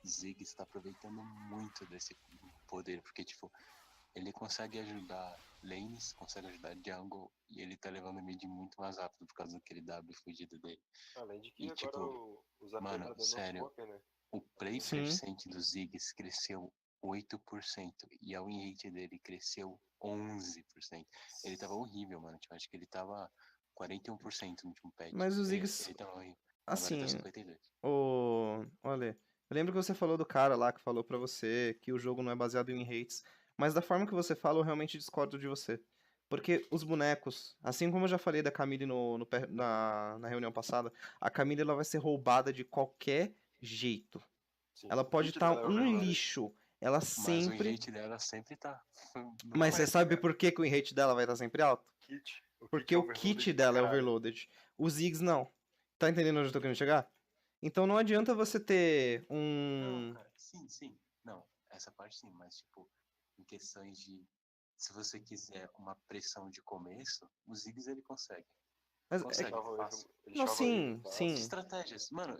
Ziggs tá aproveitando muito desse poder, porque, tipo, ele consegue ajudar lanes, consegue ajudar jungle, e ele tá levando o mid muito mais rápido por causa daquele W fugido dele. Além de que E, agora tipo, o Zafir mano, tá dando sério, smoke, né? o play Sim. percent do Ziggs cresceu 8% e a win rate dele cresceu 11%. Ele tava horrível, mano. Tipo, acho que ele tava 41% no último patch. Mas o Ele, Ziggs, ele tava horrível. Agora tá assim, 52%. olha, eu lembro que você falou do cara lá que falou pra você que o jogo não é baseado em hates, mas da forma que você fala, eu realmente discordo de você. Porque os bonecos, assim como eu já falei da Camille na reunião passada, a Camille ela vai ser roubada de qualquer jeito. Sim, Ela o pode kit estar dela é um overloaded. lixo. Ela Mas o win sempre. rate dela sempre tá no Mas você alto. sabe por que, que o win rate dela vai estar sempre alto? O kit Porque é o kit overloaded pra dela é caralho. overloaded. O Ziggs não. Tá entendendo onde eu tô querendo chegar? Então não adianta você ter Não, um. cara, sim. Não, essa parte sim, mas tipo, em questões de se você quiser uma pressão de começo, o Ziggs ele consegue. Mas Ele é... Consegue, salva wave, fácil. ele Não, salva wave sim, fácil. sim. Estratégias, mano,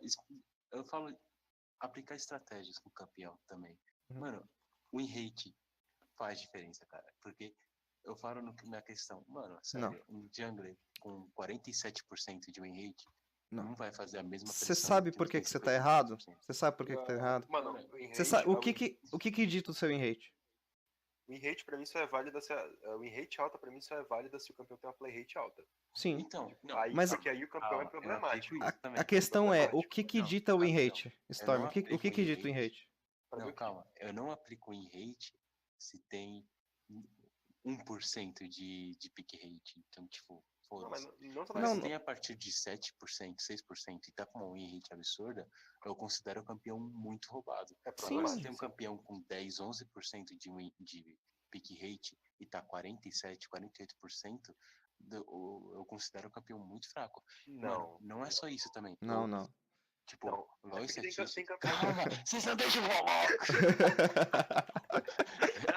eu falo aplicar estratégias com o campeão também. Uhum. Mano, o win rate faz diferença, cara, porque eu falo na questão, mano, Não, sério, um jungler com 47% de win rate não. não vai fazer a mesma Você pressão sabe que um por que que tem que você tá 57%. errado? Você sabe por que que tá errado? Mano, Cara, o win Você rate, sabe o que que dita o seu win rate? o win rate pra mim só é válida se o win rate alta pra mim só é válida se o campeão tem uma play rate alta. Sim. então, não, Aí, Mas só que aí o campeão é calma, eu aplico problemático. isso a também. É questão é, o problemático. que que Não, dita o win não. rate? Eu não Storm, o aplico que win que dita o win rate. rate? Pra mim, Não, o que calma. Eu não aplico win rate se tem 1% de pick rate. Então, tipo, não, mas foda-se. não só na Mas Não, se não. tem a partir de 7%, 6% e tá com uma win rate absurda, eu considero o campeão muito roubado. é Agora, se Sim. tem problemático, um sim. campeão com 10, 11% de pick rate e tá 47, 48%, eu considero o campeão muito fraco. Mano, Não, não é só isso também. Não, não. Tipo, não. É LoL porque tem Statistics. campeão. Calma, vocês não deixam falar!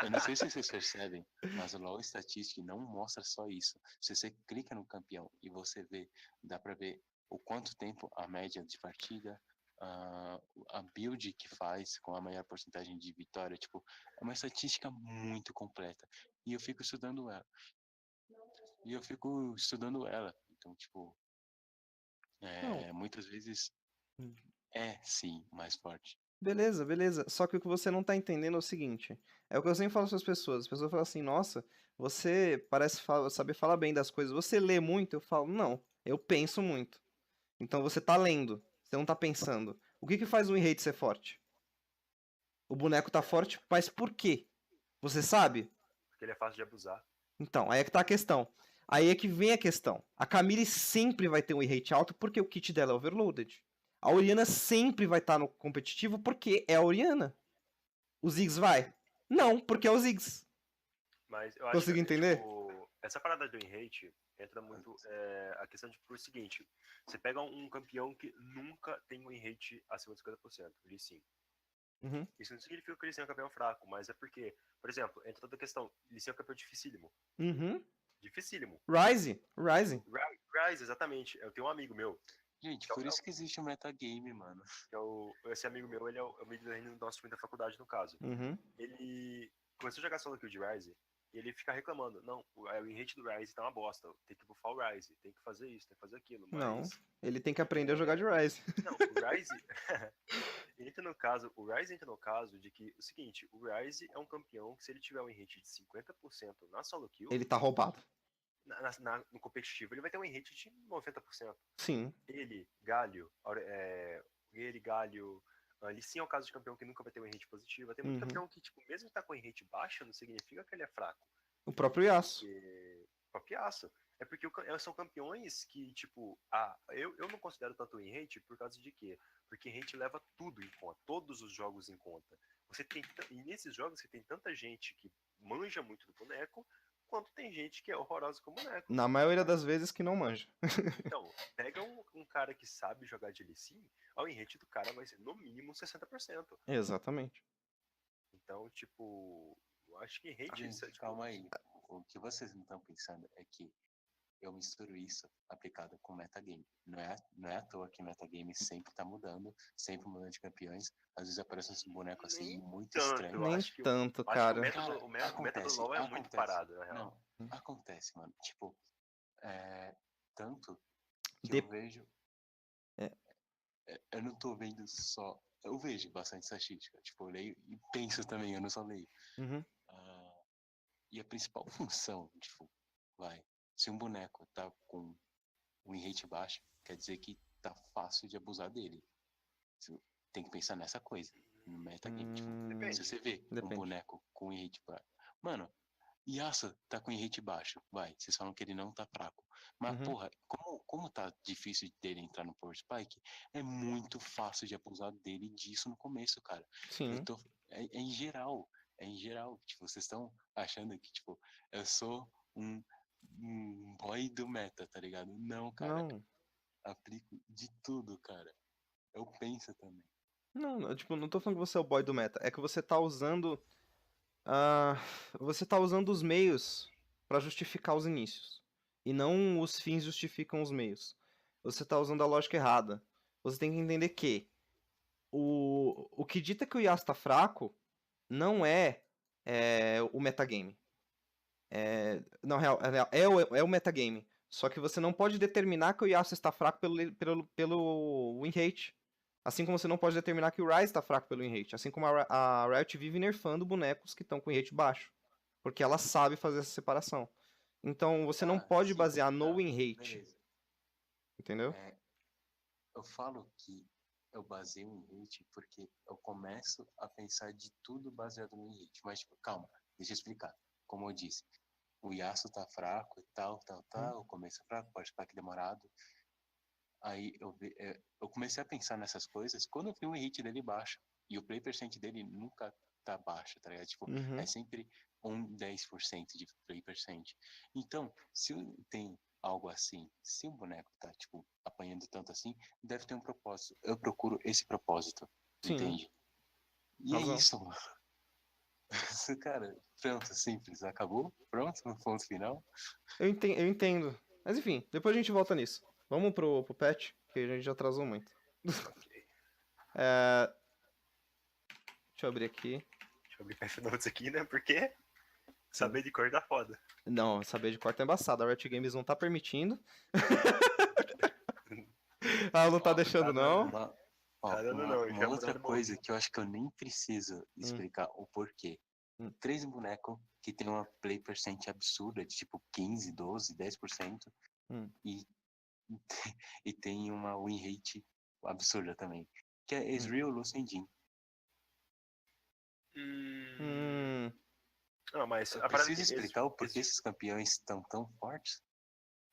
Eu não sei se vocês percebem, mas o LoL Statistics não mostra só isso. Se você clica no campeão e você vê, dá pra ver o quanto tempo a média de partida, a build que faz com a maior porcentagem de vitória, tipo, é uma estatística muito completa. E eu fico estudando ela. Então, tipo, Não. muitas vezes é sim mais forte. Beleza, beleza. Só que o que você não tá entendendo é o seguinte. É o que eu sempre falo para as pessoas. As pessoas falam assim, nossa, você parece saber falar bem das coisas. Você lê muito? Eu falo, não, eu penso muito. Então você tá lendo, você não tá pensando. O que que faz um rate ser forte? O boneco tá forte, mas por quê? Você sabe? Porque ele é fácil de abusar. Então, aí é que tá a questão. Aí é que vem a questão. A Camille sempre vai ter um rate alto porque o kit dela é overloaded. A Oriana sempre vai estar no competitivo porque é a Oriana. O Ziggs vai? Não, porque é o Ziggs. Mas eu acho que, Consegui entender? tipo, essa parada do win rate entra muito a questão de por seguinte: você pega um campeão que nunca tem um win rate acima de 50%, ele sim. Uhum. Isso não significa que ele seja um campeão fraco, mas é porque, por exemplo, entra toda a questão: ele é um campeão dificílimo. Uhum. Dificílimo. Ryze. Ryze. Ryze, exatamente. Eu tenho um amigo meu, Gente, que por isso que existe o metagame, mano. esse amigo meu, ele é o mid lane do nosso time da faculdade, no caso. Uhum. Ele começou a jogar solo kill de Ryze e ele fica reclamando: não, o win rate do Ryze tá uma bosta, tem que buffar o Ryze, tem que fazer isso, tem que fazer aquilo, Não. mas. Ele tem que aprender a jogar de Ryze. Não, o Ryze. entra no caso, o Ryze entra no caso de que o seguinte: o Ryze é um campeão que, se ele tiver um win rate de 50% na solo kill, Ele tá roubado. no competitivo, ele vai ter um win rate de 90%. Sim. Ele, Galho, Galho, ele sim é o caso de campeão que nunca vai ter um win rate positivo. Tem muito Uhum. campeão que, tipo, mesmo que tá com win rate baixo, não significa que ele é fraco. O próprio Yasuo. Porque. Papiaço. É porque são campeões que, tipo, eu não considero tanto win rate por causa de quê? Porque rate leva tudo em conta, todos os jogos em conta. E nesses jogos você tem tanta gente que manja muito do boneco, quanto tem gente que é horrorosa com o boneco. Na maioria das vezes que não manja. Então, pega um cara que sabe jogar de Lee, a win rate do cara vai ser no mínimo 60%. Exatamente. Então, tipo, eu acho que rate, Gente, tipo, calma aí. O que vocês não estão pensando é que eu misturo isso aplicado com metagame. Não é à toa que metagame sempre tá mudando, sempre mudando de campeões. Às vezes aparece um boneco assim Nem muito tanto, estranho. eu Nem acho que, tanto, eu acho que o cara. método, Cara, o método LoL é muito parado, na real. Não, acontece, mano. Tipo, tanto que De- eu vejo. é, Eu não tô vendo só. Eu vejo bastante estatística. Tipo, eu leio e penso também, eu não só leio. uhum, Ah, e a principal função, tipo, vai. Se um boneco tá com um win rate baixo, quer dizer que tá fácil de abusar dele. Você tem que pensar nessa coisa. No metagame. Tipo, se Depende. você vê um depende. boneco com win rate baixo. Mano, Yasuo tá com rate baixo, vai. Vocês falam que ele não tá fraco. Mas, Uhum. porra, como tá difícil dele entrar no Power Spike, é muito fácil de abusar dele disso no começo, cara. Sim. É em geral. É em geral. Tipo, vocês estão achando que, tipo, eu sou um boy do meta, tá ligado? Não, cara. Não. Aplico de tudo, cara. Eu penso também. Não, tipo, não tô falando que você é o boy do meta. É que você tá usando. ah, você tá usando os meios pra justificar os inícios. E não os fins justificam os meios. Você tá usando a lógica errada. Você tem que entender que o que dita que o Yasuo tá fraco não é o metagame. Não, é o metagame. Só que você não pode determinar que o Yasuo está fraco pelo win rate. Assim como você não pode determinar que o Ryze está fraco pelo win rate. Assim como a Riot vive nerfando bonecos que estão com win rate baixo. Porque ela sabe fazer essa separação. Então você não pode Sim, basear no tá. win rate. Beleza. Entendeu? Eu falo que eu baseio em hate porque eu começo a pensar de tudo baseado no hate. Mas, tipo, calma, deixa eu explicar. Como eu disse, o Yasuo tá fraco e tal, o começo é fraco, pode ficar aqui demorado. Aí eu comecei a pensar nessas coisas quando eu vi o hate dele baixo. E o play percent dele nunca tá baixo, tá ligado? Tipo, é Uhum. sempre 10% de play percent. Então, se eu tenho algo assim, se um boneco tá, tipo, apanhando tanto assim, deve ter um propósito. Eu procuro esse propósito, Sim, entende? E é razão. isso, mano. Cara, pronto, simples, acabou? Pronto, no ponto final? Eu entendo. Mas enfim, depois a gente volta nisso. Vamos pro patch, que a gente já atrasou muito. Ok. É, deixa eu abrir aqui. Deixa eu abrir Path Notes aqui, né? Porque saber de cor tá foda. Não, saber de corte é embaçado. A Riot Games não tá permitindo. Ela não tá Ó, deixando, não. Tá dando não, uma já outra mudaram coisa que eu acho que eu nem preciso Hum, explicar o porquê. hum. 3 bonecos que tem uma play percent absurda, de tipo 15, 12, 10%, Hum. e, e tem uma win rate absurda também. Que é Ezreal, Lucian Jhin. Hum, Não, mas Eu a parada é preciso que explicar o porquê esses campeões estão tão fortes?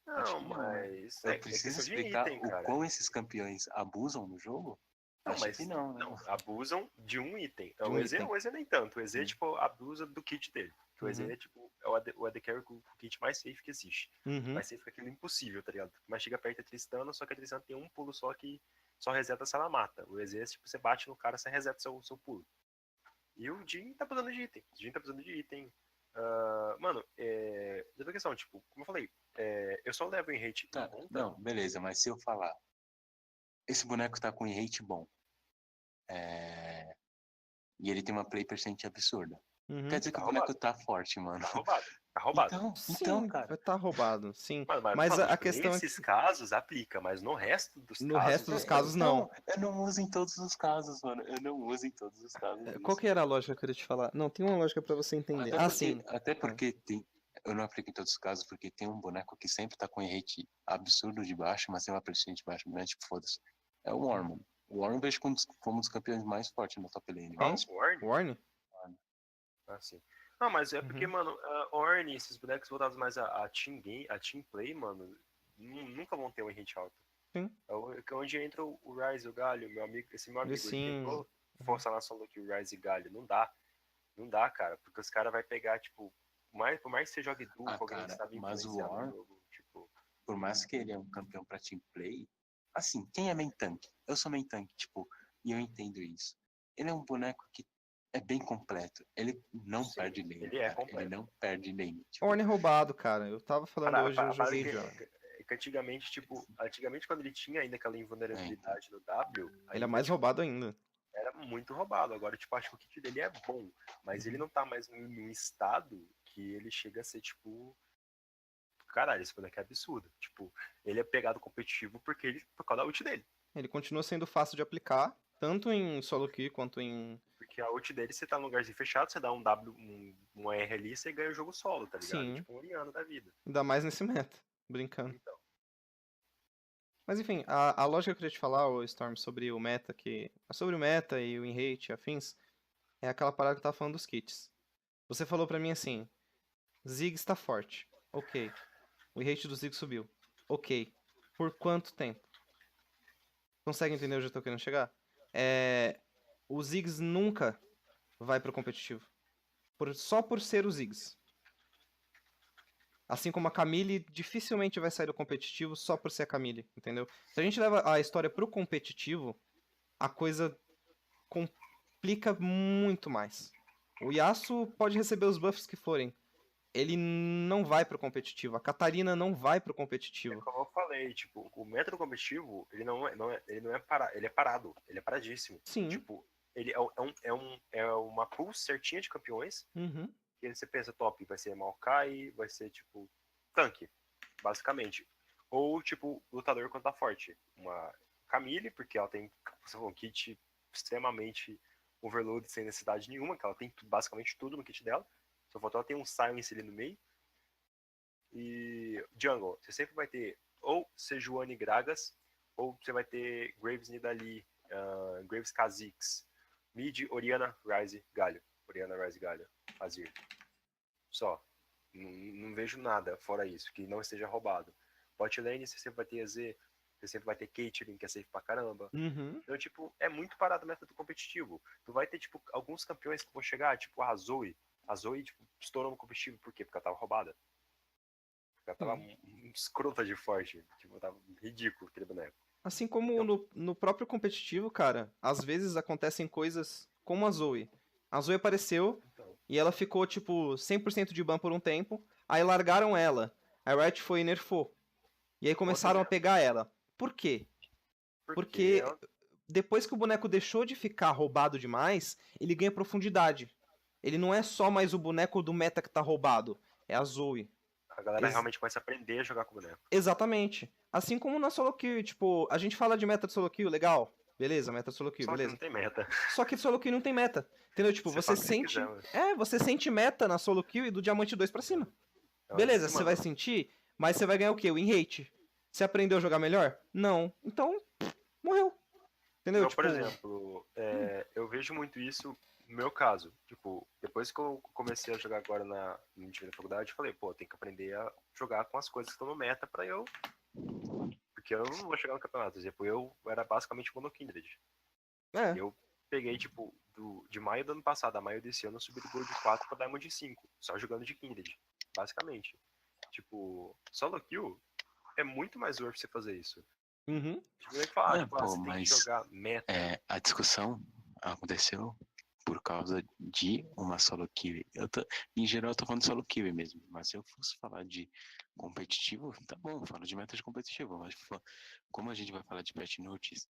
Acho Não, que não, né? mas Eu é preciso questão de explicar item, o cara. quão esses campeões abusam no jogo? Não, Acho que mas não, né? não, abusam de um item. De Então, um item. O EZ nem tanto. O EZ, Sim. tipo, abusa do kit dele. Porque o EZ Uhum. é, tipo, o AD Carry com o kit mais safe que existe. uhum. Mais safe que aquilo impossível, tá ligado? Mas chega perto é Tristana, só que a Tristana tem um pulo só que só reseta se ela mata. O EZ, tipo, você bate no cara, você reseta seu pulo. E o Jhin tá precisando de item. O Jhin tá precisando de item. Mano, outra questão, tipo, como eu falei, eu só levo em rate em Tá, conta. não, beleza, mas se eu falar, esse boneco tá com rate bom, e ele tem uma play percent absurda, quer Uhum. dizer que Tá o boneco roubado. tá forte, mano. Tá roubado. Tá roubado. Então, Sim, vai cara, estar roubado, sim. Mano, mas Mas por a favor, questão é que nesses casos aplica, mas no resto dos no casos, resto dos casos não. então, eu não uso em todos os casos, mano. Eu não uso em todos os casos Qual isso. que era a lógica que eu queria te falar? Não, tem uma lógica pra você entender. Ah, sim. Até porque tem. Eu não aplico em todos os casos, porque tem um boneco que sempre tá com rate absurdo de baixo, mas tem uma percent de baixo, mas tipo, foda-se. É o Warman. O Warman eu vejo como um dos campeões mais fortes no top lane. Qual? Mas, Ornn? Warne? Ah, sim. Não, mas é porque, Uhum. mano, a Ornn, esses bonecos voltados mais a team game, a team play, mano, nunca vão ter um hit alto. Sim. É onde entra o Ryze e o Galio, meu amigo, esse meu amigo, ele Sim. tentou forçar na solo que o Ryze e Galio, não dá. Não dá, cara, porque os caras vão pegar, tipo, por mais que você jogue duo com alguém que cara, sabe mas o influenciar no Warman, jogo, tipo, por mais que ele é um campeão pra team play, assim, quem é main tank? Eu sou main tank, tipo, e eu entendo isso. Ele é um boneco que é bem completo. Ele não Sim, perde lane, ele é cara. Ele completo. não perde lane. Tipo, Ornn é roubado, cara. Eu tava falando hoje, eu Para joguei que, já. que antigamente, tipo, antigamente quando ele tinha ainda aquela invulnerabilidade no W, Ele é ainda, mais tipo, roubado ainda. era muito roubado. Agora, tipo, acho que o kit dele é bom, mas ele não tá mais num estado que ele chega a ser, tipo, caralho, esse boneco é absurdo. Tipo, ele é pegado competitivo por causa da ult dele. Ele continua sendo fácil de aplicar, tanto em solo queue quanto em... Porque a ult dele, você tá num lugarzinho fechado, você dá um W, um R ali e você ganha o jogo solo, tá ligado? Sim, Tipo um Oriana da vida. ainda mais nesse meta, brincando. Então, Mas enfim, a lógica que eu queria te falar, o Storm, sobre o meta, sobre o meta e o win rate e afins, é aquela parada que eu tava falando dos kits. Você falou pra mim assim, Ziggs tá forte. Ok. O win rate do Ziggs subiu. Ok. Por quanto tempo? Consegue entender onde eu tô querendo chegar? O Ziggs nunca vai pro competitivo. Só por ser o Ziggs. Assim como a Camille dificilmente vai sair do competitivo só por ser a Camille, entendeu? Se a gente leva a história pro competitivo, a coisa complica muito mais. O Yasuo pode receber os buffs que forem. Ele não vai pro competitivo. A Catarina não vai pro é competitivo. como eu falei, tipo, o método competitivo, ele não é parado, ele é parado, ele é paradíssimo. Sim. Tipo, ele é uma pool certinha de campeões, Uhum. que você pensa, top, vai ser Maokai, vai ser, tipo, tanque, basicamente. Ou, tipo, lutador quando tá forte. Uma Camille, porque ela tem um kit extremamente overload sem necessidade nenhuma, que ela tem basicamente tudo no kit dela. Só faltou ela ter um Silence ali no meio. E jungle, você sempre vai ter ou Sejuani Gragas, ou você vai ter Graves Nidalee, Graves Kha'Zix, mid Orianna Ryze Galio. Orianna Ryze Galio, Azir. Só. Não vejo nada fora isso, que não esteja roubado. Bot lane, você sempre vai ter EZ, você sempre vai ter Caitlyn, que é safe pra caramba. Uhum. Então, tipo, é muito parado o método competitivo. Tu vai ter, tipo, alguns campeões que vão chegar, tipo a Zoe. A Zoe, tipo, estourou no competitivo, por quê? Porque ela tava roubada. Porque ela tava escrota de forte. Tipo, tava ridículo aquele boneco. Assim como no próprio competitivo, cara, às vezes acontecem coisas como a Zoe. A Zoe apareceu Então, e ela ficou, tipo, 100% de ban por um tempo, aí largaram ela. A Riot foi e nerfou. E aí começaram a pegar ela. Por quê? Porque depois que o boneco deixou de ficar roubado demais, ele ganha profundidade. Ele não é só mais o boneco do meta que tá roubado, é a Zoe. a galera realmente começa a aprender a jogar com o boneco. Exatamente. Assim como na solo queue, tipo, a gente fala de meta de solo queue, legal. Beleza, meta de solo queue, Só que beleza. não tem meta. Só que solo queue não tem meta. Entendeu? Tipo, você faz o que sente. quiser, mano. Você sente meta na solo queue e do diamante 2 pra cima. É Beleza, assim, você mano. vai sentir, mas você vai ganhar o quê? Win rate. Você aprendeu a jogar melhor? Não. Então, morreu. Entendeu? Então, Tipo, por exemplo, eu vejo muito isso no meu caso. Tipo, depois que eu comecei a jogar agora no time da faculdade, eu falei, pô, tem que aprender a jogar com as coisas que estão no meta pra eu. Porque eu não vou chegar no campeonato. Por exemplo, eu era basicamente mono Kindred. Eu peguei, tipo, de maio do ano passado a maio desse ano, eu subi do Gold 4 pra Diamond 5, só jogando de Kindred, basicamente. Tipo, solo kill é muito mais worth você fazer isso. Uhum. Tipo, nem falar, É, você tem que jogar meta. a discussão aconteceu por causa de uma solo kill. Em geral, eu tô falando de solo kill mesmo, mas se eu fosse falar de competitivo, tá bom, eu falo de meta de competitivo, mas como a gente vai falar de patch notes,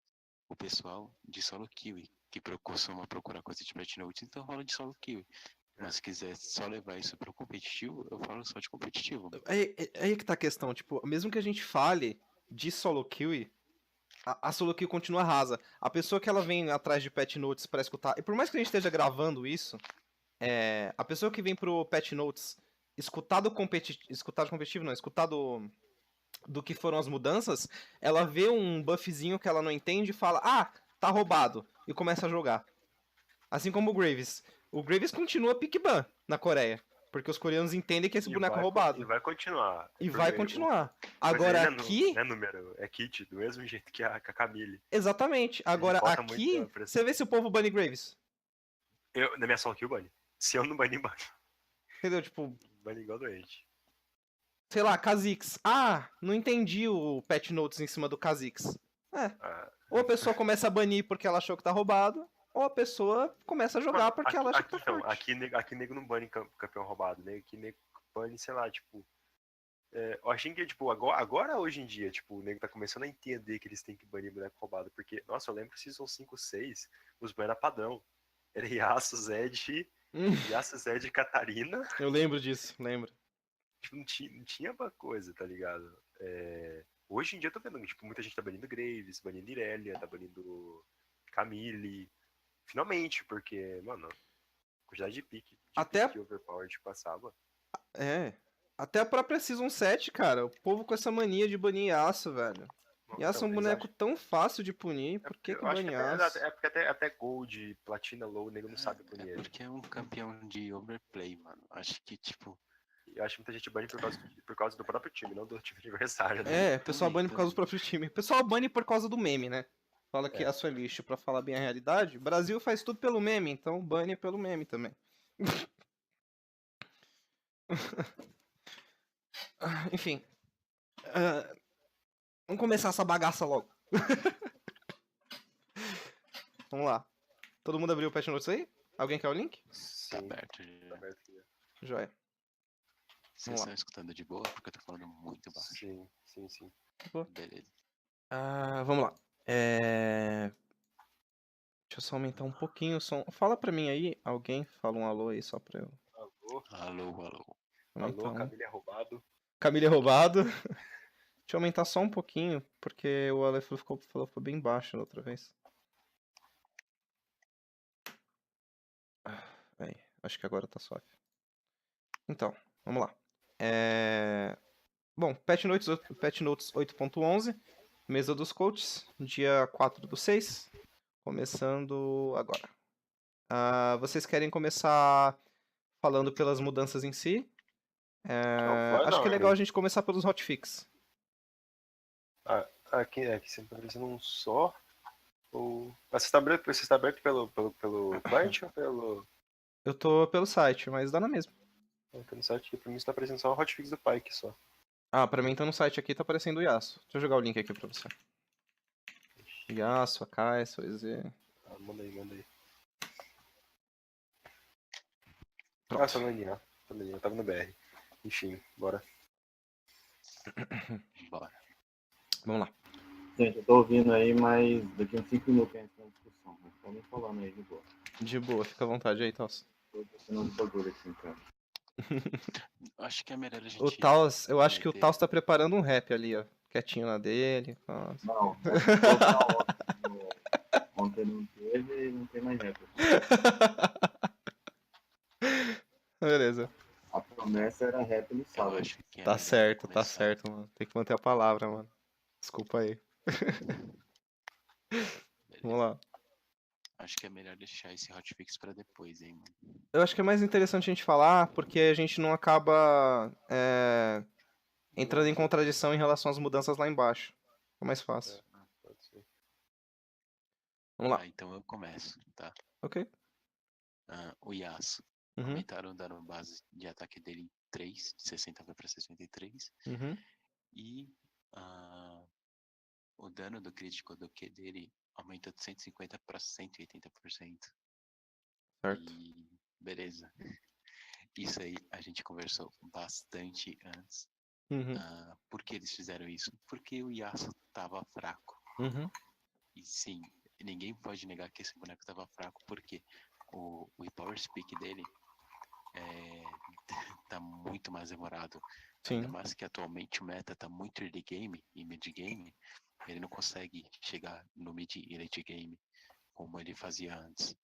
o pessoal de solo kill que costuma procurar coisa de patch notes, então eu falo de solo kill. Mas se quiser só levar isso pro competitivo, eu falo só de competitivo. Aí que tá a questão, tipo, mesmo que a gente fale de solo kill, a solo kill continua rasa. A pessoa que ela vem atrás de patch notes pra escutar, e por mais que a gente esteja gravando isso, a pessoa que vem pro patch notes escutar do competitivo, não, escutar do que foram as mudanças, ela vê um buffzinho que ela não entende e fala, tá roubado, e começa a jogar. Assim como o Graves. O Graves continua pick ban na Coreia. Porque os coreanos entendem que esse boneco é roubado. E vai continuar. E vai continuar. Agora aqui. Não é número, é kit, do mesmo jeito que a Camille. Exatamente. Agora aqui, você vê se o povo bane Graves. Na minha solo kill, bane. Se eu não banir, bane. Entendeu? Tipo. Bane igual doente. Sei lá, Kha'Zix. Não entendi o patch notes em cima do Kha'Zix. Ou a pessoa começa a banir porque ela achou que tá roubado, ou a pessoa começa a jogar porque ela acha que tá então, forte. aqui nego não bane campeão roubado, né? Aqui nego bane, sei lá, tipo. Eu achei que, tipo, agora hoje em dia, tipo, o nego tá começando a entender que eles têm que banir boneco roubado. Porque, nossa, eu lembro que Season 5, 6, os ban era padrão. Era Yasuo, Zed, Yasuo, Zed, Catarina. Eu lembro disso, lembro. Tipo, não tinha uma coisa, tá ligado? Hoje em dia eu tô vendo, tipo, muita gente tá banindo Graves, banindo Irelia, tá banindo Camille. Finalmente, porque, mano, a quantidade de pique Até, overpowered que passava. até a própria Season 7, cara. O povo com essa mania de banir Yasuo, velho. Yasuo é um Eles boneco acham- tão fácil de punir, por que eu acho que bane Yasuo? é porque até Gold, Platina, Low, o nego não sabe punir ele. Porque é um campeão de overplay, mano. Acho que, tipo. E eu acho que muita gente bane por causa do próprio time, não do time adversário, né? O pessoal Também, bane por causa do próprio time. O pessoal bane por causa do meme, né? Fala que Yasuo é lixo pra falar bem a realidade. O Brasil faz tudo pelo meme, então bane pelo meme também. Enfim. Vamos começar essa bagaça logo. Vamos lá. Todo mundo abriu o patch notes aí? Alguém quer o link? Tá Sim, aberto. tá aberto aqui. Joia. Vocês Vamos lá. estão escutando de boa? Porque eu tô falando muito baixo. Sim. Beleza. Vamos lá. Deixa eu só aumentar um pouquinho o som. Fala pra mim aí, alguém fala um alô aí só pra eu Alô, aumentar um. Camille é roubado. Camille é roubado. Deixa eu aumentar só um pouquinho, porque o Ale falou que foi bem baixo da outra vez. Aí, acho que agora tá suave. Então, vamos lá. Bom, Patch Notes 8.11, Mesa dos Coaches, dia 4/6, começando agora. Vocês querem começar falando pelas mudanças em si? Acho que é legal a gente começar pelos hotfix. Aqui sempre tá aparecendo um só. Você está aberto pelo client ou pelo. Eu tô pelo site, mas dá na mesma. Pelo site aqui, pra mim está aparecendo só o hotfix do Pyke só. Pra mim tá no site aqui, tá aparecendo o Yasuo. Deixa eu jogar o link aqui pra você. Yasuo, Akai, EZ. Manda aí. Pronto. Tá no NA. Eu tava no BR. Enfim, bora. Bora. Vamos lá. Gente, eu tô ouvindo aí, mas daqui a uns 5 minutos a gente tem uma discussão. Mas tô me falando aí de boa. De boa, fica à vontade aí, Taos. Tô deixando um bagulho aqui, então. Acho que é melhor a gente. O Taos, eu acho que o Taos tá preparando um rap ali, ó. Quietinho na dele. Nossa. Não, ontem não teve e não tem mais rap. Beleza. A promessa era rap no Eu sábado. acho que é Tá melhor certo, começar. mano. Tem que manter a palavra, mano. Desculpa aí. Vamos lá. Acho que é melhor deixar esse hotfix pra depois, hein, mano. Eu acho que é mais interessante a gente falar, porque a gente não acaba entrando em contradição em relação às mudanças lá embaixo. É mais fácil. Pode ser. Vamos lá. Então eu começo, tá? Ok. O Yasuo. Uhum. Aumentaram o dano base de ataque dele em 3, de 60 foi pra 63. Uhum. E o dano do crítico do Q dele aumenta de 150 para 180%. Certo. E beleza. Isso aí a gente conversou bastante antes. Uhum. Por que eles fizeram isso? Porque o Yasuo tava fraco. Uhum. E sim, ninguém pode negar que esse boneco tava fraco, porque o Power Speak dele tá muito mais demorado. Sim. Ainda mais que atualmente o meta tá muito early game e mid game, ele não consegue chegar no mid e late game como ele fazia antes.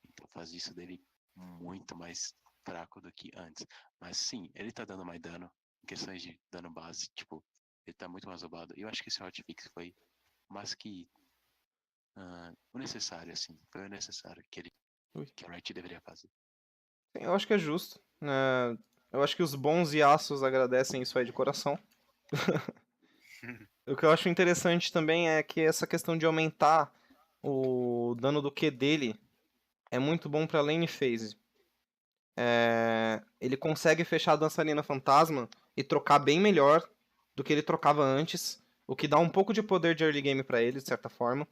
Então faz isso dele muito mais fraco do que antes. Mas sim, ele tá dando mais dano em questões de dano base, tipo, ele tá muito mais roubado. E eu acho que esse hotfix foi mais que o necessário, assim. Foi o necessário que a Riot deveria fazer. Sim, eu acho que é justo. Eu acho que os bons Yasuos agradecem isso aí de coração. O que eu acho interessante também é que essa questão de aumentar o dano do Q dele é muito bom pra lane phase. Ele consegue fechar a dançarina fantasma e trocar bem melhor do que ele trocava antes, o que dá um pouco de poder de early game pra ele, de certa forma.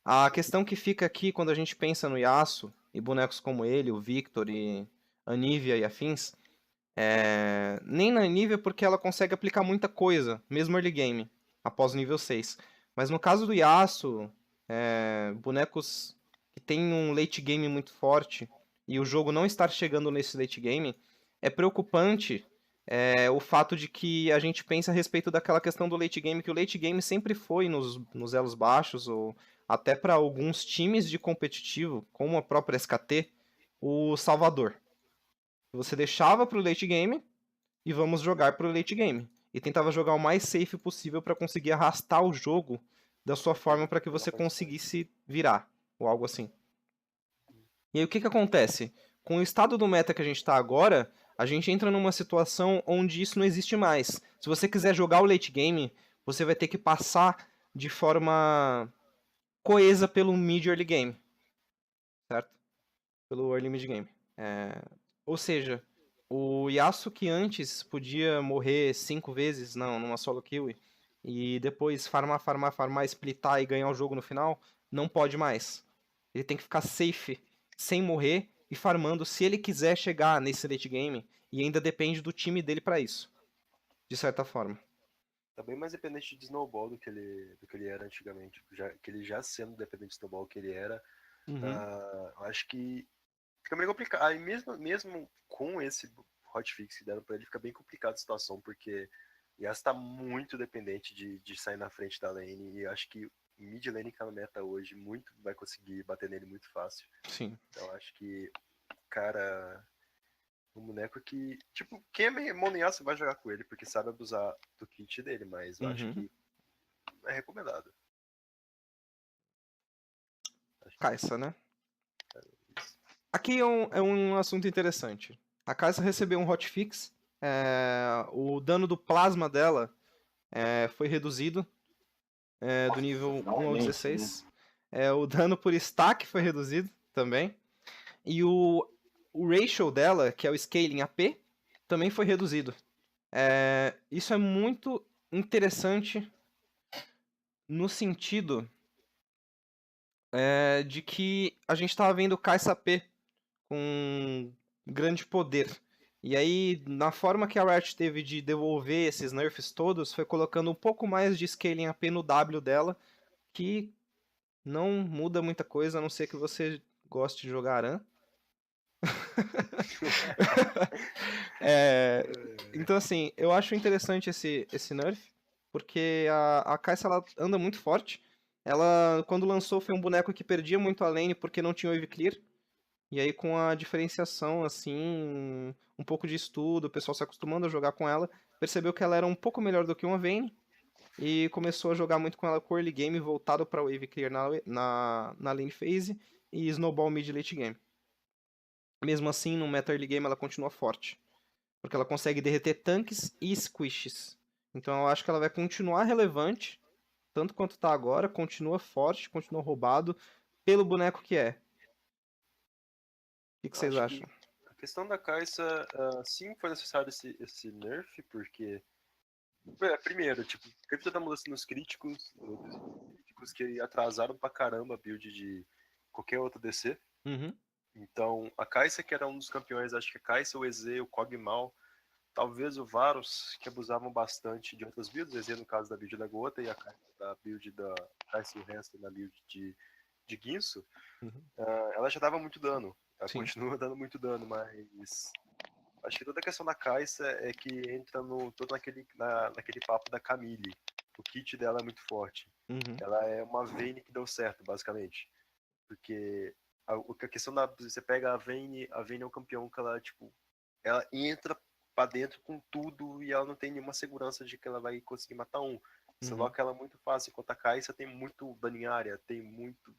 A questão que fica aqui quando a gente pensa no Yasuo e bonecos como ele, o Victor e a Anivia e afins, nem na Anivia porque ela consegue aplicar muita coisa, mesmo early game, após o nível 6. Mas no caso do Yasuo, bonecos que têm um late game muito forte e o jogo não estar chegando nesse late game, é preocupante o fato de que a gente pensa a respeito daquela questão do late game, que o late game sempre foi nos elos baixos, ou até para alguns times de competitivo, como a própria SKT, o salvador. Você deixava para o late game e vamos jogar para o late game. E tentava jogar o mais safe possível para conseguir arrastar o jogo da sua forma para que você conseguisse virar, ou algo assim. E aí o que acontece? Com o estado do meta que a gente está agora, a gente entra numa situação onde isso não existe mais. Se você quiser jogar o late game, você vai ter que passar de forma coesa pelo mid early game, certo? Pelo early mid game. Ou seja, o Yasuo que antes podia morrer 5 vezes numa solo kill e depois farmar, splitar e ganhar o jogo no final, não pode mais. Ele tem que ficar safe, sem morrer e farmando se ele quiser chegar nesse late game, e ainda depende do time dele pra isso, de certa forma. Tá bem mais dependente de Snowball do que ele era antigamente. Que ele já sendo dependente de Snowball que ele era, eu acho que fica meio complicado. Aí mesmo com esse hotfix que deram pra ele, fica bem complicada a situação, porque Yasuo tá muito dependente de sair na frente da lane, e acho que mid lane que tá no meta hoje, muito vai conseguir bater nele muito fácil. Sim. Então acho que, cara, um boneco que, tipo, quem é mono Yasuo vai jogar com ele, porque sabe abusar do kit dele, mas eu acho que é recomendado. Kai'Sa, né? Aqui é um assunto interessante. A Kai'Sa recebeu um hotfix. O dano do plasma dela foi reduzido do nível 1 ao 16. O dano por stack foi reduzido também. E o ratio dela, que é o scaling AP, também foi reduzido. Isso é muito interessante no sentido de que a gente estava vendo Kai'Sa AP com grande poder. E aí, na forma que a Riot teve de devolver esses nerfs todos, foi colocando um pouco mais de scaling AP no W dela, que não muda muita coisa, a não ser que você goste de jogar Aran. Então, assim, eu acho interessante esse nerf, porque a Kai'Sa ela anda muito forte. Ela, quando lançou, foi um boneco que perdia muito a lane porque não tinha wave clear. E aí, com a diferenciação, assim, um pouco de estudo, o pessoal se acostumando a jogar com ela, percebeu que ela era um pouco melhor do que uma Vayne e começou a jogar muito com ela com early game, voltado para wave clear na lane phase e snowball mid late game. Mesmo assim, no meta early game ela continua forte, porque ela consegue derreter tanques e squishes. Então eu acho que ela vai continuar relevante, tanto quanto tá agora, continua forte, continua roubado, pelo boneco que é. O que vocês acham? A questão da Kai'Sa, sim, foi necessário esse nerf, porque primeiro, tipo, teve toda a mudança nos críticos que atrasaram pra caramba a build de qualquer outro DC. Então, a Kai'Sa, que era um dos campeões, acho que a Kai'Sa, o EZ, o Kog'Maw, talvez o Varus, que abusavam bastante de outras builds, o EZ no caso da build da Gota e a Kai'Sa da build da Kai'Sa e o Hansen na build de Guinsoo, ela já dava muito dano. Ela continua dando muito dano, mas acho que toda a questão da Kai'Sa é que entra todo naquele papo da Camille. O kit dela é muito forte. Ela é uma Vayne que deu certo, basicamente. Porque a questão da... Você pega a Vayne é um campeão que ela, tipo... Ela entra pra dentro com tudo e ela não tem nenhuma segurança de que ela vai conseguir matar um. Você loca ela muito fácil. Enquanto a Kai'Sa tem muito dano em área, tem muito...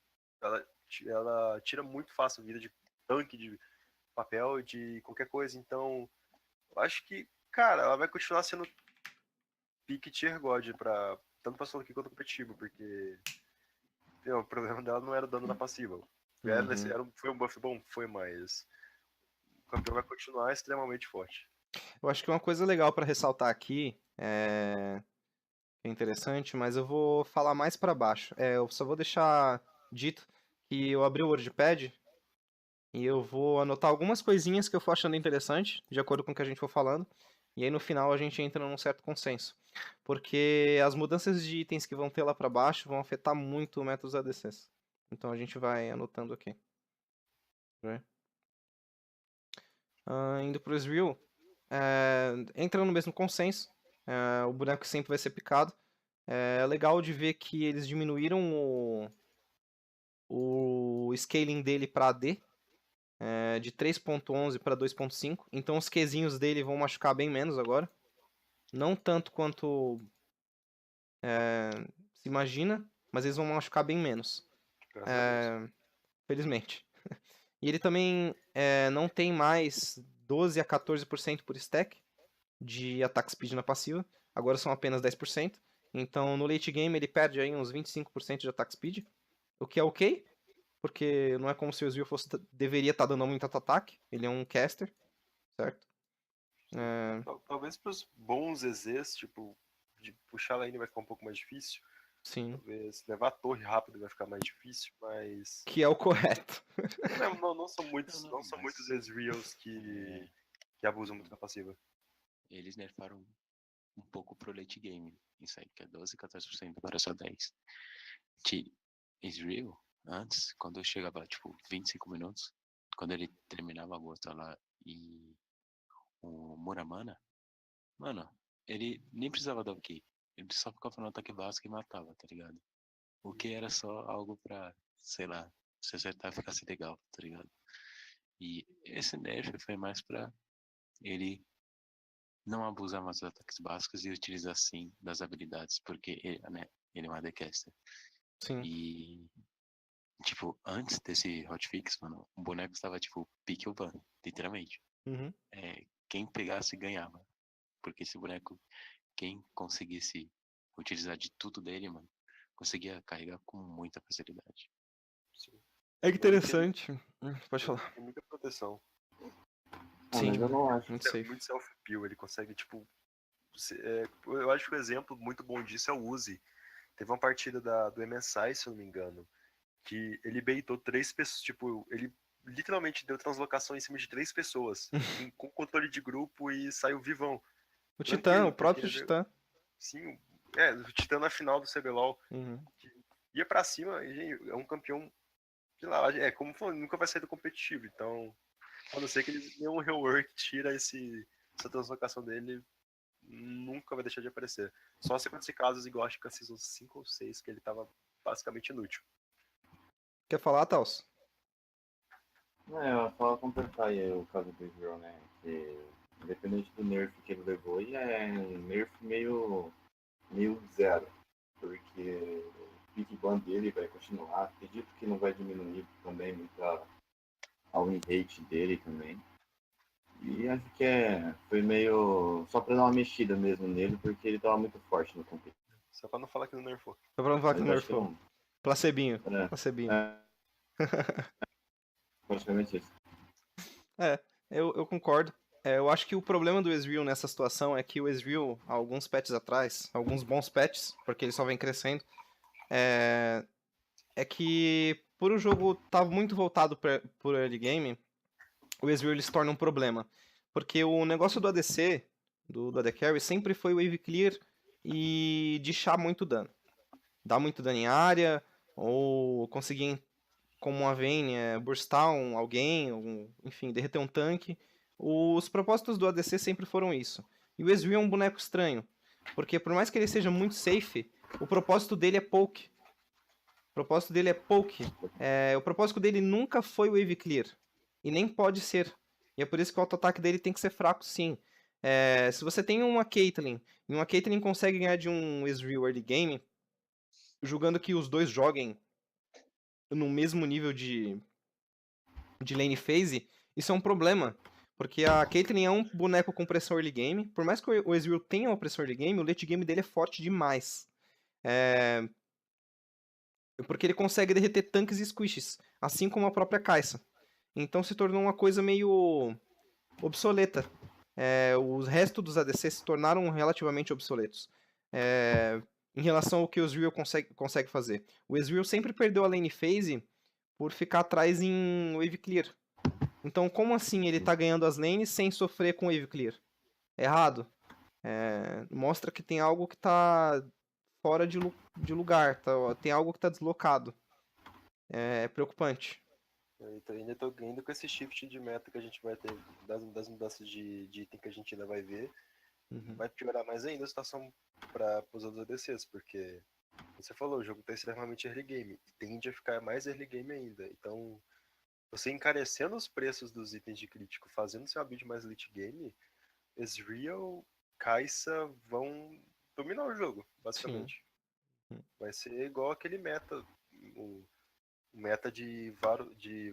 Ela tira muito fácil a vida de tanque, de papel, de qualquer coisa. Então, eu acho que, cara, ela vai continuar sendo pique tier God, tanto pra solo quanto competitivo, porque o problema dela não era o dano na passiva. Foi um buff bom? Foi, mas o campeão vai continuar extremamente forte. Eu acho que uma coisa legal pra ressaltar aqui é interessante, mas eu vou falar mais pra baixo. Eu só vou deixar dito, que eu abri o WordPad e eu vou anotar algumas coisinhas que eu for achando interessante, de acordo com o que a gente for falando, e aí no final a gente entra num certo consenso. Porque as mudanças de itens que vão ter lá pra baixo vão afetar muito o método dos ADCs. Então a gente vai anotando aqui. Indo pro Ezreal, entra no mesmo consenso, o boneco sempre vai ser picado. É legal de ver que eles diminuíram o scaling dele para AD, de 3.11 para 2.5, então os Qzinhos dele vão machucar bem menos agora. Não tanto quanto se imagina, mas eles vão machucar bem menos. Graças a Deus. Felizmente. E ele também não tem mais 12 a 14% por stack de attack speed na passiva. Agora são apenas 10%. Então no late game ele perde aí uns 25% de attack speed. O que é ok, porque não é como se o Ezreal deveria estar dando muito ataque. Ele é um caster, certo? Talvez para os bons EZs, tipo, de puxar a lane vai ficar um pouco mais difícil. Sim. Talvez levar a torre rápido vai ficar mais difícil, mas. Que é o correto. Não são muitos Ezreals que abusam muito da passiva. Eles nerfaram um pouco pro late game. Isso aí, que é 12, 14%, agora é só 10%. De Ezreal, antes, quando eu chegava, tipo, 25 minutos, quando ele terminava a gota lá e o Muramana, mano, ele nem precisava dar o Q. Ele só ficava no ataque básico e matava, tá ligado? O que era só algo pra, sei lá, se acertar ficasse legal, tá ligado? E esse nerf foi mais pra ele não abusar mais dos ataques básicos e utilizar sim das habilidades, porque ele, né, ele é um ADcaster. Sim. E, tipo, antes desse hotfix, mano, o boneco estava, tipo, pique ou ban, literalmente. Uhum. Quem pegasse ganhava. Porque esse boneco, quem conseguisse utilizar de tudo dele, mano, conseguia carregar com muita facilidade. Sim. É interessante. Pode falar. Tem muita proteção. Sim, mas eu não acho. muito safe. Muito self-peel, ele consegue, tipo. Eu acho que um exemplo muito bom disso é o Uzi. Teve uma partida do MSI, se eu não me engano, que ele baitou 3 pessoas, tipo, ele literalmente deu translocação em cima de 3 pessoas, com controle de grupo e saiu vivão. O Titã, o próprio porque, Titã. Sim, o Titã na final do CBLOL. Uhum. Ia pra cima, e, gente, é um campeão, sei lá, como falou, nunca vai sair do competitivo, então, a não ser que ele dê um rework, tira essa translocação dele, nunca vai deixar de aparecer. Só se acontecer casos igual acho que a Season 5 ou 6, que ele tava basicamente inútil. Quer falar, Taos? Só completar aí o caso do Ezreal, né? Que, independente do nerf que ele levou, ele é um nerf meio zero. Porque o pick ban dele vai continuar. Acredito que não vai diminuir também muito a win rate dele também. E acho que foi meio só pra dar uma mexida mesmo nele, porque ele tava muito forte no competitivo. Só pra não falar que não nerfou. Só pra não falar que Mas não acho que nerfou. não. Placebinho. Placebinho. Praticamente isso. Eu concordo. Eu acho que o problema do Ezreal nessa situação é que o Ezreal, há alguns patches atrás, alguns bons patches, porque ele só vem crescendo, é que por o jogo estar muito voltado por early game, o Ezreal ele se torna um problema. Porque o negócio do ADC, do AD Carry, sempre foi wave clear e deixar muito dano. Dar muito dano em área, ou conseguir, como uma Vayne, burstar alguém, enfim, derreter um tanque. Os propósitos do ADC sempre foram isso. E o Ezreal é um boneco estranho, porque por mais que ele seja muito safe, o propósito dele é poke. O propósito dele é poke. O propósito dele nunca foi wave clear. E nem pode ser. E é por isso que o auto-ataque dele tem que ser fraco, sim. Se você tem uma Caitlyn, e uma Caitlyn consegue ganhar de um Ezreal early game, julgando que os dois joguem no mesmo nível de lane phase, isso é um problema. Porque a Caitlyn é um boneco com pressão early game. Por mais que o Ezreal tenha uma pressão early game, o late game dele é forte demais. Porque ele consegue derreter tanques e squishes, assim como a própria Kai'Sa. Então se tornou uma coisa meio obsoleta. Os restos dos ADC se tornaram relativamente obsoletos. em relação ao que o Ezreal consegue fazer. O Ezreal sempre perdeu a lane phase por ficar atrás em wave clear. Então, como assim ele tá ganhando as lanes sem sofrer com wave clear? É errado. Mostra que tem algo que tá fora de lugar, tem algo que tá deslocado. É preocupante. Eu ainda tô indo com esse shift de meta que a gente vai ter, das mudanças de item que a gente ainda vai ver. Uhum. Vai piorar mais ainda a situação para os outros ADCs, porque você falou, o jogo tá extremamente early game, e tende a ficar mais early game ainda. Então, você encarecendo os preços dos itens de crítico, fazendo seu build mais late game, Ezreal, Kai'Sa vão dominar o jogo, basicamente. Sim. Vai ser igual aquele meta, o meta de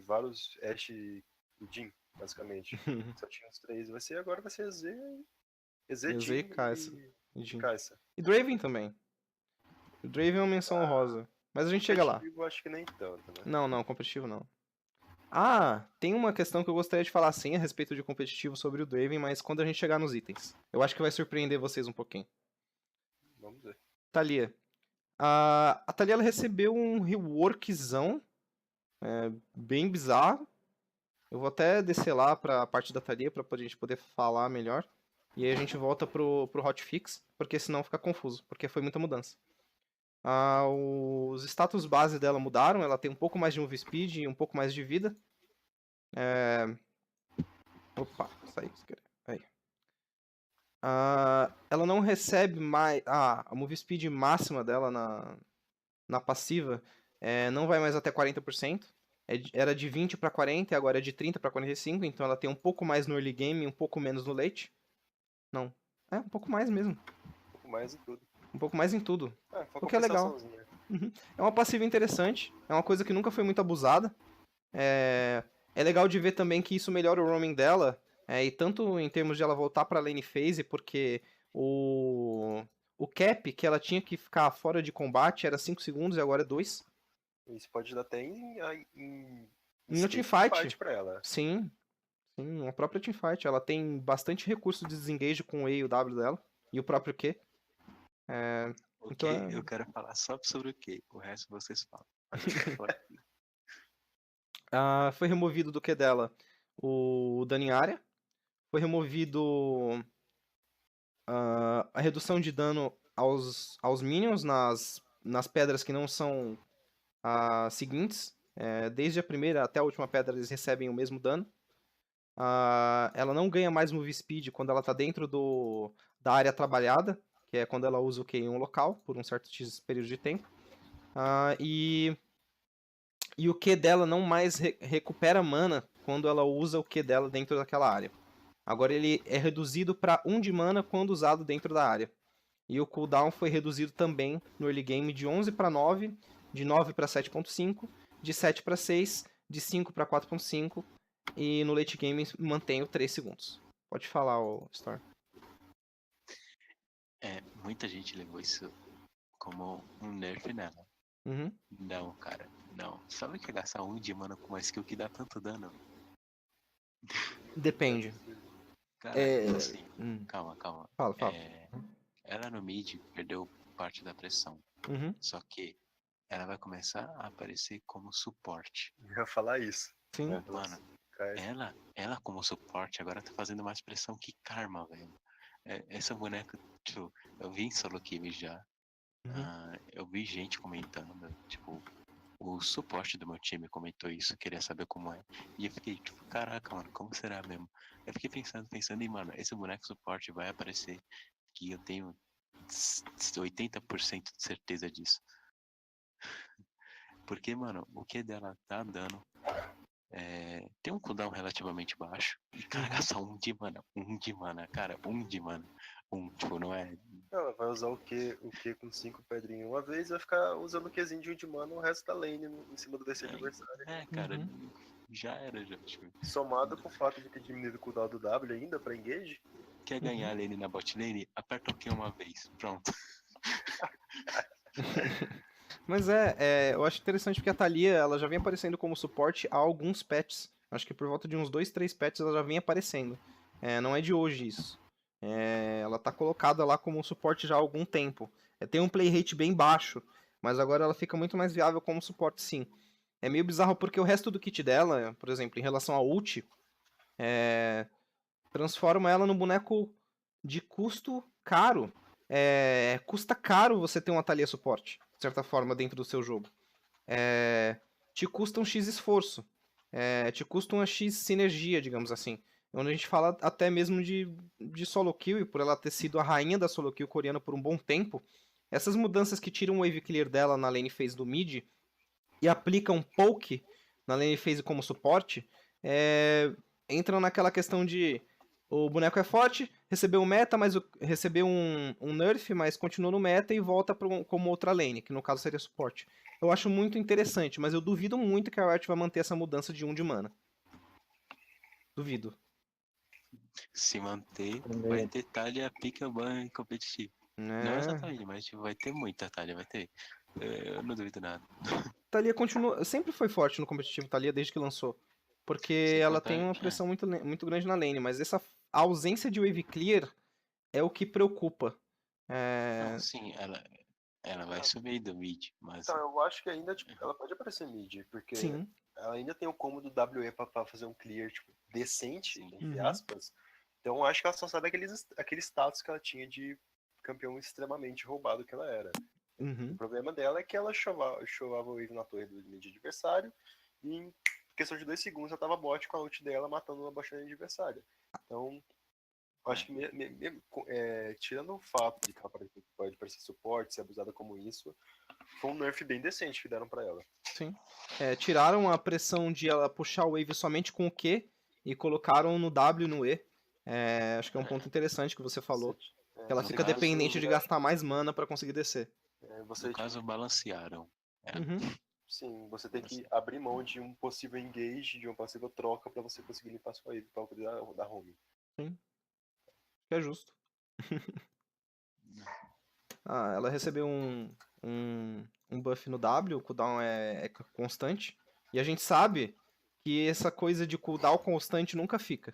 vários Ashe e Jhin, basicamente. Só tinha os três. Agora vai ser EZ, EZ e Kai'Sa. e Kai'Sa. E Draven também. O Draven é uma menção honrosa. Mas a gente chega lá. Competitivo, acho que nem tanto, né? Não, competitivo não. Ah, tem uma questão que eu gostaria de falar sim a respeito de competitivo sobre o Draven, mas quando a gente chegar nos itens. Eu acho que vai surpreender vocês um pouquinho. Vamos ver. Thalia. A Thalia ela recebeu um reworkzão bem bizarro. Eu vou até descer lá pra parte da Thalia pra gente poder falar melhor. E aí a gente volta pro hotfix, porque senão fica confuso, porque foi muita mudança. Os status base dela mudaram, ela tem um pouco mais de move speed e um pouco mais de vida. Opa, saiu. Aí. Ela não recebe mais... a move speed máxima dela na passiva não vai mais até 40%. Era de 20 para 40 e agora é de 30 para 45, então ela tem um pouco mais no early game e um pouco menos no late. Não, um pouco mais mesmo. Um pouco mais em tudo. Um pouco mais em tudo. Foi O que é legal. Uhum. É uma passiva interessante, é uma coisa que nunca foi muito abusada. É legal de ver também que isso melhora o roaming dela, e tanto em termos de ela voltar para lane phase, porque o cap que ela tinha que ficar fora de combate era 5 segundos e agora é 2. Isso pode dar até em teamfight pra ela. Sim, uma própria teamfight. Ela tem bastante recurso de desengage com o E e o W dela, e o próprio Q. O Então que? Eu quero falar só sobre o que. O resto vocês falam. Foi removido do Q dela o dano em área. Foi removido a redução de dano aos minions nas pedras que não são as seguintes. Desde a primeira até a última pedra eles recebem o mesmo dano. Ela não ganha mais move speed quando ela está dentro da área trabalhada, que é quando ela usa o Q em um local, por um certo período de tempo. E o Q dela não mais recupera mana quando ela usa o Q dela dentro daquela área. Agora ele é reduzido para 1 de mana quando usado dentro da área. E o cooldown foi reduzido também no early game de 11 para 9, de 9 para 7.5, de 7 para 6, de 5 para 4.5 e no late game mantém o 3 segundos. Pode falar, Storm. Muita gente levou isso como um nerf nela. Uhum. Não, cara, não. Sabe o que é gastar 1 de mana com uma skill que dá tanto dano? Depende. Cara, assim, calma. Fala. Ela no mid perdeu parte da pressão. Uhum. Só que ela vai começar a aparecer como suporte. Eu ia falar isso. Sim. Mano, ela como suporte agora tá fazendo mais pressão que Karma, velho. Essa boneca, tipo, eu vi em solo queue já. Eu vi gente comentando, tipo, o suporte do meu time comentou isso, queria saber como é. E eu fiquei, tipo, caraca, mano, como será mesmo? Eu fiquei pensando e, mano, esse boneco suporte vai aparecer, que eu tenho 80% de certeza disso. Porque, mano, o que dela tá dando tem um cooldown relativamente baixo. E, cara, gastar 1 de mana, cara, 1 de mana. Tipo, não é... Ela vai usar o Q com 5 pedrinhas uma vez e vai ficar usando o Qzinho de 1 de mana o resto da lane em cima do DC adversário. Cara, já era, já. Tipo... Somado com o fato de ter diminuído o cooldown do W ainda pra engage. Quer ganhar a lane na bot lane? Aperta o Q uma vez, pronto. Mas eu acho interessante porque a Thalia, ela já vem aparecendo como suporte há alguns patches. Acho que por volta de uns 2, 3 patches ela já vem aparecendo. Não é de hoje isso. Ela tá colocada lá como suporte já há algum tempo. Tem um play rate bem baixo, mas agora ela fica muito mais viável como suporte, sim. É meio bizarro porque o resto do kit dela, por exemplo, em relação à ult, transforma ela num boneco de custo caro. Custa caro você ter uma Thalia suporte, de certa forma, dentro do seu jogo. Te custa um X esforço. Te custa uma X sinergia, digamos assim. Onde a gente fala até mesmo de solo kill, e por ela ter sido a rainha da solo kill coreana por um bom tempo, essas mudanças que tiram o wave clear dela na lane phase do mid e aplicam poke na lane phase como suporte, entram naquela questão de o boneco é forte, recebeu um meta, mas recebeu um nerf, mas continua no meta e volta como outra lane, que no caso seria suporte. Eu acho muito interessante, mas eu duvido muito que a Riot vai manter essa mudança de 1 de mana. Duvido. Se manter, vai ter Thalia pick-a-ban competitivo. Não exatamente, mas tipo, vai ter muita Thalia, vai ter. Eu não duvido nada. Thalia sempre foi forte no competitivo, Thalia, desde que lançou. Porque Sem ela contar, tem uma pressão muito grande na lane, mas essa ausência de wave clear é o que preocupa. Não, sim, ela vai subir do mid, mas Então, eu acho que ainda, tipo, ela pode aparecer mid, porque Sim. ela ainda tem o combo do WE pra fazer um clear, tipo, decente, Sim. entre aspas. Então, eu acho que ela só sabe aquele status que ela tinha de campeão extremamente roubado que ela era. O problema dela é que ela chovava o wave na torre do mid adversário e em questão de 2 segundos ela tava bot com a ult dela matando uma bot adversária. Então, eu acho que tirando o fato de que ela pode parecer suporte, ser abusada como isso, foi um nerf bem decente que deram pra ela. Sim. Tiraram a pressão de ela puxar o wave somente com o Q e colocaram no W e no E. Acho que é um ponto interessante que você falou. Que ela no fica caso, dependente de gastar mais mana pra conseguir descer. No caso, balancearam. Sim, você tem que abrir mão de um possível engage, de uma possível troca pra você conseguir limpar sua wave pra poder dar home. Sim. É justo. Ela recebeu um buff no W, o cooldown é constante. E a gente sabe que essa coisa de cooldown constante nunca fica.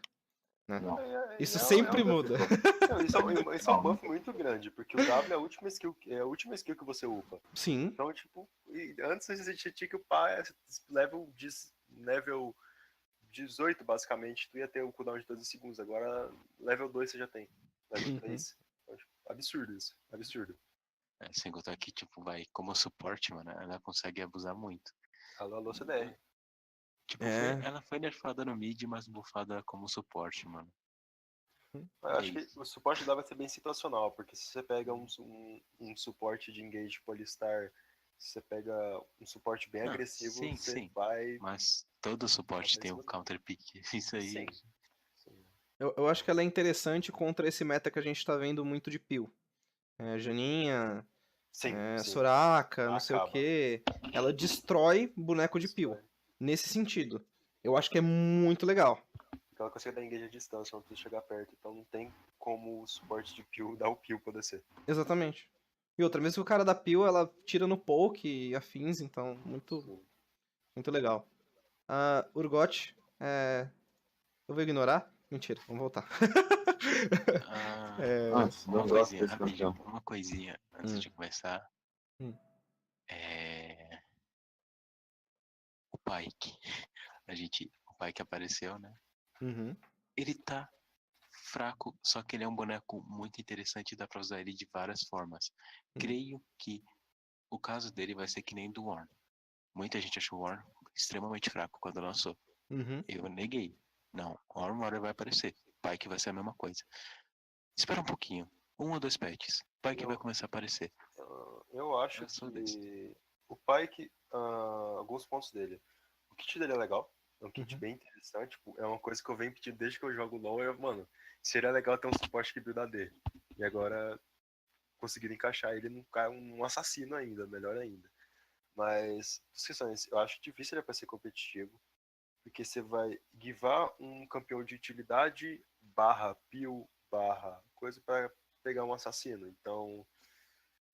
Né? Não. Isso sempre muda. Não, isso é um buff muito grande, porque o W é a última skill que você upa. Sim. Então, tipo, antes você tinha que upar level 18, basicamente, tu ia ter um cooldown de 12 segundos. Agora, level 2 você já tem. Level 3. Então, tipo, absurdo isso. Absurdo. Sem contar que, tipo, como suporte, mano, ela consegue abusar muito. Alô, CDR. Tipo, ela foi nerfada no mid, mas buffada como suporte, mano. Eu acho que o suporte dela vai ser bem situacional, porque se você pega um suporte de engage polistar, se você pega um suporte bem agressivo, você vai... Mas todo suporte tem um counter pick. Isso aí... Sim. Eu acho que ela é interessante contra esse meta que a gente tá vendo muito de peel. Janinha, Soraka, não sei o que. Ela destrói boneco de peel. Nesse sentido. Eu acho que é muito legal. Porque ela consegue dar engage à distância quando tu chegar perto. Então não tem como o suporte de peel dar o peel pra descer. Exatamente. E outra, mesmo que o cara da peel, ela tira no poke e afins. Então, muito legal. Urgot, eu vou ignorar? Mentira, vamos voltar. Uma coisinha antes de começar. O Pyke. O Pyke apareceu, né? Ele tá fraco, só que ele é um boneco muito interessante e dá pra usar ele de várias formas. Creio que o caso dele vai ser que nem do Warren. Muita gente achou o Warren extremamente fraco quando lançou. Eu neguei. Não, o Warren vai aparecer. Pyke vai ser a mesma coisa. Espera um pouquinho. 1 ou 2 patches. Pyke vai começar a aparecer. Eu acho que o Pyke, alguns pontos dele. O kit dele é legal. É um kit bem interessante. Tipo, é uma coisa que eu venho pedindo desde que eu jogo LoL. Mano, seria legal ter um suporte que builda AD. E agora conseguiram encaixar ele num assassino ainda, melhor ainda. Mas, questões, eu acho difícil ele pra ser competitivo. Porque você vai givar um campeão de utilidade /peel coisa pra pegar um assassino. Então,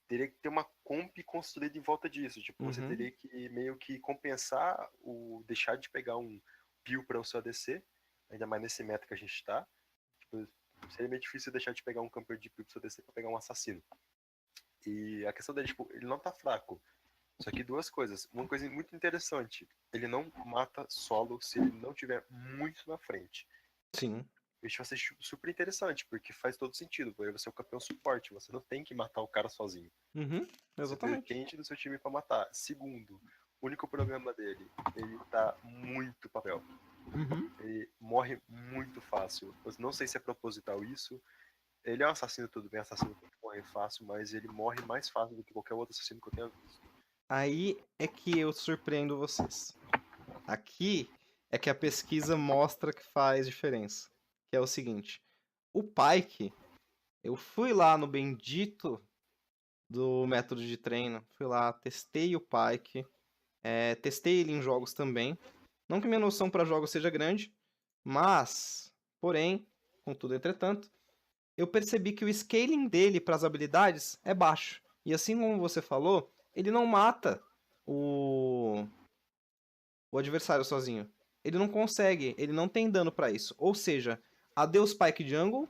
teria que ter uma comp construída em volta disso. Tipo, você teria que meio que compensar o deixar de pegar um peel para o seu ADC, ainda mais nesse meta que a gente tá. Tipo, seria meio difícil deixar de pegar um campeão de peel para o seu ADC para pegar um assassino. E a questão dele, tipo, ele não tá fraco. Só que duas coisas. Uma coisa muito interessante. Ele não mata solo se ele não tiver muito na frente. Sim. Isso vai ser super interessante, porque faz todo sentido. Porque você é o campeão suporte, você não tem que matar o cara sozinho. Uhum, Você exatamente. depende do seu time pra matar. Segundo, o único problema dele, ele tá muito papel. Uhum. Ele morre muito fácil. Eu não sei se é proposital isso. Ele é um assassino, tudo bem, assassino tem que morrer fácil, mas ele morre mais fácil do que qualquer outro assassino que eu tenha visto. Aí é que eu surpreendo vocês. Aqui é que a pesquisa mostra que faz diferença. Que é o seguinte: o Pyke, eu fui lá no bendito do método de treino, fui lá, testei o Pyke, testei ele em jogos também. Não que minha noção para jogos seja grande, mas, porém, contudo, entretanto, eu percebi que o scaling dele para as habilidades é baixo. E assim como você falou, ele não mata o adversário sozinho. Ele não consegue, ele não tem dano para isso. Ou seja, adeus Pyke Jungle,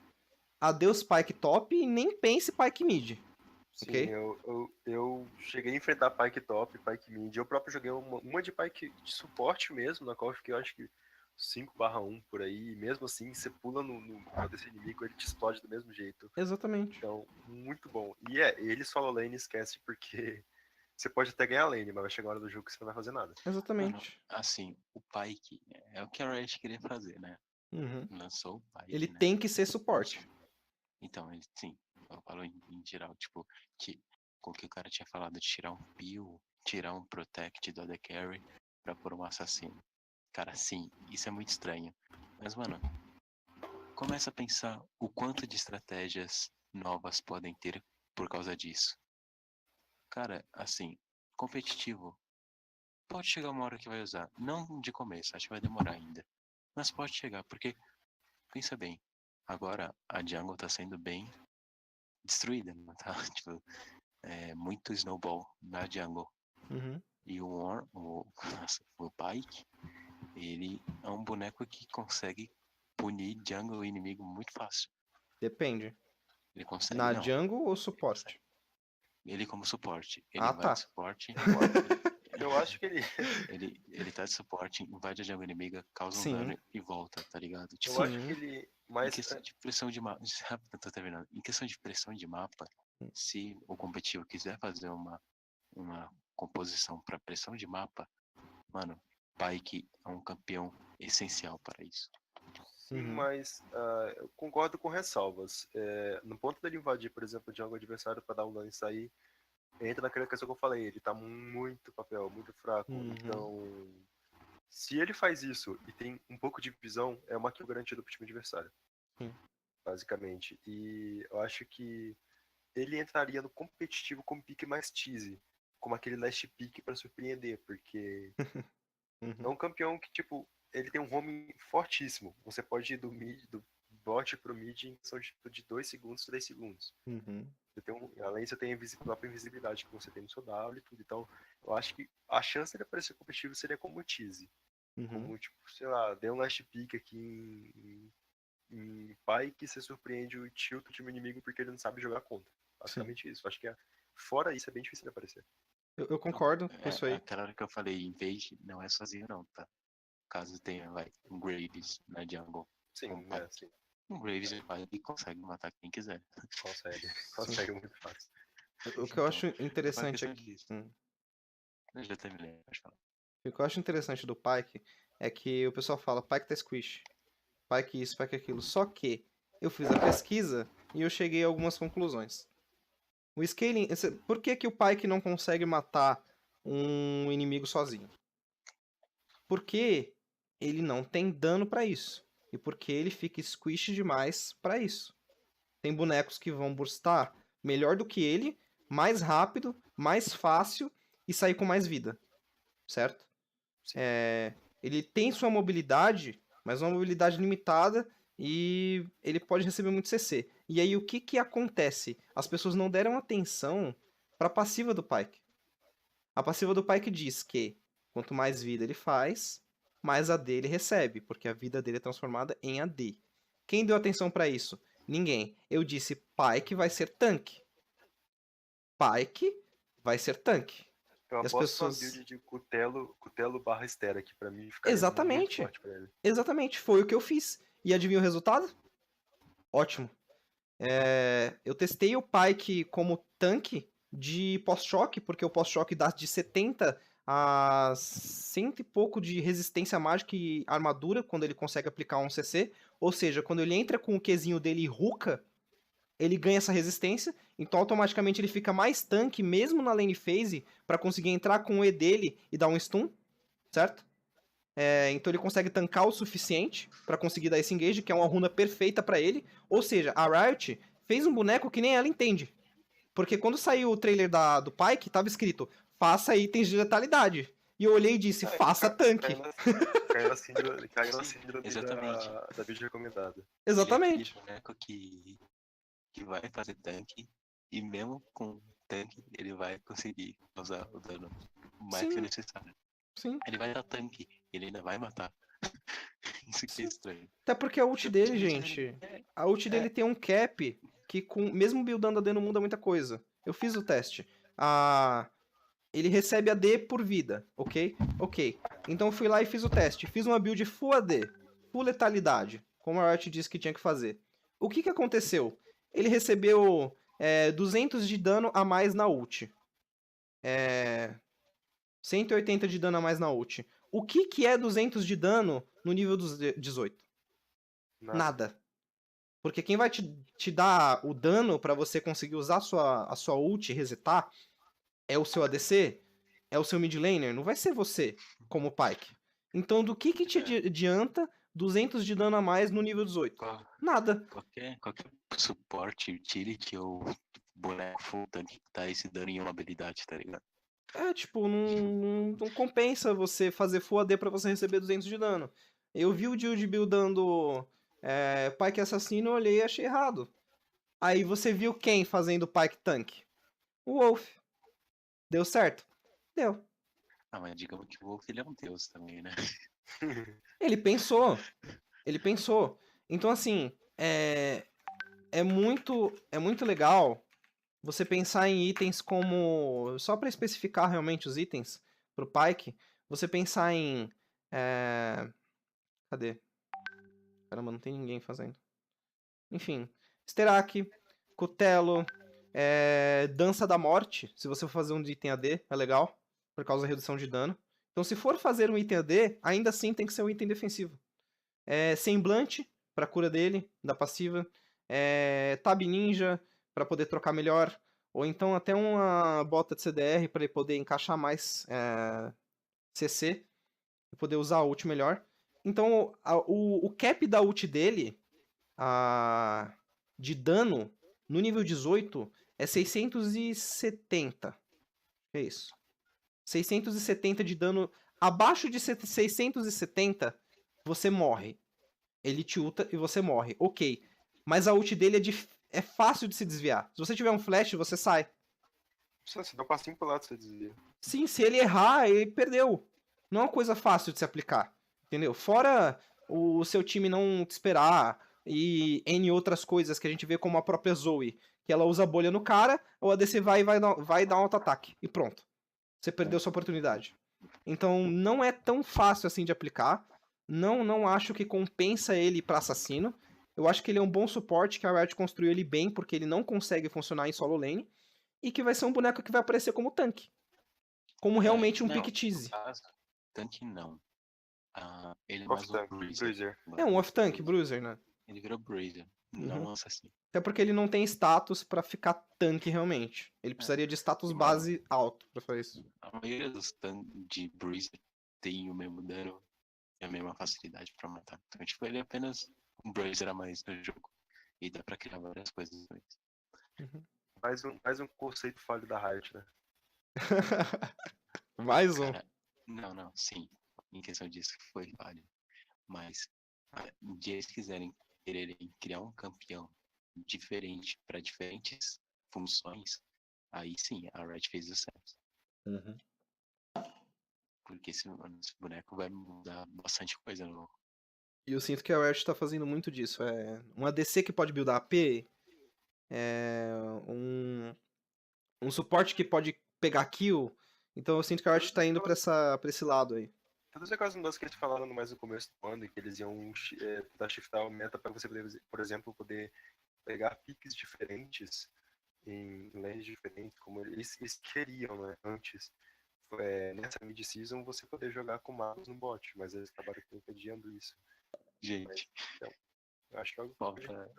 adeus Pyke Top e nem pense Pyke Mid. Sim, Ok? eu cheguei a enfrentar Pyke Top, Pyke Mid. Eu próprio joguei uma de Pyke de suporte mesmo, na qual eu fiquei, eu acho que 5/1 por aí. E mesmo assim, você pula no desse inimigo, ele te explode do mesmo jeito. Exatamente. Então, muito bom. E ele solo lane esquece, porque você pode até ganhar lane, mas vai chegar a hora do jogo que você não vai fazer nada. Mano, Exatamente. assim, o Pyke é o que a Riot queria fazer, né? Uhum. Lançou o Pyke, Ele né? tem que ser suporte. Então, ele, sim, eu falo em geral, tipo, com o que o cara tinha falado de tirar um peel, tirar um protect do AD Carry pra pôr um assassino. Cara, sim, isso é muito estranho. Mas, mano, começa a pensar o quanto de estratégias novas podem ter por causa disso. Cara, assim, competitivo, pode chegar uma hora que vai usar. Não de começo, acho que vai demorar ainda. Mas pode chegar, porque, pensa bem, agora a jungle tá sendo bem destruída, não tá? Tipo, muito snowball na jungle. Uhum. E o Pyke, ele é um boneco que consegue punir jungle inimigo muito fácil. Depende. Ele consegue, Na não. jungle ou suporte? Ele como suporte. Ele Ah, vai tá. de suporte. Eu acho que ele. Ele tá de suporte, invade a jungle inimiga, causa um Sim. dano e volta, tá ligado? Tipo, Eu acho Sim. que ele. em Mas. questão de pressão de mapa. Tô terminando. Em questão de pressão de mapa, se o competitivo quiser fazer uma composição para pressão de mapa, mano, Pyke é um campeão essencial para isso. Sim, Uhum. mas eu concordo com ressalvas. No ponto dele invadir, por exemplo, o jungle adversário para dar um dano e sair, entra naquela questão que eu falei, ele tá muito papel, muito fraco. Uhum. Então, se ele faz isso e tem um pouco de visão, é uma kill garantida pro time adversário. Sim. Basicamente. E eu acho que ele entraria no competitivo como pique mais tease, como aquele last pick para surpreender, porque é Uhum. um campeão que, tipo, ele tem um home fortíssimo. Você pode ir do bot pro mid em questão de 2 segundos, 3 segundos. Uhum. Além você tem a própria invisibilidade que você tem no seu W e tudo. Então, eu acho que a chance de aparecer competitivo seria como tease. Uhum. Como, tipo, sei lá, deu um last pick aqui em pai que você surpreende o tilt do time inimigo porque ele não sabe jogar contra. Basicamente isso. Acho que fora isso é bem difícil de aparecer. Eu concordo com isso aí. Aquela hora que eu falei invade não é sozinho não, tá? Caso tenha, um Graves na jungle. Sim, sim. Um Graves vai e consegue matar quem quiser. Consegue muito fácil. O que eu acho interessante aqui. Eu já terminei, pode falar. O que eu acho interessante do Pyke é que o pessoal fala Pyke tá squish, Pyke isso, Pyke aquilo. Só que eu fiz a pesquisa e eu cheguei a algumas conclusões. O scaling, por que o Pyke não consegue matar um inimigo sozinho? Porque ele não tem dano para isso. E porque ele fica squish demais para isso. Tem bonecos que vão burstar melhor do que ele, mais rápido, mais fácil e sair com mais vida. Certo? Ele tem sua mobilidade, mas uma mobilidade limitada e ele pode receber muito CC. E aí o que acontece? As pessoas não deram atenção para a passiva do Pyke. A passiva do Pyke diz que quanto mais vida ele faz, mais AD ele recebe, porque a vida dele é transformada em AD. Quem deu atenção para isso? Ninguém. Eu disse Pyke vai ser tanque. Pyke vai ser tanque. Eu E as aposto uma pessoas- build de Cutelo barra Estera, que pra mim ficaria Exatamente. muito forte pra ele. Exatamente, foi o que eu fiz. E adivinha o resultado? Ótimo. Eu testei o Pyke como tanque de pós-choque, porque o pós-choque dá de 70 a 100 e pouco de resistência mágica e armadura quando ele consegue aplicar um CC. Ou seja, quando ele entra com o Qzinho dele e ruka, ele ganha essa resistência, então automaticamente ele fica mais tanque mesmo na lane phase pra conseguir entrar com o E dele e dar um stun, certo? Então ele consegue tancar o suficiente pra conseguir dar esse engage, que é uma runa perfeita pra ele. Ou seja, a Riot fez um boneco que nem ela entende. Porque quando saiu o trailer do Pyke, tava escrito, faça itens de letalidade. E eu olhei e disse, faça tanque. Caiu na síndrome exatamente. da build recomendada. Exatamente. Ele é aquele boneco que vai fazer tanque, e mesmo com tanque, ele vai conseguir causar o dano mais que Sim. necessário. Sim. Ele vai dar tanque, ele ainda vai matar. Isso que é estranho. Até porque a ult dele, gente, a ult dele tem um cap que, mesmo buildando AD não muda muita coisa. Eu fiz o teste. Ele recebe AD por vida, ok? Ok. Então eu fui lá e fiz o teste. Fiz uma build full AD, full letalidade, como a Riot disse que tinha que fazer. O que aconteceu? Ele recebeu 200 de dano a mais na ult. 180 de dano a mais na ult. O que é 200 de dano no nível dos 18? Nada. Porque quem vai te dar o dano pra você conseguir usar a sua ult e resetar é o seu ADC, é o seu mid laner, não vai ser você, como Pyke. Então do que te adianta 200 de dano a mais no nível 18? Nada. Qualquer suporte, utility ou boneco full tanque que dá esse dano em uma habilidade, tá ligado? Tipo, não compensa você fazer full AD pra você receber 200 de dano. Eu vi o Jude buildando Pyke assassino, eu olhei e achei errado. Aí você viu quem fazendo Pyke tank? O Wolf. Deu certo? Deu. Mas digamos que o Wolf ele é um deus também, né? Ele pensou. Ele pensou. Então, assim, é muito legal você pensar em itens como... Só para especificar realmente os itens pro Pyke, você pensar em... Cadê? Caramba, não tem ninguém fazendo. Enfim, Sterak, Cutelo, Dança da Morte. Se você for fazer um de item AD, é legal, por causa da redução de dano. Então, se for fazer um item AD, ainda assim tem que ser um item defensivo. Semblante, pra cura dele, da passiva. Tab Ninja, pra poder trocar melhor. Ou então até uma bota de CDR, pra ele poder encaixar mais CC. Pra poder usar a ult melhor. Então, o cap da ult dele, de dano, no nível 18, é 670. É isso. 670 de dano. Abaixo de 670, você morre. Ele te ulta e você morre. Ok. Mas a ult dele é fácil de se desviar. Se você tiver um flash, você sai. Você dá um passinho pro lado, você desvia. Sim, se ele errar, ele perdeu. Não é uma coisa fácil de se aplicar. Entendeu? Fora o seu time não te esperar e N outras coisas que a gente vê como a própria Zoe, que ela usa bolha no cara, o ADC vai dar um auto-ataque. E pronto. Você perdeu sua oportunidade. Então não é tão fácil assim de aplicar. Não acho que compensa ele pra assassino. Eu acho que ele é um bom suporte, que a Riot construiu ele bem, porque ele não consegue funcionar em solo lane. E que vai ser um boneco que vai aparecer como tanque. Como realmente um pick cheese. Tanque não. Ele é Off mais tank, um bruiser. É um off-tank, bruiser, né? Ele virou bruiser, não um assassino. Até porque ele não tem status pra ficar tanque realmente. Ele precisaria de status base alto pra fazer isso. A maioria dos tanques de bruiser tem o mesmo dano e a mesma facilidade pra matar. Então, tipo, ele é apenas um bruiser a mais no jogo. E dá pra criar várias coisas com isso. Mais um conceito falho da Riot, né? Mais um. Cara, não, sim. Em questão disso foi válido. Mas um dia eles quererem criar um campeão diferente para diferentes funções, aí sim a Riot fez o certo. Porque esse boneco vai mudar bastante coisa no jogo. E eu sinto que a Riot tá fazendo muito disso. Um ADC que pode buildar AP, um um suporte que pode pegar kill. Então eu sinto que a Riot tá indo pra esse lado aí. Todas aquelas mudanças que eles falaram mais no começo do ano, que eles iam tentar shiftar a meta para você poder, por exemplo, poder pegar piques diferentes em lanes diferentes, como eles queriam, né, antes. Nessa mid-season você poder jogar com magos no bot, mas eles acabaram impedindo isso. Gente, Então, eu acho que é algo falta.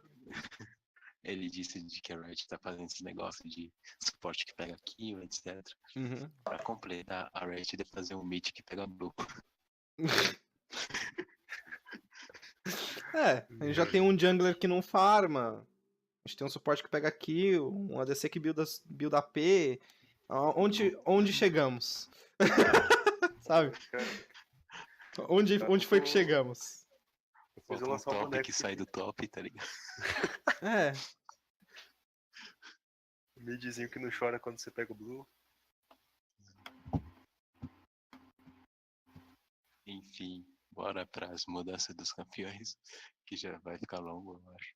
Ele disse de que a Riot tá fazendo esse negócio de suporte que pega kill, etc. Uhum. Pra completar, a Riot deve fazer um mid que pega blue. A gente já tem um jungler que não farma. A gente tem um suporte que pega kill, um ADC que builda AP. Onde chegamos? Sabe? Onde foi que chegamos? Depois Falta eu um lançar um top boneco que sai do top, tá ligado? É. midzinho que não chora quando você pega o blue. Enfim, bora pras mudanças dos campeões, que já vai ficar longo, eu acho.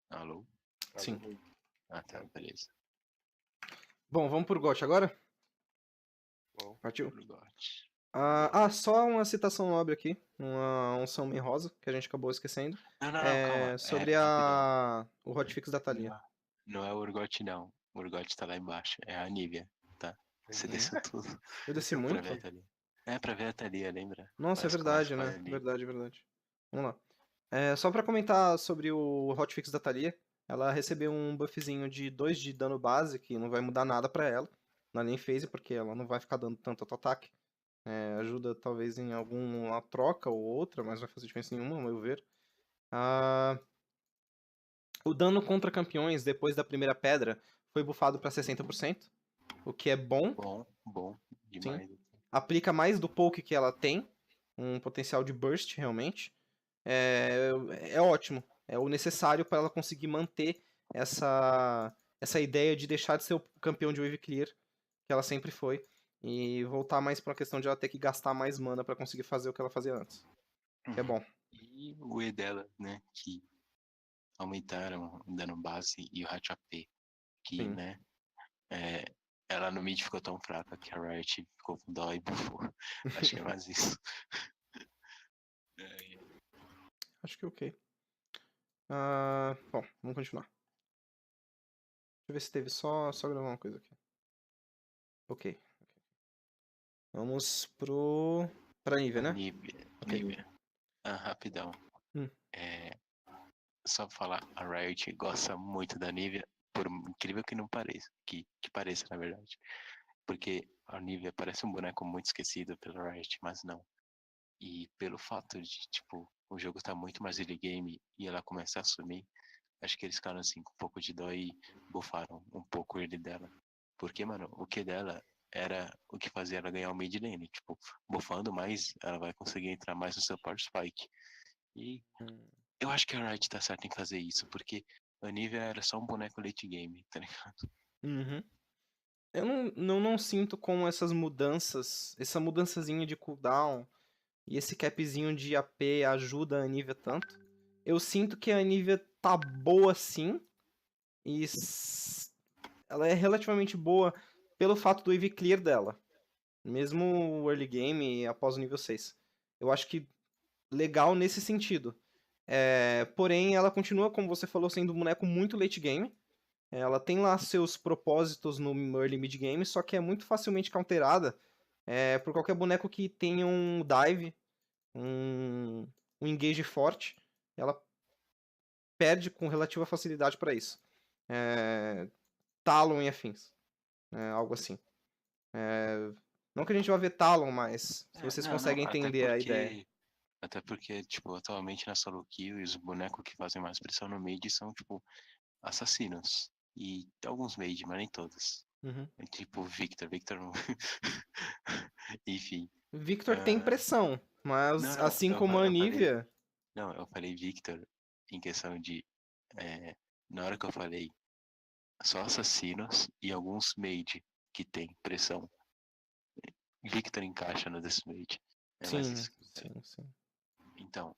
Alô? Sim. Ah, tá, beleza. Bom, vamos pro GOT agora? Bom, Partiu? Pro GOT. Só uma citação nobre aqui. Uma unção meio rosa, que a gente acabou esquecendo. Não, calma. Sobre Rapidão. o hotfix da Thalia. Não é o Urgot, não. O Urgot tá lá embaixo. É a Nívia, tá? Você desceu tudo. Eu desci Pra muito? ver a Thalia. É, pra ver a Thalia, lembra? Nossa, é Parece que verdade, ela né? escolhe ali. Verdade. Vamos lá. Só pra comentar sobre o hotfix da Thalia, ela recebeu um buffzinho de 2 de dano base, que não vai mudar nada pra ela. Na lane phase, porque ela não vai ficar dando tanto auto-ataque. Ajuda talvez em alguma troca ou outra, mas não vai fazer diferença nenhuma, ao meu ver. O dano contra campeões depois da primeira pedra foi buffado pra 60%, o que é bom. Bom. Demais. Sim. Aplica mais do poke que ela tem, um potencial de burst realmente. É ótimo. É o necessário para ela conseguir manter essa ideia de deixar de ser o campeão de wave clear, que ela sempre foi, e voltar mais para uma questão de ela ter que gastar mais mana para conseguir fazer o que ela fazia antes. Que é bom. E o E dela, né? Que aumentaram o dano base e o ratio AP. Que, Sim. né? Ela no mid ficou tão fraca que a Riot ficou com dó e bufou. Acho que é mais isso. Acho que ok. Bom, vamos continuar. Deixa eu ver se teve só gravar uma coisa aqui. Ok. Vamos pra Nívia, né? Nívia. Rapidão. Só pra falar, a Riot gosta muito da Nívia, por incrível que não pareça. Que pareça, na verdade. Porque a Nívia parece um boneco muito esquecido pela Riot, mas não. E pelo fato de, tipo, o jogo tá muito mais early game e ela começa a assumir, acho que eles ficaram assim com um pouco de dó e bufaram um pouco ele dela. Porque, mano, o que dela era o que fazia ela ganhar o mid lane. Tipo, buffando mais, ela vai conseguir entrar mais no support spike. E eu acho que a Riot tá certa em fazer isso, porque a Nívia era só um boneco late game, tá ligado? Uhum. Eu não sinto como essas mudanças, essa mudançazinha de cooldown e esse capzinho de AP ajuda a Nívia tanto. Eu sinto que a Nívia tá boa sim, e ela é relativamente boa pelo fato do EV clear dela. Mesmo o early game após o nível 6. Eu acho que legal nesse sentido. Porém, ela continua, como você falou, sendo um boneco muito late game. Ela tem lá seus propósitos no early mid game, só que é muito facilmente counterada por qualquer boneco que tenha um dive, um engage forte. Ela perde com relativa facilidade para isso. Talon e afins. Algo assim. Não que a gente vá ver Talon, mas se vocês conseguem entender a ideia. Até porque, tipo, atualmente na solo kill, os bonecos que fazem mais pressão no mid são, tipo, assassinos. E alguns mage, mas nem todos. Uhum. Tipo, Victor não... Enfim. Victor tem pressão, mas assim como a Nívia... Eu falei Victor em questão de... na hora que eu falei só assassinos e alguns mage que tem pressão. Victor encaixa no Deathmage. Mais isso. Sim. Então,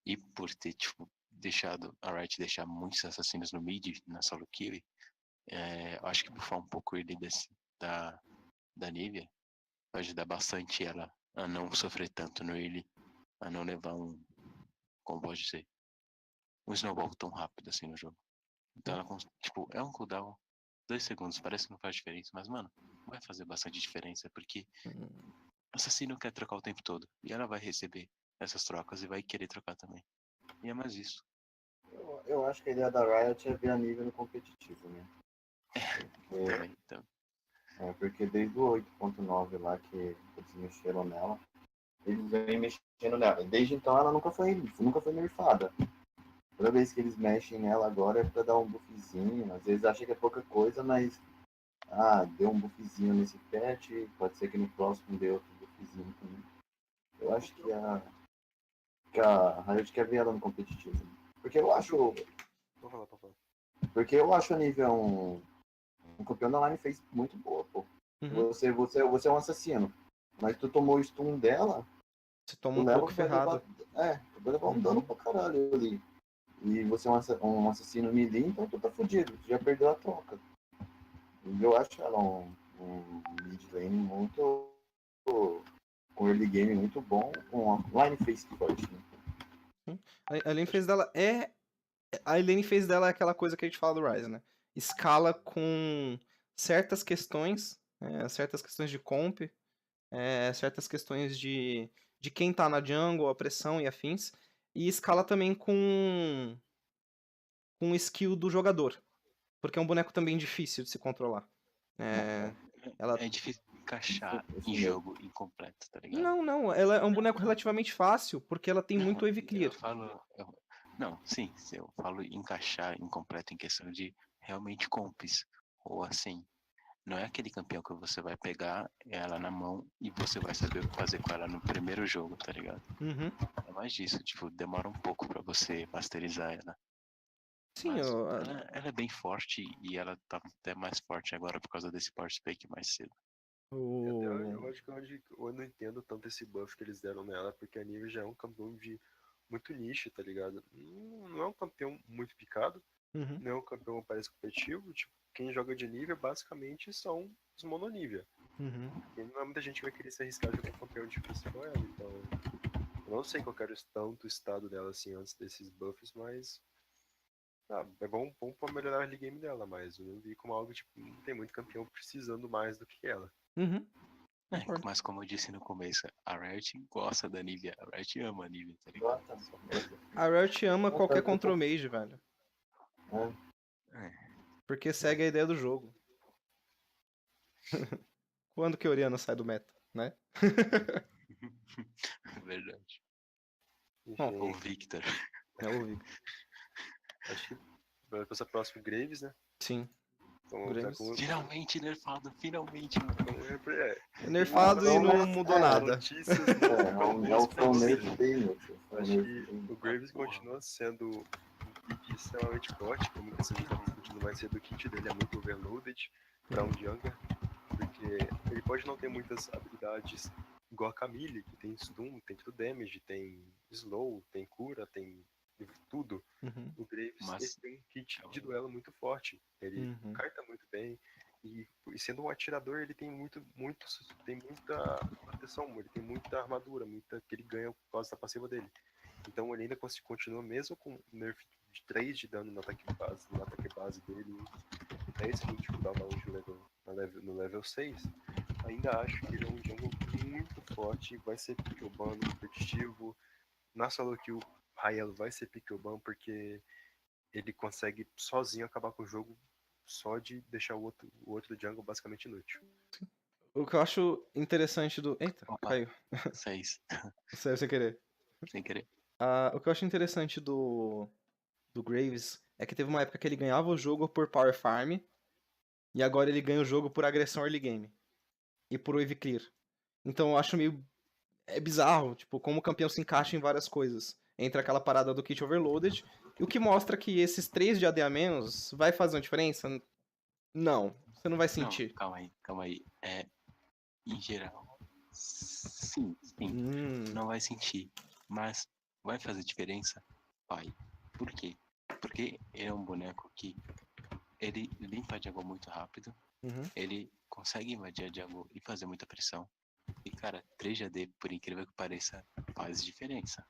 e por ter, tipo, a Riot deixar muitos assassinos no mid, na solo kill, eu acho que bufar um pouco ele da Nivea vai ajudar bastante ela a não sofrer tanto no early, a não levar como pode dizer, um snowball tão rápido assim no jogo. Então ela, tipo, é um cooldown 2 segundos, parece que não faz diferença, mas mano, vai fazer bastante diferença, porque o assassino quer trocar o tempo todo, e ela vai receber essas trocas e vai querer trocar também. E é mais isso. Eu acho que a ideia da Riot é ver a nível no competitivo, né? Também, então. Porque desde o 8.9 lá que eles mexeram nela, eles vêm mexendo nela. Desde então ela nunca foi nerfada. Toda vez que eles mexem nela agora é pra dar um buffzinho. Às vezes acha que é pouca coisa, mas deu um buffzinho nesse patch, pode ser que no próximo dê outro buffzinho também. Eu acho que a Riot quer ver ela no competitivo. Porque eu acho. Vou falar. Porque eu acho a nível um campeão da line face muito boa, pô. Uhum. Você é um assassino. Mas tu tomou o stun dela, Você toma um pouco ferrado. Tu vai levar um dano pra caralho ali. E você é um assassino melee, então tu tá fudido. Tu já perdeu a troca. E eu acho ela um mid lane muito. Com early game muito bom, com a line face forte, né? A lane phase dela é. A lane phase dela é aquela coisa que a gente fala do Ryze, né? Escala com certas questões, certas questões de comp, certas questões de quem tá na jungle, a pressão e afins. E escala também com skill do jogador. Porque é um boneco também difícil de se controlar. Ela... É difícil encaixar Isso em mesmo. jogo incompleto, tá ligado? Não. Ela é um boneco relativamente fácil, porque ela tem muito wave clear. Não, sim, eu falo encaixar incompleto em questão de realmente comps. Ou assim, não é aquele campeão que você vai pegar ela na mão e você vai saber o que fazer com ela no primeiro jogo, tá ligado? Uhum. É mais disso, tipo, demora um pouco pra você masterizar ela. Sim, Mas ela é bem forte e ela tá até mais forte agora por causa desse power spike mais cedo. Eu acho que eu não entendo tanto esse buff que eles deram nela, porque a Nivea já é um campeão de muito nicho, tá ligado? Não é um campeão muito picado, Uhum. não é um campeão parece competitivo, tipo, quem joga de Nivea basicamente são os mononívea. Uhum. E não é muita gente que vai querer se arriscar a jogar um campeão difícil com ela, então eu não sei qual era tanto o estado dela assim antes desses buffs, mas é bom pra melhorar o early game dela, mas eu não vi como algo tipo, não tem muito campeão precisando mais do que ela. Uhum. Mas como eu disse no começo, a Riot gosta da Nivea, a Riot ama a Nivea, tá ligado? A Riot ama qualquer control mage, velho. Porque segue a ideia do jogo. Quando que Oriana sai do meta, né? Verdade. Enfim, Ou Victor. É o Victor. acho que vai passar próximo Graves, né? Sim. Então vamos usar como. Finalmente nerfado, finalmente, mano. Nerfado e não mudou nada. Notícias É o Frontmate bem inútil. Acho que o Graves continua sendo um pick extremamente forte, como que a gente estava discutindo mais cedo, o kit dele é muito overloaded para um jungler, porque ele pode não ter muitas habilidades igual a Camille, que tem stun, tem tudo damage, tem slow, tem cura, tem tudo. Uhum. O Graves ele tem um kit de duelo muito forte, ele carta muito bem, e sendo um atirador ele tem muita proteção, ele tem muita armadura, que ele ganha por causa da passiva dele. Então ele ainda continua mesmo com nerf de 3 de dano no ataque base dele, 10 de cooldown no level 6. Ainda acho que ele é um jungle muito forte, vai ser pick-ban competitivo. Na solo kill, Rael vai ser pick-ban porque ele consegue sozinho acabar com o jogo só de deixar o outro jungle basicamente inútil. O que eu acho interessante do... Eita, caiu. 6. Saiu sem querer. Sem querer. O que eu acho interessante do Graves é que teve uma época que ele ganhava o jogo por power farm e agora ele ganha o jogo por agressão early game e por wave clear. Então eu acho meio bizarro, tipo, como o campeão se encaixa em várias coisas. Entre aquela parada do kit overloaded, e o que mostra que esses 3 de AD a menos vai fazer uma diferença? Não, você não vai sentir. Não, calma aí. Em geral, sim. Não vai sentir. Mas vai fazer diferença? Vai. Por quê? Porque ele é um boneco que ele limpa a jungle muito rápido, Uhum. ele consegue invadir a jungle e fazer muita pressão. E, cara, 3 AD, por incrível que pareça, faz diferença.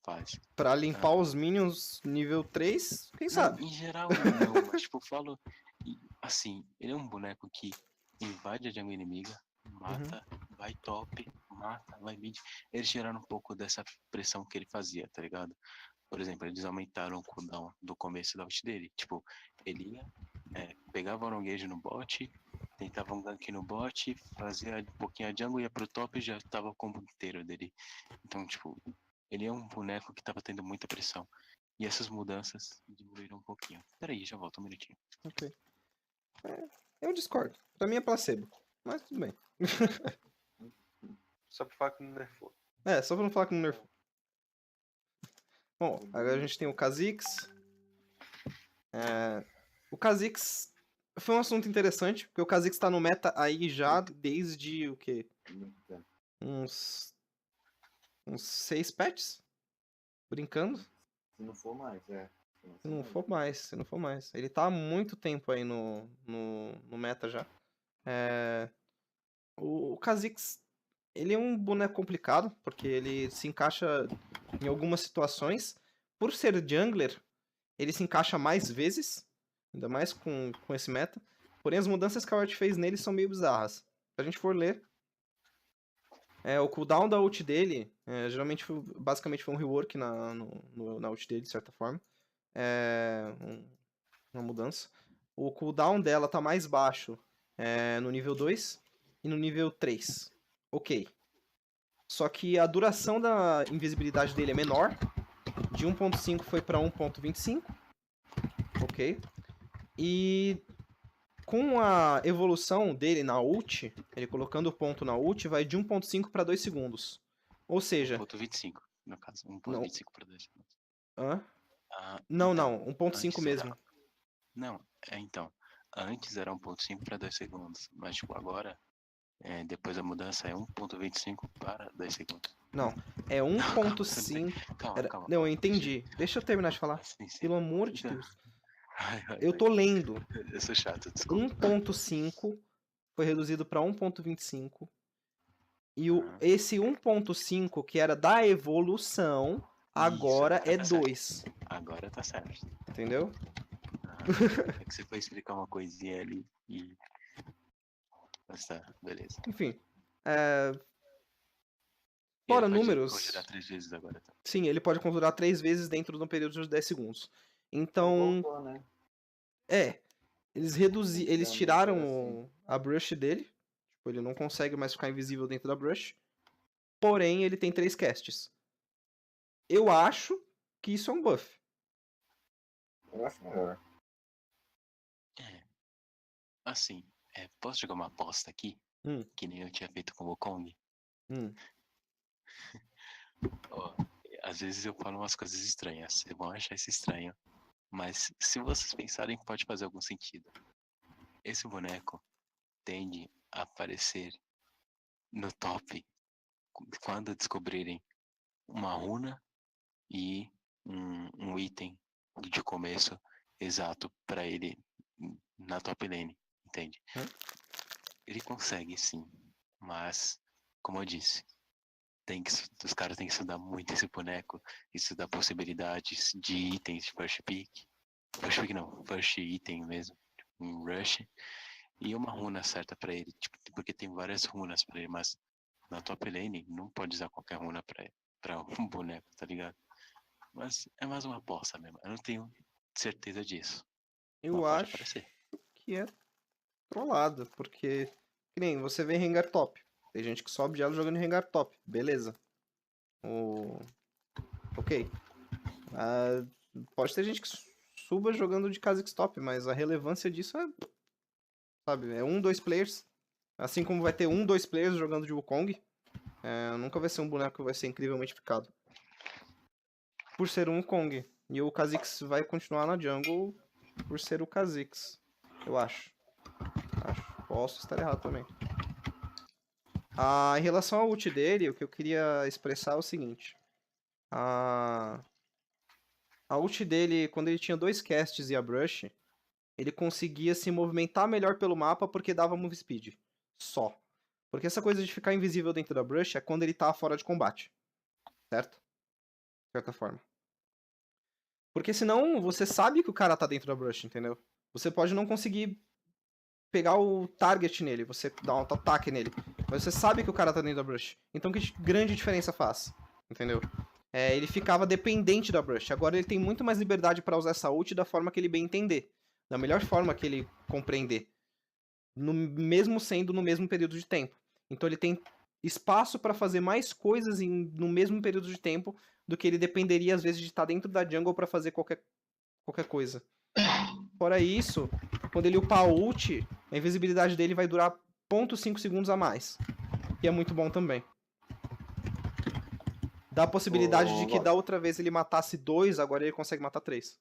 Faz. Pra limpar os minions nível 3, quem Não, sabe? em geral não, mas tipo, eu falo assim, ele é um boneco que invade a jungle inimiga, mata, vai top, mata, vai mid. Eles tiraram um pouco dessa pressão que ele fazia, tá ligado? Por exemplo, eles aumentaram o cooldown do começo da ult dele. Tipo, ele ia, pegava o engage no bot, tentava um gank no bot, fazia um pouquinho a jungle, ia pro top e já tava o combo inteiro dele. Então, tipo, ele é um boneco que tava tendo muita pressão. E essas mudanças diminuíram um pouquinho. Peraí, já volto um minutinho. Ok. Eu discordo. Pra mim é placebo. Mas tudo bem. Só pra falar que não nerfou. Só pra não falar que não nerfou. Bom, agora a gente tem o Kha'Zix. O Kha'Zix foi um assunto interessante, porque o Kha'Zix tá no meta aí já desde o quê? Muito tempo. Uns 6 patches? Brincando? Se não for mais, Se não for mais. Ele tá há muito tempo aí no meta já. O Kha'Zix, ele é um boneco complicado, porque ele se encaixa em algumas situações. Por ser jungler, ele se encaixa mais vezes, ainda mais com esse meta. Porém, as mudanças que a Riot fez nele são meio bizarras. Se a gente for ler, o cooldown da ult dele, geralmente basicamente foi um rework na ult dele, de certa forma. Uma mudança. O cooldown dela tá mais baixo no nível 2 e no nível 3. Ok. Só que a duração da invisibilidade dele é menor. De 1.5 foi para 1.25. Ok. E com a evolução dele na ult, ele colocando o ponto na ult, vai de 1.5 para 2 segundos. Ou seja... 1.25, no caso. 1.25 para 2 segundos. Hã? Então, Não. 1.5 antes mesmo. Não, então. Antes era 1.5 para 2 segundos. Mas, tipo, agora, depois da mudança, é 1.25 para 2 segundos. Não, é 1.5... Calma. Não, eu entendi. Deixa eu terminar de falar. Sim. Pelo amor de Deus. Vai. Eu tô lendo. Eu sou chato, desculpa. 1.5 foi reduzido para 1.25. E Aham. esse 1.5, que era da evolução, agora Isso, é tá 2. certo. Agora tá certo. Entendeu? É que você foi explicar uma coisinha ali e... Mas tá, beleza. Enfim. E ele Fora pode números... conjurar 3 vezes agora, tá? Sim, ele pode conjurar 3 vezes dentro de um período de 10 segundos. Então... Voltou, né? Eles tiraram Assim. a brush dele. Tipo, ele não consegue mais ficar invisível dentro da brush. Porém, ele tem 3 casts. Eu acho que isso é um buff. Eu acho melhor. Assim, posso jogar uma aposta aqui? Que nem eu tinha feito com o Wukong? Ó, às vezes eu falo umas coisas estranhas. Vocês vão achar isso estranho. Mas se vocês pensarem que pode fazer algum sentido. Esse boneco tende a aparecer no top quando descobrirem uma runa e um item de começo exato pra ele na top lane, entende? Ele consegue sim, mas como eu disse, os caras têm que estudar muito esse boneco, estudar possibilidades de itens de first pick não, first item mesmo, um rush e uma runa certa pra ele, tipo, porque tem várias runas pra ele, mas na top lane não pode usar qualquer runa pra um boneco, tá ligado? Mas é mais uma aposta mesmo, eu não tenho certeza disso. Eu Mas pode acho aparecer. que é trollada, porque que nem você vê em Rengar top. Tem gente que sobe de elo jogando em Rengar top, beleza. Ok. Pode ter gente que suba jogando de Kha'Zix top, mas a relevância disso sabe, é 1, 2 players. Assim como vai ter 1, 2 players jogando de Wukong. Nunca vai ser um boneco que vai ser incrivelmente picado. Por ser um Wukong. E o Kha'Zix vai continuar na jungle por ser o Kha'Zix. Eu acho. Posso estar errado também. Em relação ao ult dele, o que eu queria expressar é o seguinte. A ult dele, quando ele tinha 2 casts e a Brush, ele conseguia se movimentar melhor pelo mapa porque dava move speed. Só. Porque essa coisa de ficar invisível dentro da Brush é quando ele tá fora de combate. Certo? De certa forma. Porque senão você sabe que o cara tá dentro da Brush, entendeu? Você pode não conseguir pegar o target nele, você dá um auto-ataque nele. Mas você sabe que o cara tá dentro da Brush. Então que grande diferença faz? Entendeu? Ele ficava dependente da Brush. Agora ele tem muito mais liberdade para usar essa ult da forma que ele bem entender. Da melhor forma que ele compreender. Mesmo sendo no mesmo período de tempo. Então ele tem espaço para fazer mais coisas no mesmo período de tempo do que ele dependeria às vezes de estar dentro da jungle para fazer qualquer coisa. Fora isso, quando ele upar a ult, a invisibilidade dele vai durar 0,5 segundos a mais. Que é muito bom também. Dá a possibilidade de que da outra vez ele matasse 2, agora ele consegue matar 3.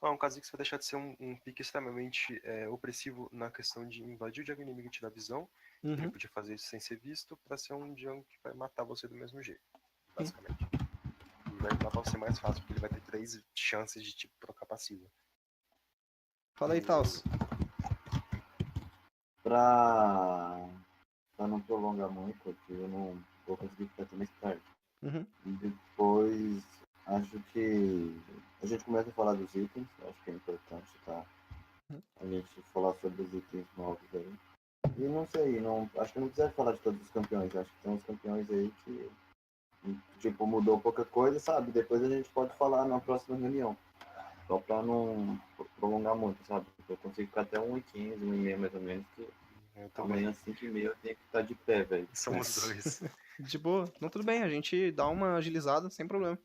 Um caso que você vai deixar de ser um pique extremamente opressivo na questão de invadir o jungle inimigo e tirar visão. Ele podia fazer isso sem ser visto pra ser um jungle que vai matar você do mesmo jeito, basicamente. E vai matar você mais fácil, porque ele vai ter 3 chances de tipo trocar passiva. Fala aí, Taos. Pra não prolongar muito, porque eu não vou conseguir ficar até mais tarde. E depois, acho que a gente começa a falar dos itens, acho que é importante, tá? A gente falar sobre os itens novos aí. E não sei, acho que não precisa falar de todos os campeões, acho que tem uns campeões aí que, tipo, mudou pouca coisa, sabe? Depois a gente pode falar na próxima reunião. Só pra não prolongar muito, sabe? Eu consigo ficar até 1h15, 1h30 mais ou menos, que amanhã às 5h30 eu tenho que estar de pé, velho. Somos dois. De boa. Não, tudo bem, a gente dá uma agilizada sem problema.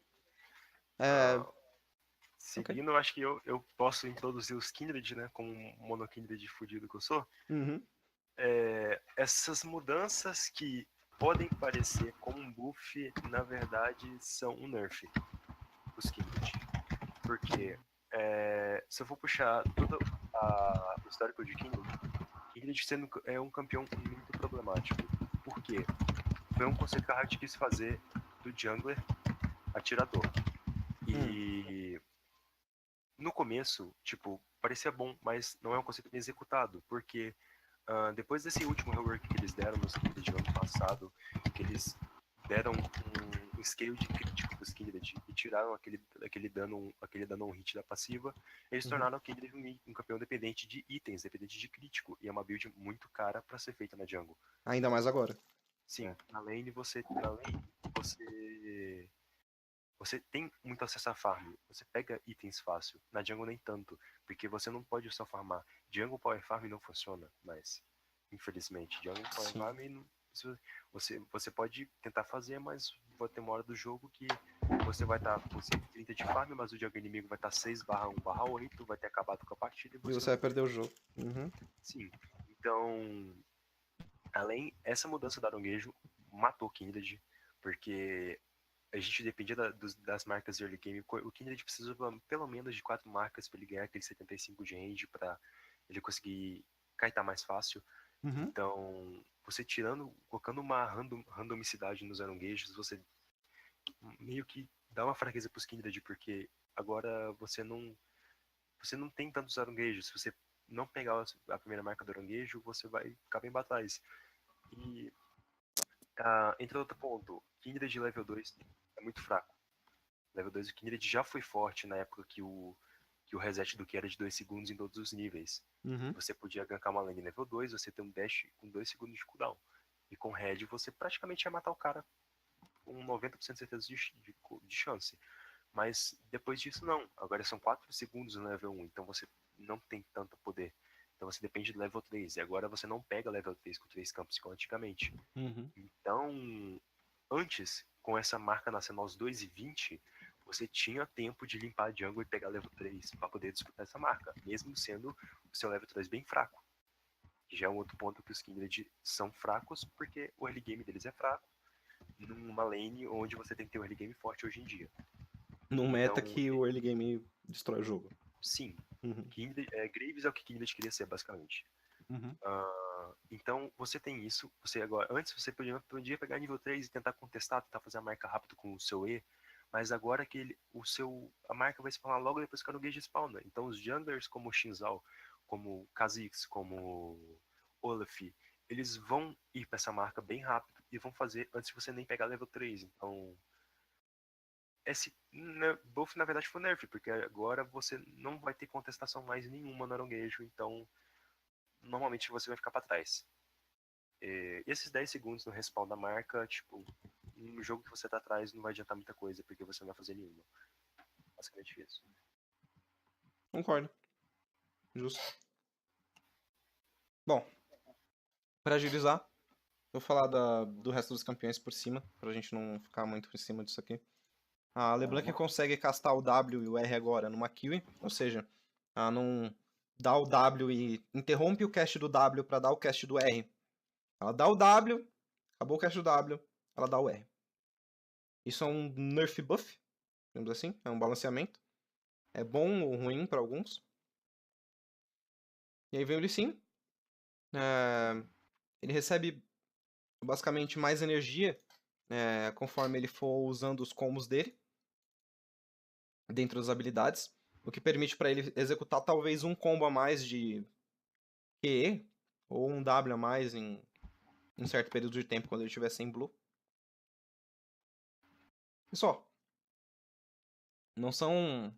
Seguindo, eu acho que eu posso introduzir os Kindred, né? Como um mono Kindred fudido que eu sou. Essas mudanças que podem parecer como um buff, na verdade, são um nerf. Os Kindred. Porque se eu for puxar todo o histórico de Kindred é um campeão muito problemático. Por quê? Foi um conceito que a Riot quis fazer do jungler atirador. E no começo, tipo, parecia bom, mas não é um conceito bem executado, porque depois desse último rework que eles deram no Kindred de ano passado, que eles deram um scale de crítico dos Kindred e tiraram aquele dano on hit da passiva, eles tornaram o Kindred um campeão dependente de itens, dependente de crítico, e é uma build muito cara para ser feita na jungle. Ainda mais agora. Sim, na lane você tem muito acesso a farm, você pega itens fácil, na jungle nem tanto, porque você não pode só farmar. Jungle Power Farm não funciona mais, infelizmente. Jungle Power Farm, você pode tentar fazer, mas vai ter uma hora do jogo que você vai estar com 130 de farm, mas o jungle inimigo vai estar 6/1/8, vai ter acabado com a partida e você vai perder o jogo. Sim, então, essa mudança do aronguejo matou o Kindred, porque a gente dependia das marcas de early game. O Kindred precisa pelo menos de 4 marcas para ele ganhar aquele 75 de range, para ele conseguir kitar mais fácil. Então, você colocando uma randomicidade nos aronguejos, você meio que dá uma fraqueza para os Kindred, porque agora você não tem tantos aronguejos. Se você não pegar a primeira marca do aronguejo, você vai ficar bem pra trás. E entre outro ponto, Kindred level 2 é muito fraco. Level 2 do Kindred já foi forte na época que o reset do Ki era de 2 segundos em todos os níveis. Você podia gankar uma lane level 2, você tem um dash com 2 segundos de cooldown. E com Red você praticamente ia matar o cara com 90% de certeza de chance. Mas depois disso não. Agora são 4 segundos no level 1, então você não tem tanto poder. Então você depende do level 3. E agora você não pega level 3 com 3 campos igual antigamente. Então, antes, com essa marca nascendo aos 2:20, você tinha tempo de limpar a jungle e pegar level 3 para poder disputar essa marca, mesmo sendo o seu level 3 bem fraco. Já é um outro ponto que os Kindred são fracos, porque o early game deles é fraco, numa lane onde você tem que ter um early game forte hoje em dia. Num meta que o early game destrói o jogo. Sim. Graves é o que Kindred queria ser, basicamente. Então, você tem isso. Você agora, antes você podia pegar nível 3 e tentar contestar, tentar fazer a marca rápido com o seu E, mas agora que a marca vai spawnar logo depois que o Gage spawna. Então os junglers como o Shinzal, como o Kha'Zix, como o Olaf, eles vão ir para essa marca bem rápido e vão fazer antes de você nem pegar level 3. Então esse buff na verdade foi nerf, porque agora você não vai ter contestação mais nenhuma no aronguejo, então normalmente você vai ficar para trás. E esses 10 segundos no respawn da marca, tipo, no jogo que você tá atrás não vai adiantar muita coisa, porque você não vai fazer nenhuma. Basicamente isso. Concordo. Justo. Bom, pra agilizar, vou falar do resto dos campeões por cima, pra gente não ficar muito por cima disso aqui. A LeBlanc consegue castar o W e o R agora numa Kiwi, ou seja, ela não dá o W e interrompe o cast do W pra dar o cast do R. Ela dá o W, acabou o cast do W, ela dá o R. Isso é um nerf buff, digamos assim, é um balanceamento. É bom ou ruim pra alguns. E aí vem o Lee Sin. Ele recebe basicamente mais energia conforme ele for usando os combos dele dentro das habilidades, o que permite para ele executar talvez um combo a mais de QE ou um W a mais em um certo período de tempo quando ele estiver sem blue. E só. Não são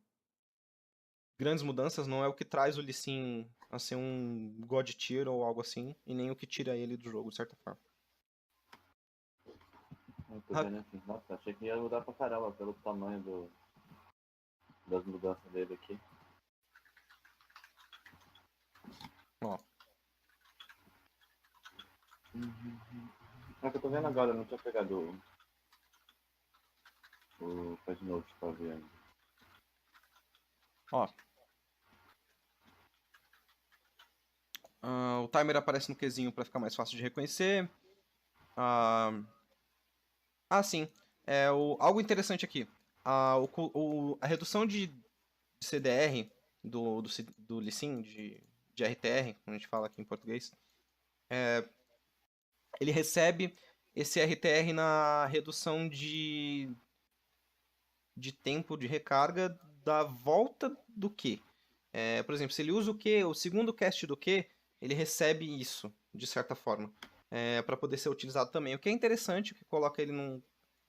grandes mudanças, não é o que traz o Lee Sin a ser um God Tier ou algo assim, e nem o que tira ele do jogo, de certa forma. Eu tô vendo aqui. Nossa, achei que ia mudar pra caramba pelo tamanho das mudanças dele aqui. Ó. É que eu tô vendo agora, eu não tinha pegado o Pad Note pra ver ainda. Ó. O timer aparece no Qzinho para ficar mais fácil de reconhecer. Sim. Algo interessante aqui. A redução de CDR do Lee Sin, de RTR, como a gente fala aqui em português, ele recebe esse RTR na redução de tempo de recarga da volta do Q. Por exemplo, se ele usa o Q, o segundo cast do Q, ele recebe isso, de certa forma, para poder ser utilizado também. O que é interessante, que coloca ele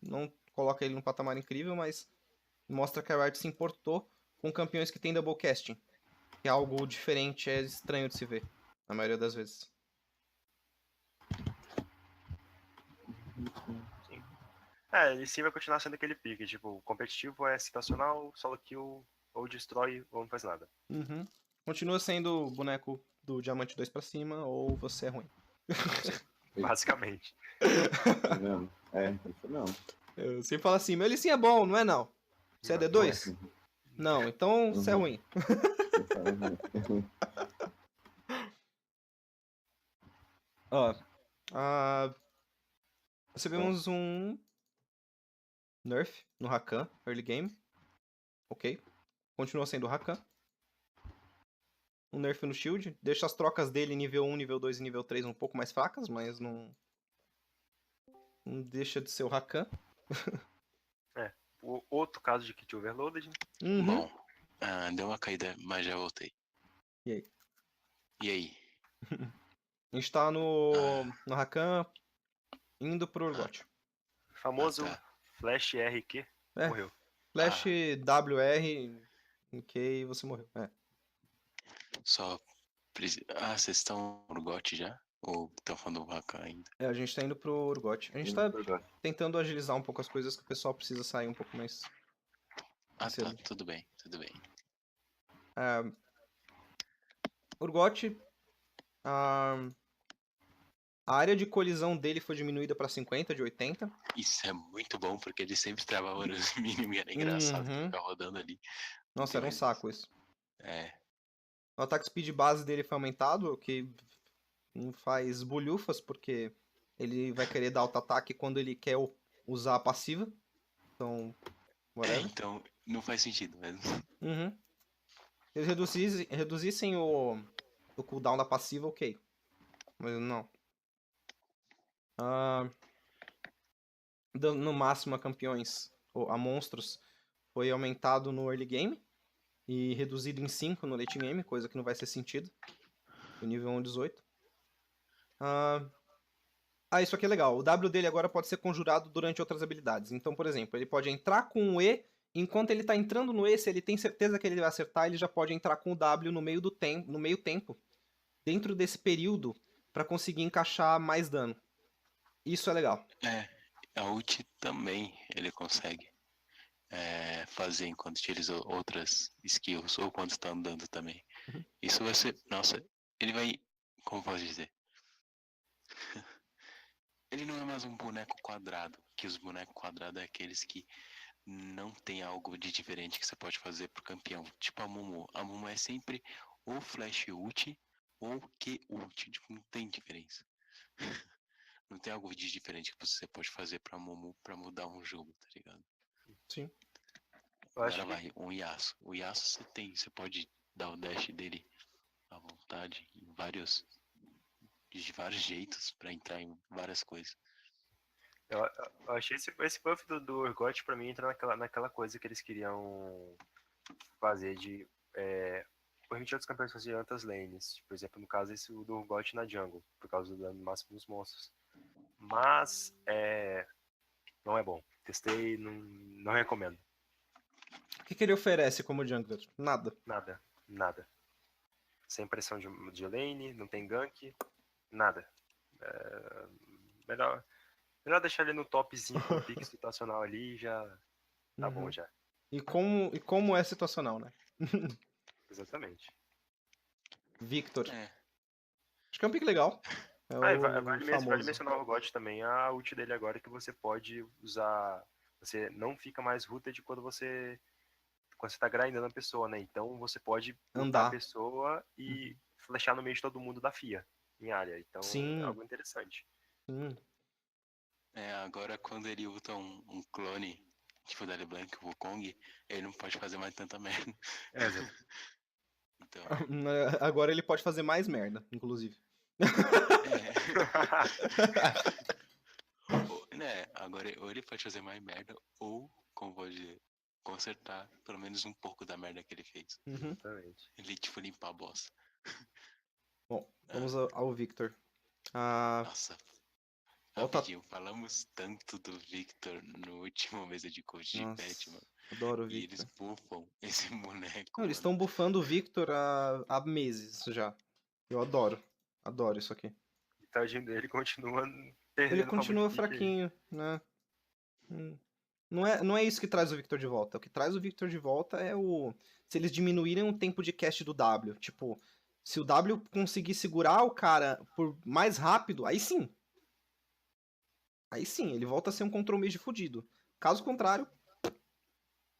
não coloca ele num patamar incrível, mas mostra que a Riot se importou com campeões que tem double casting, que é algo diferente, é estranho de se ver, na maioria das vezes. Sim. Ele sim vai continuar sendo aquele pique, tipo, o competitivo é situacional, solo kill, ou destrói, ou não faz nada. Uhum. Continua sendo o boneco do Diamante 2 pra cima, ou você é ruim. Basicamente. É mesmo? Isso mesmo. Eu sempre falo assim, meu Lee Sin é bom, não é não? Você é Não, D2? Não, então você é ruim. Ó, recebemos um nerf no Rakan, early game. Ok. Continua sendo o Rakan. Um nerf no shield. Deixa as trocas dele nível 1, nível 2 e nível 3 um pouco mais fracas, mas não deixa de ser o Rakan. O outro caso de kit overloaded. Uhum. Bom, deu uma caída, mas já voltei. E aí? A gente tá no Rakan indo pro Urgot. Famoso tá. Flash RQ. Morreu. Flash WR e você morreu. Só. Vocês estão no Urgot já? Ou estão falando do Rakan ainda? A gente tá indo pro Urgot. A gente tá tentando agilizar um pouco as coisas, que o pessoal precisa sair um pouco mais. Tá, tudo bem. Urgot, a área de colisão dele foi diminuída pra 50 de 80. Isso é muito bom, porque ele sempre travava nos mínimos e era engraçado ficar rodando ali. Nossa, era um saco isso. O ataque speed base dele foi aumentado, o que não faz bolhufas, porque ele vai querer dar auto-ataque quando ele quer usar a passiva. Então, whatever. Então, não faz sentido mesmo. Se eles reduzissem o cooldown da passiva, ok. Mas não. No máximo a campeões a monstros, foi aumentado no early game e reduzido em 5 no late game, coisa que não vai ser sentido. O nível 1 18. Isso aqui é legal. O W dele agora pode ser conjurado durante outras habilidades. Então, por exemplo, ele pode entrar com o E. Enquanto ele tá entrando no E, se ele tem certeza que ele vai acertar, ele já pode entrar com o W no meio tempo, dentro desse período, pra conseguir encaixar mais dano. Isso é legal. A ult também ele consegue fazer enquanto utiliza outras skills ou quando está andando também. Uhum. Isso vai ser. Nossa, ele vai. Como posso dizer? Ele não é mais um boneco quadrado, que os bonecos quadrados é aqueles que não tem algo de diferente que você pode fazer pro campeão. Tipo a Mumu. A Mumu é sempre ou flash ult ou Q ult. Tipo, não tem diferença. Não tem algo de diferente que você pode fazer pra Mumu pra mudar um jogo, tá ligado? Sim. Agora vai, um Yasuo. O Yasuo você pode dar o dash dele à vontade, de vários jeitos pra entrar em várias coisas. Eu achei esse buff do Urgot pra mim entra naquela coisa que eles queriam fazer de permitir outros campeões fazerem outras lanes. Por exemplo, no caso esse do Urgot na jungle, por causa do dano máximo dos monstros. Mas não é bom. Testei, não recomendo. O que ele oferece como jungler? Nada. Nada. Sem pressão de lane, não tem gank, nada. Melhor deixar ele no topzinho com pique situacional ali, já tá bom já. E como é situacional, né? Exatamente. Victor. Acho que é um pick legal. Vale mencionar o Urgot também, a ult dele agora que você pode usar. Você não fica mais rooted quando você tá grindando a pessoa, né? Então você pode andar a pessoa e flechar no meio de todo mundo da FIA em área. Então Sim. é algo interessante. Sim. Agora quando ele usa um clone, tipo da LeBlanc, o Wukong, ele não pode fazer mais tanta merda. Exato. Então, Agora ele pode fazer mais merda, inclusive. Agora ou ele pode fazer mais merda, ou, como pode consertar pelo menos um pouco da merda que ele fez. Exatamente. Ele, tipo, limpar a bosta. Bom, vamos ao Victor. Nossa, rapidinho, falamos tanto do Victor no último mesa de coach de pet, mano. Adoro o E Victor. eles buffam esse boneco. Não, eles estão buffando o Victor há meses já. Eu adoro. Adoro isso aqui. E tadinho dele continua perdendo. Ele continua fraquinho, né? Não é isso que traz o Victor de volta. O que traz o Victor de volta é se eles diminuírem o tempo de cast do W. Tipo, se o W conseguir segurar o cara por mais rápido, aí sim. Aí sim, ele volta a ser um control mage fudido. Caso contrário,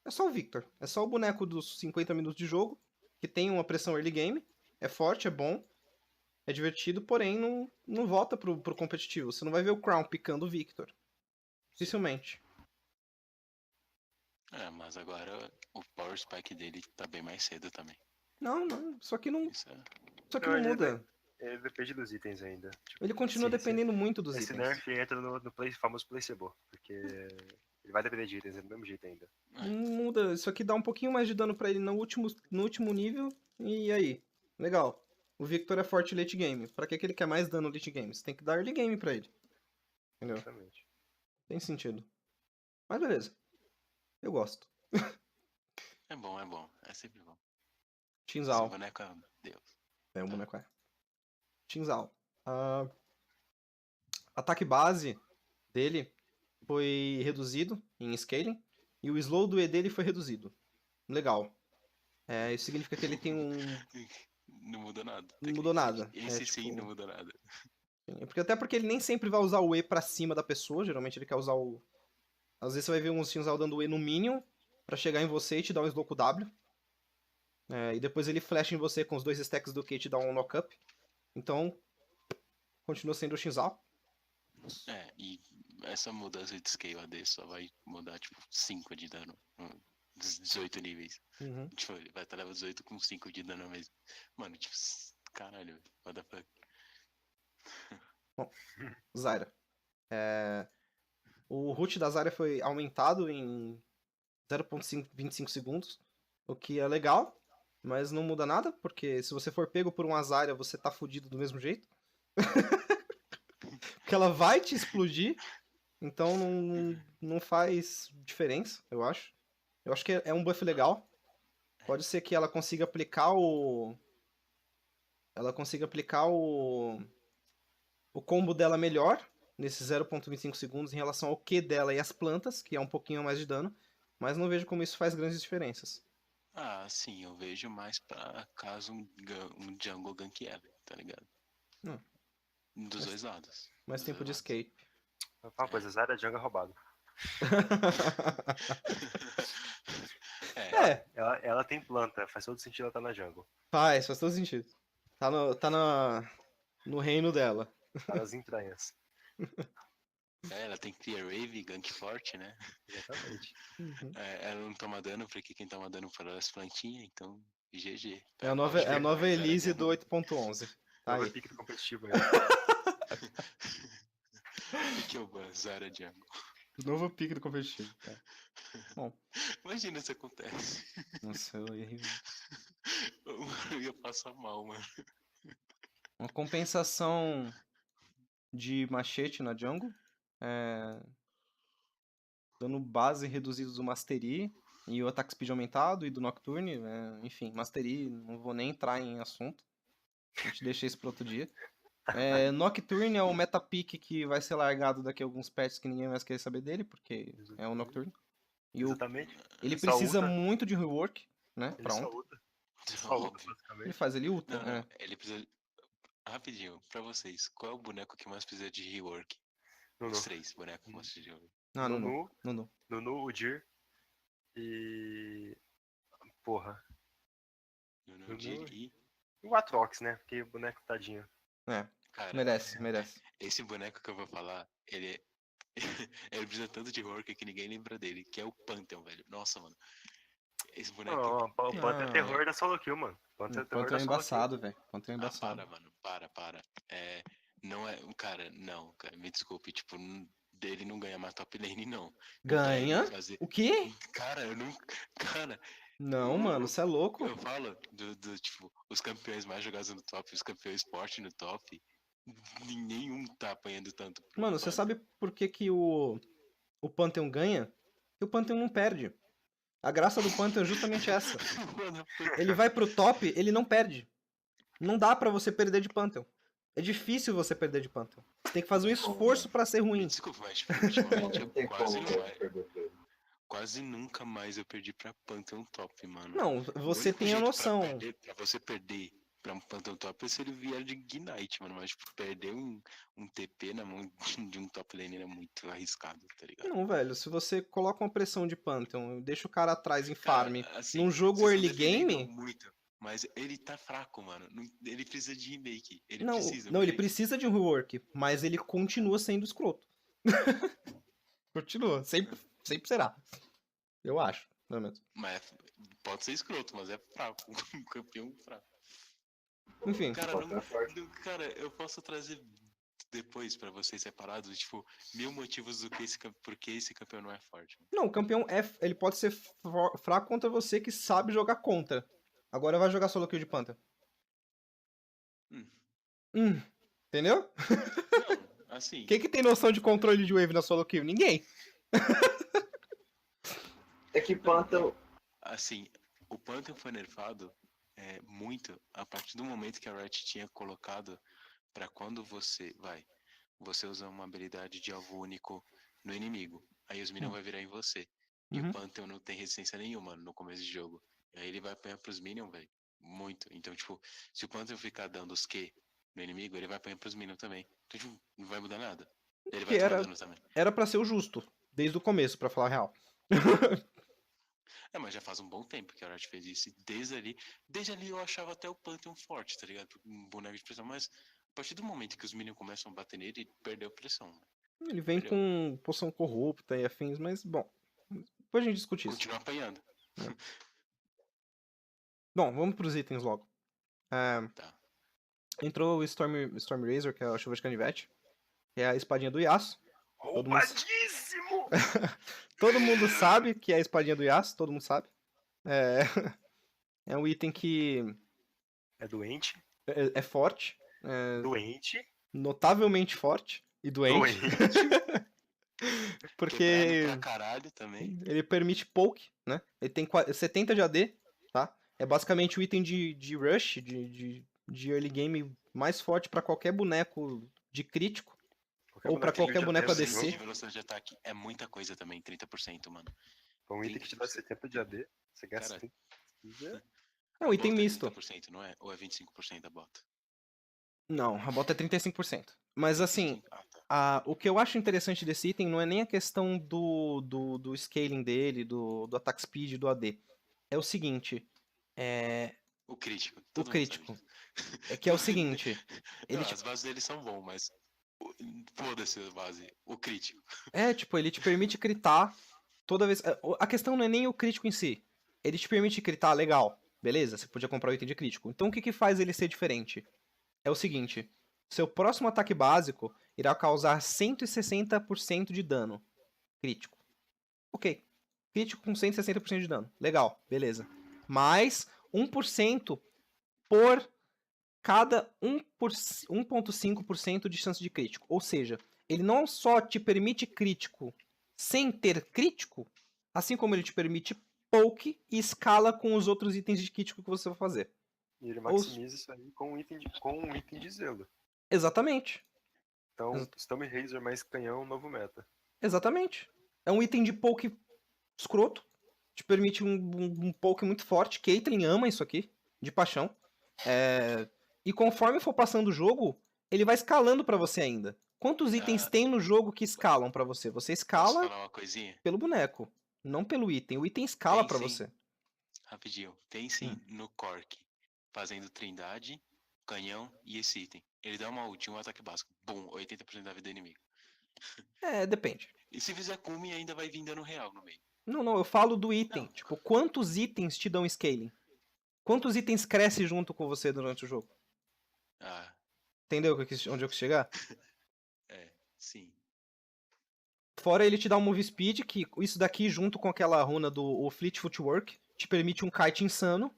é só o Victor. É só o boneco dos 50 minutos de jogo, que tem uma pressão early game, é forte, é bom, é divertido, porém não volta pro competitivo. Você não vai ver o Crown picando o Victor. Dificilmente. Mas agora o Power Spike dele tá bem mais cedo também. Não, só que não Não, muda. Ele depende dos itens ainda. Tipo, Ele continua dependendo muito dos esse itens. nerf entra no famoso placebo, porque ele vai depender de itens do mesmo jeito ainda. Não muda, isso aqui dá um pouquinho mais de dano pra ele no último nível, e aí? Legal. O Victor é forte late game. Pra que ele quer mais dano late game? Você tem que dar early game pra ele. Entendeu? Exatamente. Tem sentido. Mas beleza. Eu gosto. É bom. É sempre bom. Chinzal. Esse boneco é Deus. O boneco é. Chinzal. Ataque base dele foi reduzido em scaling. E o slow do E dele foi reduzido. Legal. Isso significa que ele tem Não mudou nada. Não mudou nada. Esse sim não mudou nada. Até porque ele nem sempre vai usar o E pra cima da pessoa. Geralmente ele quer usar o... Às vezes você vai ver um Chinzal dando o E no minion pra chegar em você e te dar um slow com o W. E depois ele flasha em você com os 2 stacks do Q e te dá um knock-up. Então, continua sendo o Chinzal. E essa mudança de scale AD só vai mudar, tipo, 5 de dano. 18 níveis. Tipo, ele vai estar level 18 com 5 de dano mesmo. Mano, tipo, caralho, what the fuck. Bom, Zyra. O root da Zarya foi aumentado em 0.25 segundos, o que é legal, mas não muda nada, porque se você for pego por uma Zarya, você tá fudido do mesmo jeito. Porque ela vai te explodir, então não faz diferença, eu acho. Eu acho que é um buff legal. Pode ser que ela consiga aplicar o combo dela melhor, nesses 0.25 segundos, em relação ao Q dela e as plantas, que é um pouquinho mais de dano, mas não vejo como isso faz grandes diferenças. Ah, sim, eu vejo mais pra caso um jungle gank ela, tá ligado? Não. Dos dois lados. Mais Dos tempo de dois lados. escape. Uma coisa, Zarya jungle é roubado. É, Ela tem planta, faz todo sentido ela tá na jungle. faz todo sentido. No reino dela. Tá nas entranhas. Ela tem Clear Wave, gank forte, né? Exatamente. Uhum. Ela não toma dano, porque quem toma dano foram as plantinhas, então GG. É a nova Elise do 8.11. Tá Nova aí. pique do competitivo ainda. Que é o Zara Jungle. Novo pique do competitivo. Bom. Imagina se acontece. Nossa, eu Eu ia passar mal, mano. Uma compensação de machete na jungle. Dano base reduzido do Mastery. E o ataque speed aumentado e do Nocturne. Enfim, Mastery, não vou nem entrar em assunto. A gente deixa isso para outro dia. Nocturne é o meta pick que vai ser largado daqui a alguns patches que ninguém mais quer saber dele, porque é o Nocturne. E Exatamente. ele Só precisa ulta. muito de rework, né? Ele Pra só ontem. luta. Só luta, Óbvio. basicamente. Ele ulta. Não, ele precisa. Rapidinho, pra vocês, qual é o boneco que mais precisa de rework? Nunu. Os 3 bonecos que mais precisam de rework. Ah, Nunu. Nunu, o Dir. E. Porra. Nunu, Dir e. E o Atrox, né? Porque o boneco tadinho. Cara, Merece. esse boneco que eu vou falar, ele ele precisa tanto de rework que ninguém lembra dele, que é o Pantheon, velho. Nossa, mano. Esse boneco. Não, o Pantheon é terror da solo kill, mano. Pantheon é terror Pantheon da é solo embaçado, velho. Pantheon é Ah, embaçado. para, mano. Para. Não é. Cara, não, cara, me desculpe. Tipo, dele não ganha mais top lane, não. Ganha? O quê? Cara, eu não. Cara. Não, mano, você é louco. Eu falo tipo, os campeões mais jogados no top, os campeões fortes no top. Nenhum tá apanhando tanto. Mano, você sabe por que o Pantheon ganha? Que o Pantheon não perde. A graça do Pantheon é justamente essa. Mano, Ele vai pro top, ele não perde. Não dá pra você perder de Pantheon. É difícil você perder de Pantheon. Você tem que fazer um esforço pra ser ruim. Desculpa, mas tipo, ultimamente Não tem como perder pra ele. quase nunca mais eu perdi pra Pantheon top, mano. Não, você O único tem a jeito noção. Pra você perder pra um Pantheon top é se ele vier de Ignite, mano. Mas tipo, perder um TP na mão de um top laner é muito arriscado, tá ligado? Não, velho, se você coloca uma pressão de Pantheon, deixa o cara atrás em farm, Cara, assim, num jogo vocês early estão defendendo game... muito, mas ele tá fraco, mano. Ele precisa de remake. Ele Não, precisa. não, ele precisa de um rework, mas ele continua sendo escroto. Continua, sempre será. Eu acho, pelo menos. Mas pode ser escroto, mas é fraco. Um campeão fraco. Enfim. Cara, eu posso trazer depois pra vocês separados, tipo, 1000 motivos por que esse campeão não é forte. Mano. Não, o campeão ele pode ser fraco contra você que sabe jogar contra. Agora vai jogar solo kill de Pantheon. Entendeu? Não, assim. Quem que tem noção de controle de wave na solo kill? Ninguém. É que Pantheon... Assim, o Pantheon foi nerfado muito a partir do momento que a Riot tinha colocado pra quando você usa uma habilidade de alvo único no inimigo. Aí os minions vai virar em você. E o Pantheon não tem resistência nenhuma no começo de jogo. E aí ele vai apanhar pros minions, velho. Muito. Então, tipo, se o Pantheon ficar dando os Q no inimigo, ele vai apanhar pros minions também. Então, tipo, não vai mudar nada. Ele vai tomar dano também. Era pra ser o justo, desde o começo, pra falar a real. Mas já faz um bom tempo que a Riot fez isso. E desde ali eu achava até o Pantheon forte, tá ligado? Um boneco de pressão, mas a partir do momento que os minions começam a bater nele, ele perdeu pressão. Ele vem com poção corrupta e afins, mas, bom, depois a gente discute isso. Continua apanhando. Bom, vamos pros itens logo. Tá. Entrou o Storm Razor, que é a chuva de canivete, que é a espadinha do Yasuo. Roubadíssimo! Todo mundo sabe que é a espadinha do Yasuo, todo mundo sabe. É, é um item que É doente. é forte, Doente. notavelmente forte e doente, Doente. porque Quebrado pra caralho também. ele permite poke, né? Ele tem 70 de AD, tá? É basicamente o item de rush, de early game mais forte pra qualquer boneco de crítico. Ou pra qualquer boneco ADC. ADC. De velocidade de ataque é muita coisa também, 30%, mano. Um item que te dá 70 de AD. Você gasta Cara, 30. É um item bota misto. 30%, não é? Ou é 25% a bota? Não, a bota é 35%. Mas assim, Ah, tá. o que eu acho interessante desse item não é nem a questão do scaling dele, do attack speed, do AD. É o seguinte, O crítico. o Todo mundo sabe crítico. disso. É que é o seguinte, ele Não, te, as bases deles são bons, mas foda-se a base. O crítico. ele te permite critar toda vez. A questão não é nem o crítico em si. Ele te permite critar, legal, beleza? Você podia comprar o item de crítico. Então o que que faz ele ser diferente? É o seguinte, seu próximo ataque básico irá causar 160% de dano crítico. Ok. Crítico com 160% de dano. Legal, beleza. Mais 1% por cada 1,5% de chance de crítico. Ou seja, ele não só te permite crítico sem ter crítico, assim como ele te permite poke e escala com os outros itens de crítico que você vai fazer. E ele maximiza isso aí com um item de zelo. Exatamente. Então, Stone Razor mais canhão, novo meta. Exatamente. É um item de poke escroto. Te permite um poke muito forte. Caitlyn ama isso aqui, de paixão. E conforme for passando o jogo, ele vai escalando pra você ainda. Quantos itens tem no jogo que escalam pra você? Você Posso escala falar uma coisinha? pelo boneco, não pelo item. O item escala Tem pra sim. você. Rapidinho. Tem sim no Cork. Fazendo trindade, canhão e esse item. Ele dá uma ult, um ataque básico. Bum, 80% da vida do inimigo. Depende. E se fizer Kumi, ainda vai vir dano real no meio. Não, eu falo do item. Não. Tipo, quantos itens te dão scaling? Quantos itens crescem junto com você durante o jogo? Ah, Entendeu onde eu quis chegar? sim. Fora ele te dá um move speed, que isso daqui, junto com aquela runa do Fleet Footwork, te permite um kite insano.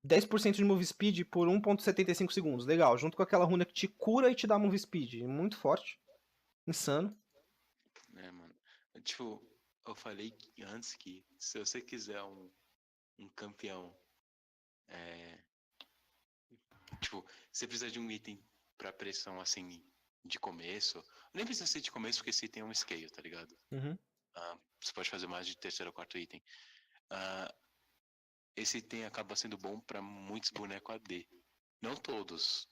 10% de move speed por 1,75 segundos. Legal. Junto com aquela runa que te cura e te dá move speed. Muito forte. Insano. Mano. Tipo, eu falei antes que se você quiser um campeão. Tipo, você precisa de um item pra pressão assim de começo. Nem precisa ser de começo porque esse item é um scale, tá ligado? Uhum. Você pode fazer mais de terceiro ou quarto item. Esse item acaba sendo bom pra muitos bonecos AD. Não todos,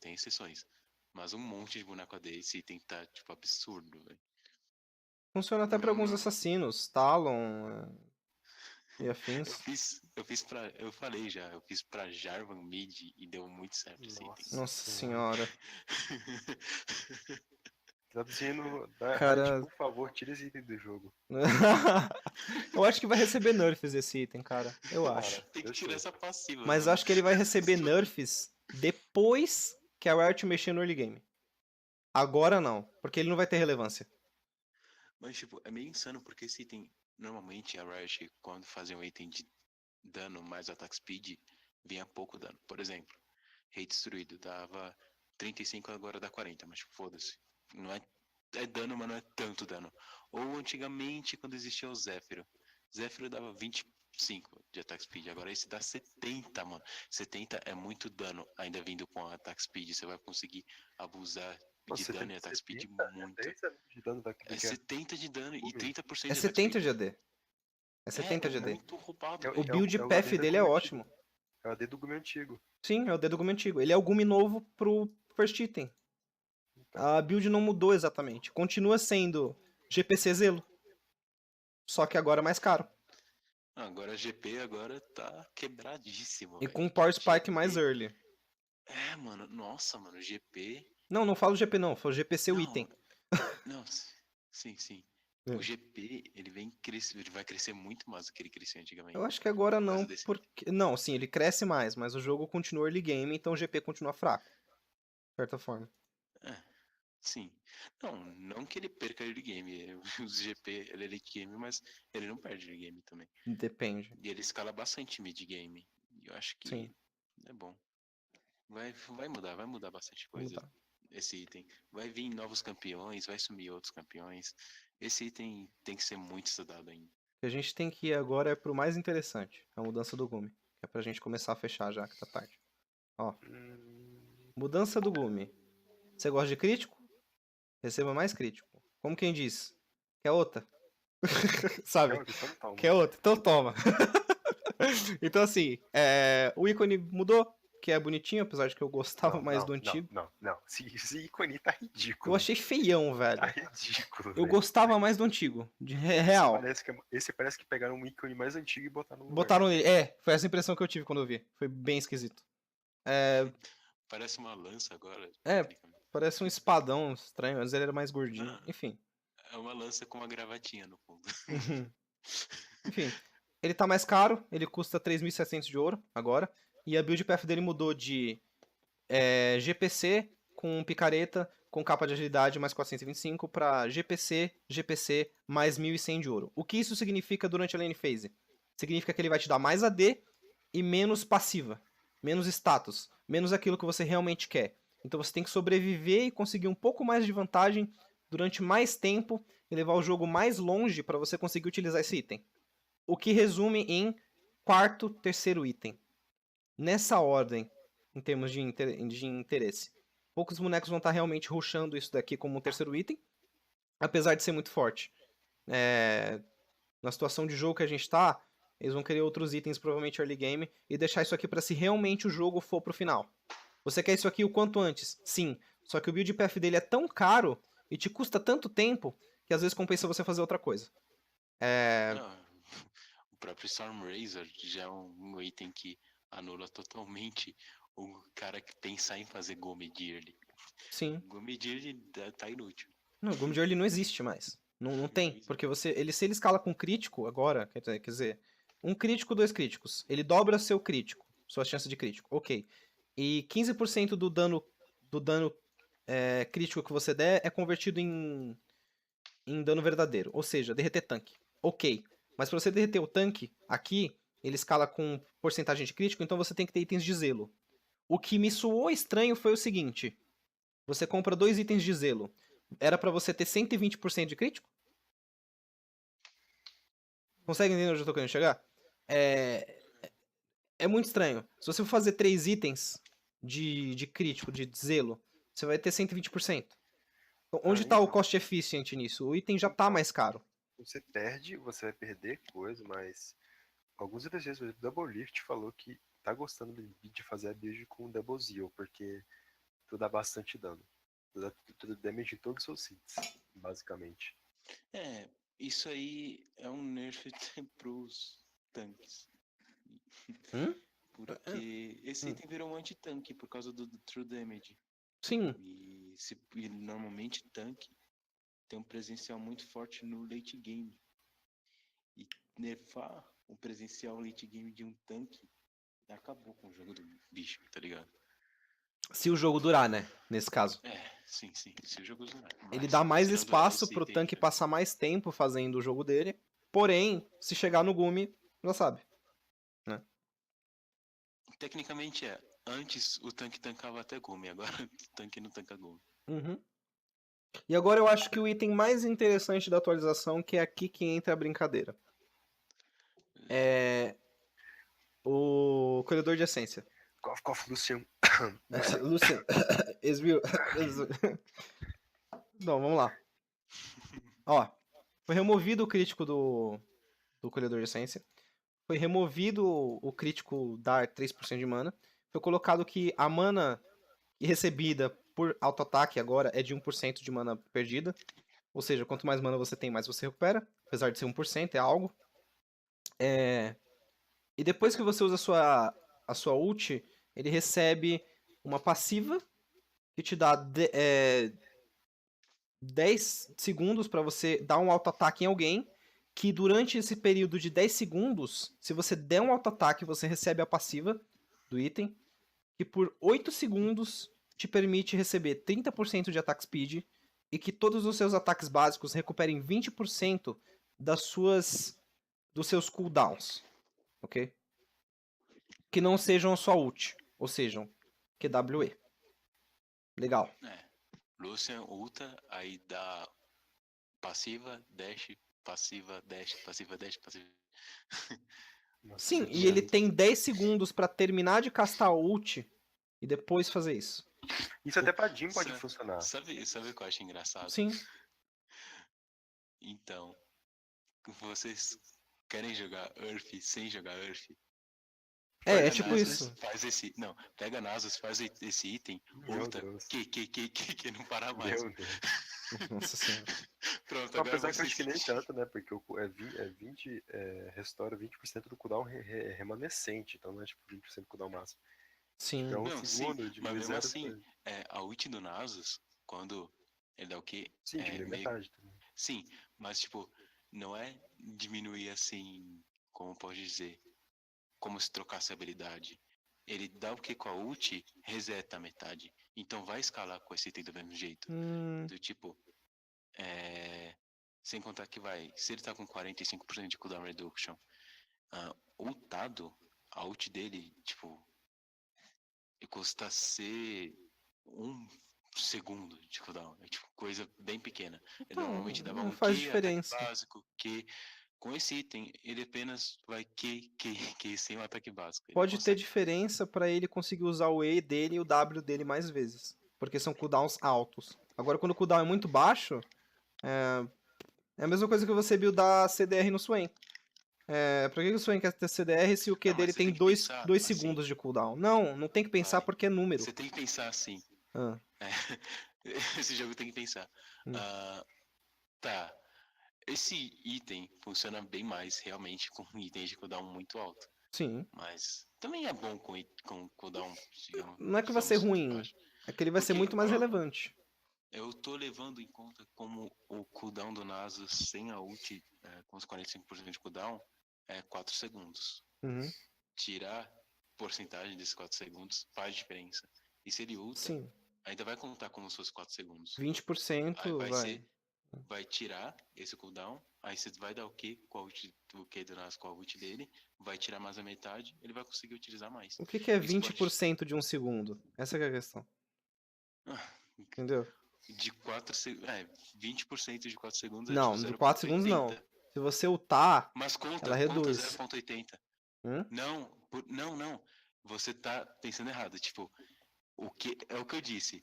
tem exceções. Mas um monte de boneco AD, esse item tá, tipo, absurdo, velho. Funciona até pra alguns assassinos. Talon e afins. Eu falei já, eu fiz pra Jarvan Mid e deu muito certo esse item. Nossa senhora. Traduzindo, Cara- por favor, tira esse item do jogo. Eu acho que vai receber nerfs esse item, cara. Eu acho. Tem que tirar essa passiva. Mas eu acho que ele vai receber nerfs depois que a Riot mexer no early game. Agora não, porque ele não vai ter relevância. Mas, tipo, é meio insano porque esse item, normalmente a Riot, quando fazia um item de dano mais attack speed, vinha pouco dano. Por exemplo, Rei Destruído dava 35, agora dá 40, mas tipo, foda-se. Não é dano, mas não é tanto dano. Ou antigamente, quando existia o Zéfiro. Zéfiro dava 25 de attack speed, agora esse dá 70, mano. 70 é muito dano, ainda vindo com a attack speed, você vai conseguir abusar de dano e attack speed muito. É 70 de dano e 30% É de 70 de AD. É 70 de AD. muito roubado. O build path dele é ótimo. É o AD do Gumi antigo. Sim, é o dedo Gumi antigo. Ele é o Gumi novo pro first item. A build não mudou exatamente. Continua sendo GPC Zelo. Só que agora é mais caro. Agora a GP agora tá quebradíssimo. E véio. com um Power Spike GP. mais early. Mano. Nossa, mano. GP. Não falo GP não. Falo GPC o Não, item. Não, sim. O GP, ele vai crescer muito mais do que ele crescia antigamente. Eu acho que agora não, desse- porque... Não, sim, ele cresce mais, mas o jogo continua early game, então o GP continua fraco. De certa forma. Sim. Não que ele perca early game. O GP, ele é late game, mas ele não perde early game também. Depende. E ele escala bastante mid game. E eu acho que Sim. é bom. Vai mudar bastante Vai coisa mudar. esse item. Vai vir novos campeões, vai sumir outros campeões. Esse item tem que ser muito estudado ainda. O que a gente tem que ir agora é pro mais interessante, a mudança do Gumi. Que é pra gente começar a fechar já, que tá tarde. Ó, mudança do Gumi. Você gosta de crítico? Receba mais crítico. Como quem diz? Quer outra? Sabe? Então toma. Quer outra? Então toma. Então assim, o ícone mudou, que é bonitinho, apesar de que eu gostava mais do antigo. Não. Esse ícone tá ridículo. Eu achei feião, velho. Tá ridículo. Eu velho. gostava mais do antigo, de real. Esse parece que pegaram um ícone mais antigo e botaram no lugar. Botaram nele. Foi essa impressão que eu tive quando eu vi. Foi bem esquisito. Parece uma lança agora. É. tecnicamente. Parece um espadão estranho, mas ele era mais gordinho. Ah. Enfim. É uma lança com uma gravatinha no fundo. Enfim. Ele tá mais caro, ele custa 3.700 de ouro agora. E a build path dele mudou de GPC com picareta, com capa de agilidade mais 425 para GPC mais 1.100 de ouro. O que isso significa durante a lane phase? Significa que ele vai te dar mais AD e menos passiva, menos status, menos aquilo que você realmente quer. Então você tem que sobreviver e conseguir um pouco mais de vantagem durante mais tempo e levar o jogo mais longe para você conseguir utilizar esse item. O que resume em quarto, terceiro item. Nessa ordem, em termos de interesse. Poucos bonecos vão estar realmente rushando isso daqui como um terceiro item, apesar de ser muito forte. Na situação de jogo que a gente tá, eles vão querer outros itens, provavelmente early game, e deixar isso aqui para se realmente o jogo for pro final. Você quer isso aqui o quanto antes? Sim. Só que o build path dele é tão caro e te custa tanto tempo que às vezes compensa você fazer outra coisa. O próprio Storm Razor já é um item que anula totalmente o cara que pensar em fazer Gome Early. Sim. Gome Early tá inútil. Não, o Gome Early não existe mais. Não tem, porque se ele escala com crítico agora, quer dizer, um crítico, 2 críticos. Ele dobra seu crítico, sua chance de crítico, ok. E 15% do dano crítico que você der é convertido em dano verdadeiro, ou seja, derreter tanque. Ok, mas para você derreter o tanque, aqui, ele escala com porcentagem de crítico, então você tem que ter itens de zelo. O que me soou estranho foi o seguinte, você compra 2 itens de zelo, era pra você ter 120% de crítico? Consegue entender onde eu tô querendo chegar? É muito estranho. Se você for fazer 3 itens de crítico, de zelo, você vai ter 120%. Então, onde tá o cost efficient nisso? O item já tá mais caro. Você vai perder coisa, mas alguns itens, por exemplo, Double Lift falou que tá gostando de fazer a build com Double Zeal, porque tu dá bastante dano. Tu dá damage em todos os seus hits, basicamente. Isso aí é um nerf pros tanques. Porque esse item virou um anti-tanque por causa do True Damage. Sim. E normalmente tanque tem um presencial muito forte no late game. E nerfar o presencial late game de um tanque acabou com o jogo do bicho, tá ligado? Se o jogo durar, né? Nesse caso. Sim. Se o jogo durar. Ele dá mais espaço pro tanque passar mais tempo fazendo o jogo dele. Porém, se chegar no Gumi, já sabe. Né? Tecnicamente antes o tanque tancava até Gumi, agora o tanque não tanca Gumi. E agora eu acho que o item mais interessante da atualização, que é aqui que entra a brincadeira. É o colhedor de essência. Cough, Lucian. Lucian. Não, vamos lá. Ó, foi removido o crítico do colhedor de essência. Foi removido o crítico dar 3% de mana. Foi colocado que a mana recebida por auto-ataque agora é de 1% de mana perdida. Ou seja, quanto mais mana você tem, mais você recupera. Apesar de ser 1%, é algo. E depois que você usa a sua ult, ele recebe uma passiva que te dá 10 segundos para você dar um auto-ataque em alguém, que durante esse período de 10 segundos, se você der um auto-ataque, você recebe a passiva do item, que por 8 segundos te permite receber 30% de attack speed e que todos os seus ataques básicos recuperem 20% dos seus cooldowns, ok? Que não sejam só ult, ou sejam QWE. Legal. Lucian ulta, aí dá passiva, dash, passiva, dash, passiva, dash, passiva. Nossa, Sim, isso é e ele genial. tem 10 segundos pra terminar de castar a ult e depois fazer isso. Isso até pra Jim pode Sa- funcionar. Sabe o que eu acho engraçado? Sim. Então, vocês querem jogar Earth sem jogar Earth? É Pega tipo Nasus, isso. faz esse. Não, pega Nasus, faz esse item, Meu ulta, Deus. que não para mais. Meu Deus. Nossa senhora. Pronto, Não, agora apesar que eu acho que vocês. nem tanto, né? Porque restaura 20% do cooldown remanescente. Então não é tipo 20% do cooldown máximo. Sim. Então, Não, sim, segundo, mas diminui mesmo zero. assim, a ult do Nasus, quando ele dá o quê? Sim, diminui metade também. Sim, mas tipo, não é diminuir assim, como pode dizer, como se trocasse a habilidade. Ele dá o que com a ult, reseta a metade. Então vai escalar com esse item do mesmo jeito. Do tipo, sem contar que se ele tá com 45% de cooldown reduction, ultado, a ult dele, tipo, custa ser 1 segundo de cooldown. É tipo coisa bem pequena. Ele Então, normalmente dava não um faz Q, ataque diferença. básico, Q. Com esse item, ele apenas vai Q sem o ataque básico. Ele Pode ter consegue. diferença pra ele conseguir usar o E dele e o W dele mais vezes. Porque são cooldowns altos. Agora, quando o cooldown é muito baixo, é a mesma coisa que você buildar CDR no Swain. Pra que o Swain quer ter CDR se o Q Não, mas dele você tem tem que 2 pensar assim. segundos de cooldown? Não tem que pensar Vai. porque é número. Você tem que pensar assim. Ah, Esse jogo tem que pensar. Hum. Tá. Esse item funciona bem mais realmente com itens de cooldown muito alto. sim. Mas também é bom com cooldown, digamos. Não é que vai ser ruim, baixo. é que ele vai ser Porque, muito mais ó, relevante. Eu tô levando em conta como o cooldown do Nasus sem a ult, com os 45% de cooldown, é 4 segundos. Uhum. Tirar porcentagem desses 4 segundos faz diferença. E se ele ulta, Sim, ainda vai contar como se fosse 4 segundos. 20% Aí vai. vai tirar esse cooldown, aí você vai dar o Q com a ult, o Q do Nasus com a ult dele, vai tirar mais a metade, ele vai conseguir utilizar mais. O que é Isso 20% de um segundo? Essa que é a questão. Entendeu? De 20% de 4 segundos Não, é de tipo 4 segundos não. 0,80. Se você ultar, Mas conta ela reduz. 0,80. Hum? Não. Você tá pensando errado. Tipo, é o que eu disse.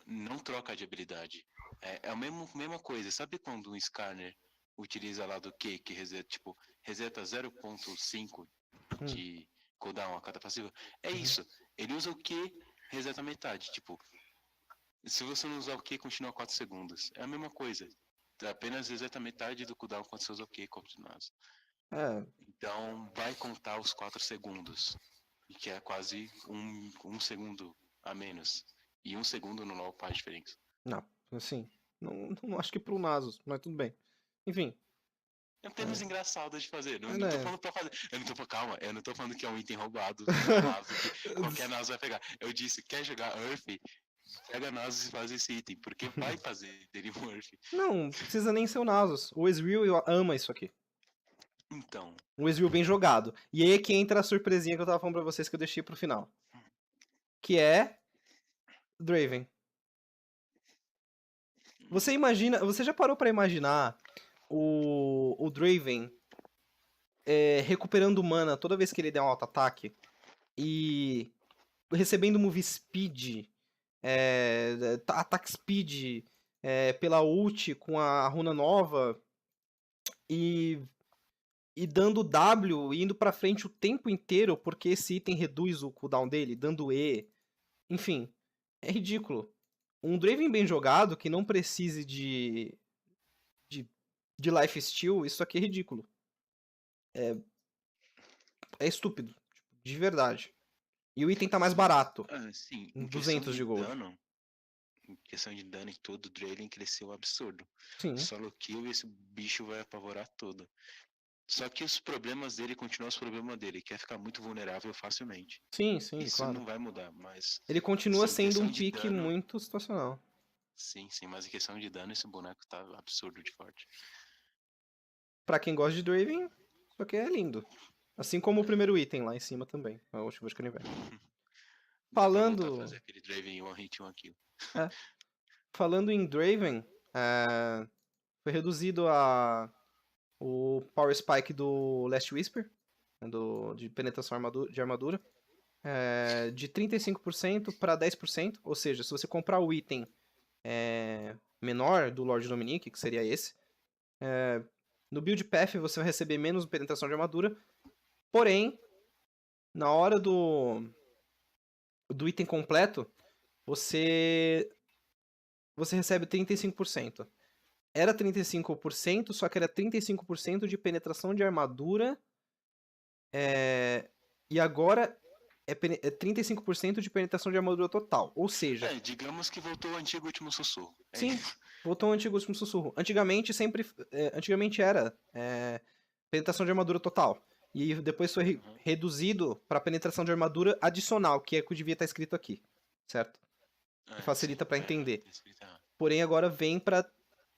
Não troca de habilidade. É a mesma coisa. Sabe quando um scanner utiliza lá do Q, que reseta 0,5 de cooldown a cada passiva? É isso. Ele usa o Q, reseta metade. Tipo, se você não usar o Q, continua 4 segundos. É a mesma coisa. Apenas reseta metade do cooldown quando você usa o Q continuado. Então vai contar os 4 segundos. Que é quase um segundo a menos. E 1 segundo no LoL faz diferença. Não, assim, não acho que pro Nasus, mas tudo bem. Enfim. É apenas engraçado de fazer. Não É. tô falando pra fazer. Calma, eu não tô falando que é um item roubado que qualquer Nasus vai pegar. Eu disse, quer jogar Earth? Pega Nasus e faz esse item, porque vai fazer dele um Earth. Não precisa nem ser o Nasus. O Ezreal ama isso aqui. Então. Um Ezreal bem jogado. E aí é que entra a surpresinha que eu tava falando pra vocês que eu deixei pro final. Que é Draven. Você já parou pra imaginar o Draven recuperando mana toda vez que ele der um auto-ataque e recebendo move speed, attack speed pela ult com a runa nova e dando W e indo pra frente o tempo inteiro porque esse item reduz o cooldown dele, dando E. Enfim, é ridículo. Um Draven bem jogado que não precise de lifesteal, isso aqui é ridículo. É estúpido, de verdade. E o item tá mais barato. Sim, 200 de gold. Em questão de dano e tudo, o Draven cresceu absurdo. Sim. Solo kill e esse bicho vai apavorar todo. Só que os problemas dele continuam os problemas dele, que é ficar muito vulnerável facilmente. Sim, Isso claro. não vai mudar, mas... Ele continua Sim, sendo um questão de pique dano. muito situacional. Sim, mas em questão de dano, esse boneco tá absurdo de forte. Pra quem gosta de Draven, isso aqui é lindo. Assim como o primeiro item lá em cima também. É o chuva de canivete. Dá pra voltar a Falando, fazer aquele Draven one hit, one kill. falando em Draven, foi reduzido o Power Spike do Last Whisper, né, de penetração de armadura, de 35% para 10%. Ou seja, se você comprar o item menor do Lord Dominique, que seria esse, no Build Path você vai receber menos penetração de armadura. Porém, na hora do item completo, você recebe 35%. Era 35%, só que era 35% de penetração de armadura. E agora é 35% de penetração de armadura total. Ou seja, Digamos que voltou o antigo último sussurro. sim, voltou o antigo último sussurro. Antigamente era penetração de armadura total. E depois foi reduzido para penetração de armadura adicional, que é o que devia estar escrito aqui, certo? Que facilita para entender. Porém, agora vem para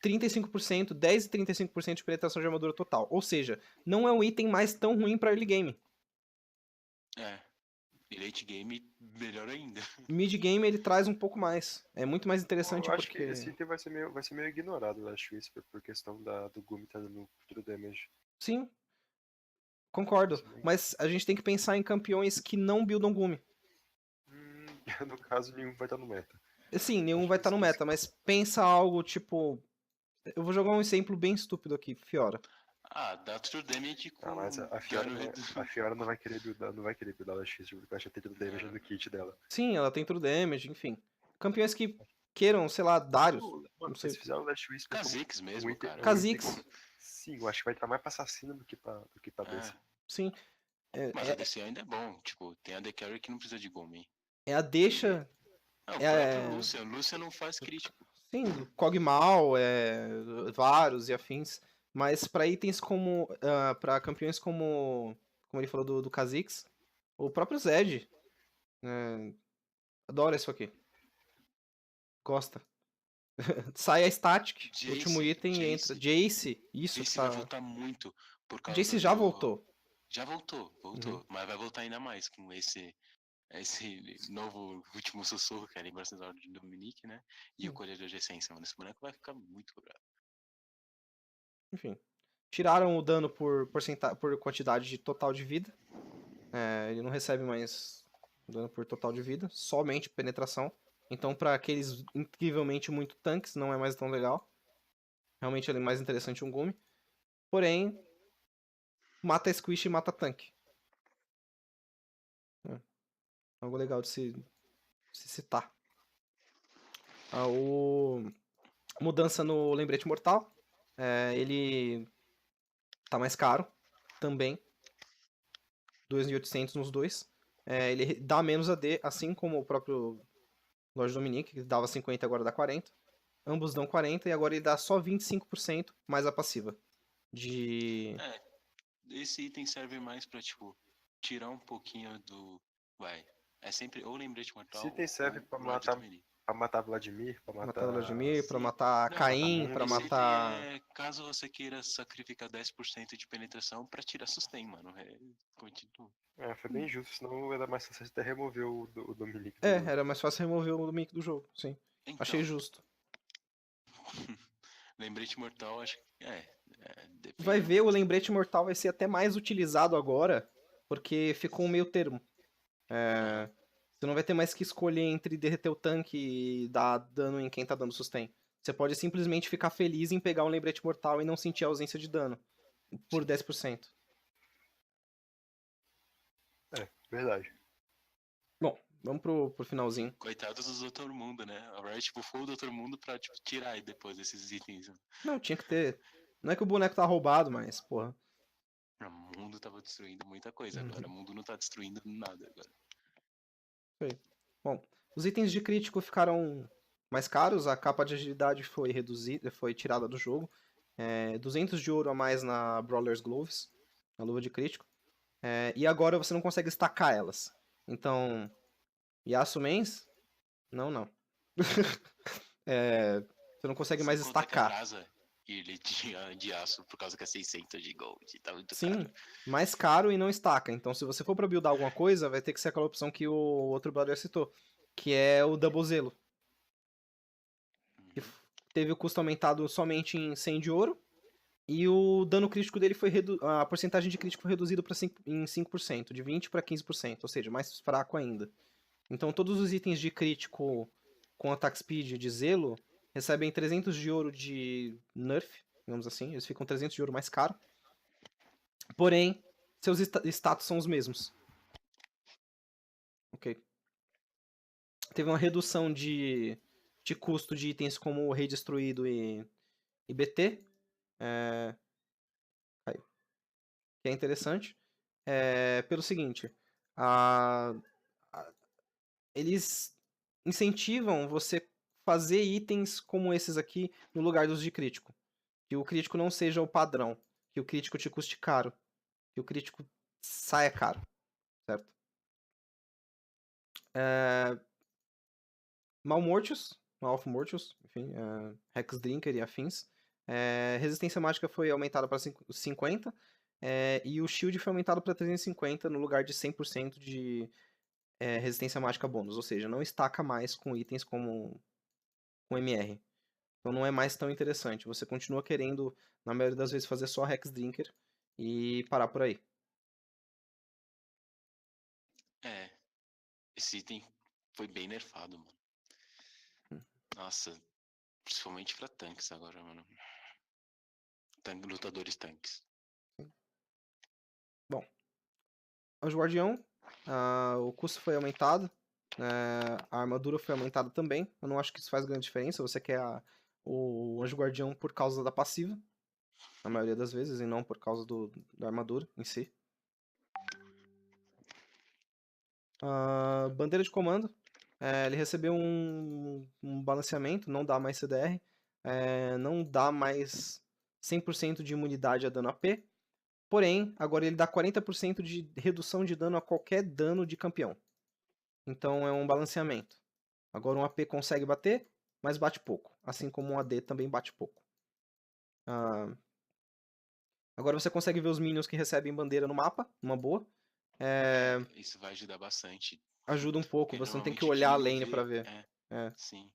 35%, 10 e 35% de penetração de armadura total. Ou seja, não é um item mais tão ruim para early game. E late game, melhor ainda. Mid game ele traz um pouco mais. É muito mais interessante Eu acho porque... que esse item vai ser meio ignorado, eu acho isso, por questão do Gumi tá dando true damage. Sim, concordo. Mas a gente tem que pensar em campeões que não buildam Gumi. No caso, nenhum vai estar no meta. Sim, nenhum vai estar no meta, mas pensa algo tipo... Eu vou jogar um exemplo bem estúpido aqui, Fiora. Dá true damage com... Mas a Fiora não vai querer buildar o X, porque ela já tem true damage no kit dela. Sim, ela tem true damage, enfim. Campeões que queiram, sei lá, Darius. Mano, vocês fizeram o Last Whisper Kha'Zix mesmo, cara. Kha'Zix. Sim, eu acho que vai entrar mais pra assassino do que pra DC. Sim. Mas a DC ainda é bom, tipo, tem a The Carry que não precisa de Gumi. É a deixa... O próprio Lucian não faz crítico. Sim, Kog'Maw, Varus e afins. Mas pra itens como... pra campeões como ele falou do Kha'Zix, o próprio Zed. Adora isso aqui. Gosta. Sai a static, Jace, último item e entra. Jace, isso Jace tá... vai voltar muito por causa Jace já voltou. Já voltou. Mas vai voltar ainda mais com esse novo último sussurro, que é a lembrança de Dominique, né? E o Colher de Essência, mano. Esse boneco vai ficar muito cobrado. Enfim. Tiraram o dano por quantidade de total de vida. Ele não recebe mais dano por total de vida, somente penetração. Então, pra aqueles incrivelmente muito tanques, não é mais tão legal. Realmente ele é mais interessante um Gumi. Porém, mata Squish e mata tanque. Algo legal de se citar. Mudança no lembrete mortal. Ele tá mais caro também. 2.800 nos dois. Ele dá menos AD, assim como o próprio Lord Dominique, que dava 50 e agora dá 40. Ambos dão 40 e agora ele dá só 25% mais a passiva. Esse item serve mais pra, tipo, tirar um pouquinho do... É sempre ou lembrete mortal... Esse item serve pra matar Vladimir, pra matar Caim, pra matar... Caso você queira sacrificar 10% de penetração pra tirar sustain, mano. Continua. Foi bem justo, senão era mais fácil até remover o Dominique. Era mais fácil remover o Dominique do jogo, sim. Então, achei justo. Lembrete mortal, acho que... Vai ver, o lembrete mortal vai ser até mais utilizado agora, porque ficou um meio termo. Você não vai ter mais que escolher entre derreter o tanque e dar dano em quem tá dando sustain. Você pode simplesmente ficar feliz em pegar um lembrete mortal e não sentir a ausência de dano. Por 10%. Verdade. Bom, vamos pro finalzinho. Coitados do Dr. Mundo, né? A Riot bufou o Dr. Mundo pra tirar depois desses itens. Não, tinha que ter. Não é que o boneco tá roubado, mas, porra. O mundo tava destruindo muita coisa agora. O mundo não tá destruindo nada agora. Bom, os itens de crítico ficaram mais caros, a capa de agilidade foi reduzida, foi tirada do jogo. 200 de ouro a mais na Brawler's Gloves, na luva de crítico. E agora você não consegue estacar elas. Então, Yasuo Mains? Não. Você não consegue Sem mais contar que estacar. atrasa ele de aço por causa que é 600 de gold. Tá muito Sim, caro. mais caro e não estaca. Então, se você for pra buildar alguma coisa, vai ter que ser aquela opção que o outro brother citou, que é o Double Zelo. Que Uhum. teve o custo aumentado somente em 100 de ouro, e o dano crítico dele foi a porcentagem de crítico foi reduzida em 5%, de 20 para 15%, ou seja, mais fraco ainda. Então, todos os itens de crítico com attack speed de Zelo recebem 300 de ouro de nerf, digamos assim, eles ficam 300 de ouro mais caro. Porém, seus status são os mesmos. Ok. Teve uma redução de custo de itens como o Rei Destruído e BT. Que é interessante. Pelo seguinte. Eles incentivam você fazer itens como esses aqui no lugar dos de crítico. Que o crítico não seja o padrão. Que o crítico te custe caro. Que o crítico saia caro. Certo? Malmortius, Mortius, enfim, Hex Drinker e afins. Resistência mágica foi aumentada para 50, e o shield foi aumentado para 350 no lugar de 100% de resistência mágica bônus, ou seja, não estaca mais com itens como com MR. Então não é mais tão interessante. Você continua querendo, na maioria das vezes, fazer só Hex Drinker e parar por aí. Esse item foi bem nerfado, mano. Nossa, principalmente pra tanques agora, mano. Lutadores tanques. Bom, Anjo Guardião, o custo foi aumentado, a armadura foi aumentada também. Eu não acho que isso faz grande diferença. Você quer o Anjo Guardião por causa da passiva, na maioria das vezes, e não por causa da armadura em si. Bandeira de comando, ele recebeu um balanceamento, não dá mais CDR, não dá mais 100% de imunidade a dano AP, porém, agora ele dá 40% de redução de dano a qualquer dano de campeão. Então é um balanceamento. Agora um AP consegue bater, mas bate pouco, assim como um AD também bate pouco. Agora você consegue ver os minions que recebem bandeira no mapa, uma boa. Isso vai ajudar bastante. Ajuda um pouco, Porque você não tem que normalmente olhar a quem lane vê pra ver. Sim.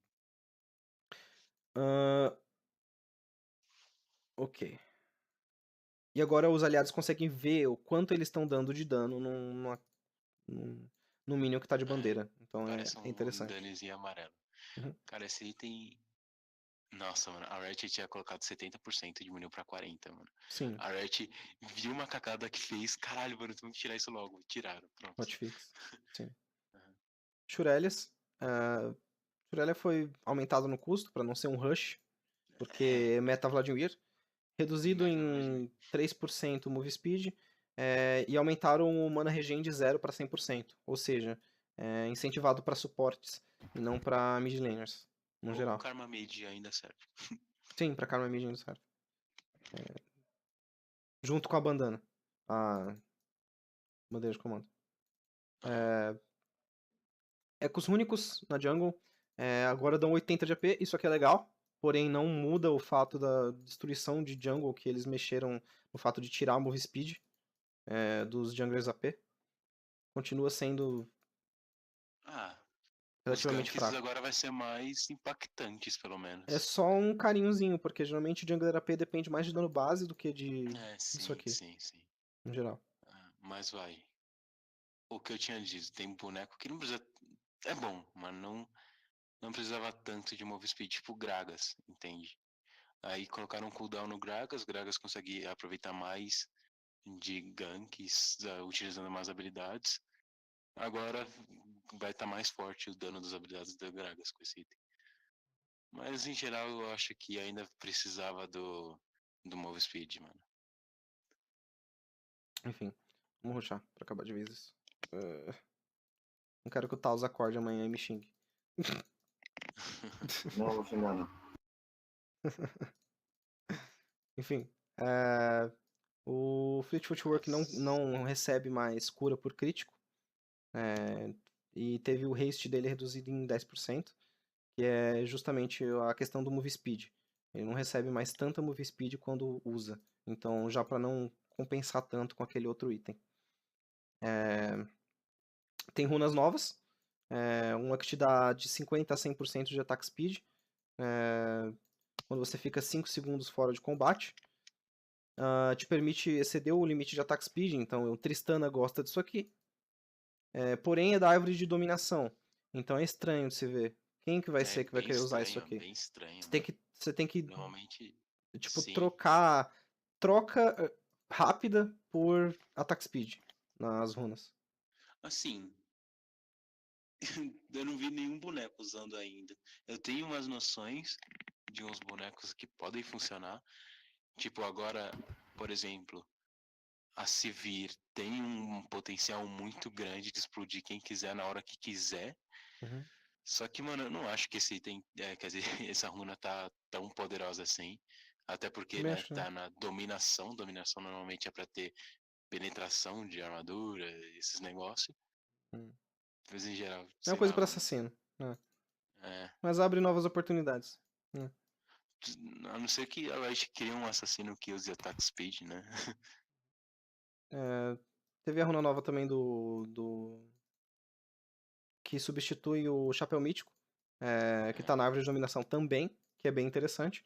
Ok. E agora os aliados conseguem ver o quanto eles estão dando de dano no minion que tá de bandeira. Então Parece é interessante. danozinho amarelo. Uhum. Cara, esse item... Nossa, mano, a Riot tinha colocado 70% e diminuiu pra 40%, mano. Sim, A Riot viu uma cagada que fez, caralho, mano, temos que tirar isso logo. Tiraram, pronto. hotfix. Sim. Shurellias. Shurelia foi aumentado no custo para não ser um rush, porque meta Vladimir. Reduzido em 3% o move speed, e aumentaram o mana regen de 0 para 100%. Ou seja, incentivado para suportes e não para mid laners, no geral. O Karma Mage ainda serve. Sim, para Karma mid ainda serve. Junto com a bandana. A bandeira de comando. Ecos únicos na jungle agora dão 80 de AP, isso aqui é legal. Porém, não muda o fato da destruição de jungle que eles mexeram no fato de tirar a move speed dos junglers AP. Continua sendo os relativamente ganks fraco. agora vai ser mais impactantes, pelo menos. É só um carinhozinho, porque geralmente o jungler AP depende mais de dano base do que disso aqui. Sim. No geral. Mas vai. O que eu tinha dito, tem boneco que não precisa... É bom, mas não precisava tanto de move speed, tipo Gragas, entende? Aí colocaram um cooldown no Gragas consegue aproveitar mais de ganks, utilizando mais habilidades. Agora vai estar mais forte o dano das habilidades da Gragas com esse item. Mas em geral eu acho que ainda precisava do move speed, mano. Enfim, vamos rushar pra acabar de vez isso. Não quero que o Taos acorde amanhã e me xingue. Não vou xingar, não. Enfim, o Fleet Footwork não recebe mais cura por crítico. E teve o haste dele reduzido em 10%, que é justamente a questão do move speed. Ele não recebe mais tanta move speed quando usa. Então, já para não compensar tanto com aquele outro item. Tem runas novas. Uma que te dá de 50% a 100% de attack speed. Quando você fica 5 segundos fora de combate. Te permite exceder o limite de attack speed. Então, o Tristana gosta disso aqui. Porém, é da árvore de dominação. Então, é estranho de se ver. Quem que vai ser que vai bem querer usar isso estranho, aqui? bem estranho, Você tem mano. que, você tem que Normalmente, tipo, sim. troca rápida por attack speed nas runas. Assim, eu não vi nenhum boneco usando ainda. Eu tenho umas noções de uns bonecos que podem funcionar. Tipo, agora, por exemplo, a Sivir tem um potencial muito grande de explodir quem quiser na hora que quiser. Uhum. Só que, mano, eu não acho que esse item, quer dizer, essa runa tá tão poderosa assim. Até porque, Também né, acho que não. tá na dominação. Dominação normalmente é pra ter penetração de armadura, esses negócios. Hum. Mas em geral, É uma sei coisa lá, para mano. assassino. Né? É, Mas abre novas oportunidades. a não ser que a Riot crie um assassino que use attack speed, né? Teve a runa nova também do que substitui o Chapéu Mítico, que tá na árvore de dominação também, que é bem interessante.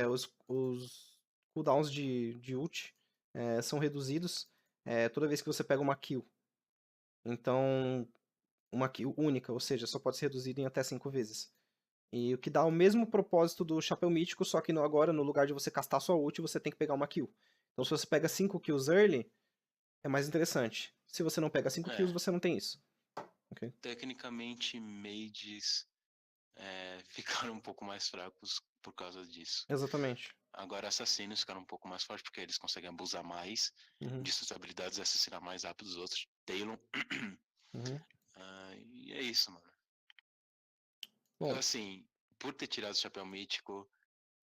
Os cooldowns de ult são reduzidos toda vez que você pega uma kill. Então, uma kill única, ou seja, só pode ser reduzido em até 5 vezes. E o que dá o mesmo propósito do Chapéu Mítico, só que agora, no lugar de você castar sua ult, você tem que pegar uma kill. Então, se você pega 5 kills early, é mais interessante. Se você não pega 5 kills, É, você não tem isso. Okay? tecnicamente, mages ficaram um pouco mais fracos por causa disso. Exatamente. Agora, assassinos ficaram um pouco mais fortes porque eles conseguem abusar mais Uhum. de suas habilidades e assassinar mais rápido os outros. Talon. Uhum. E é isso, mano. Bom, Assim, por ter tirado o chapéu mítico,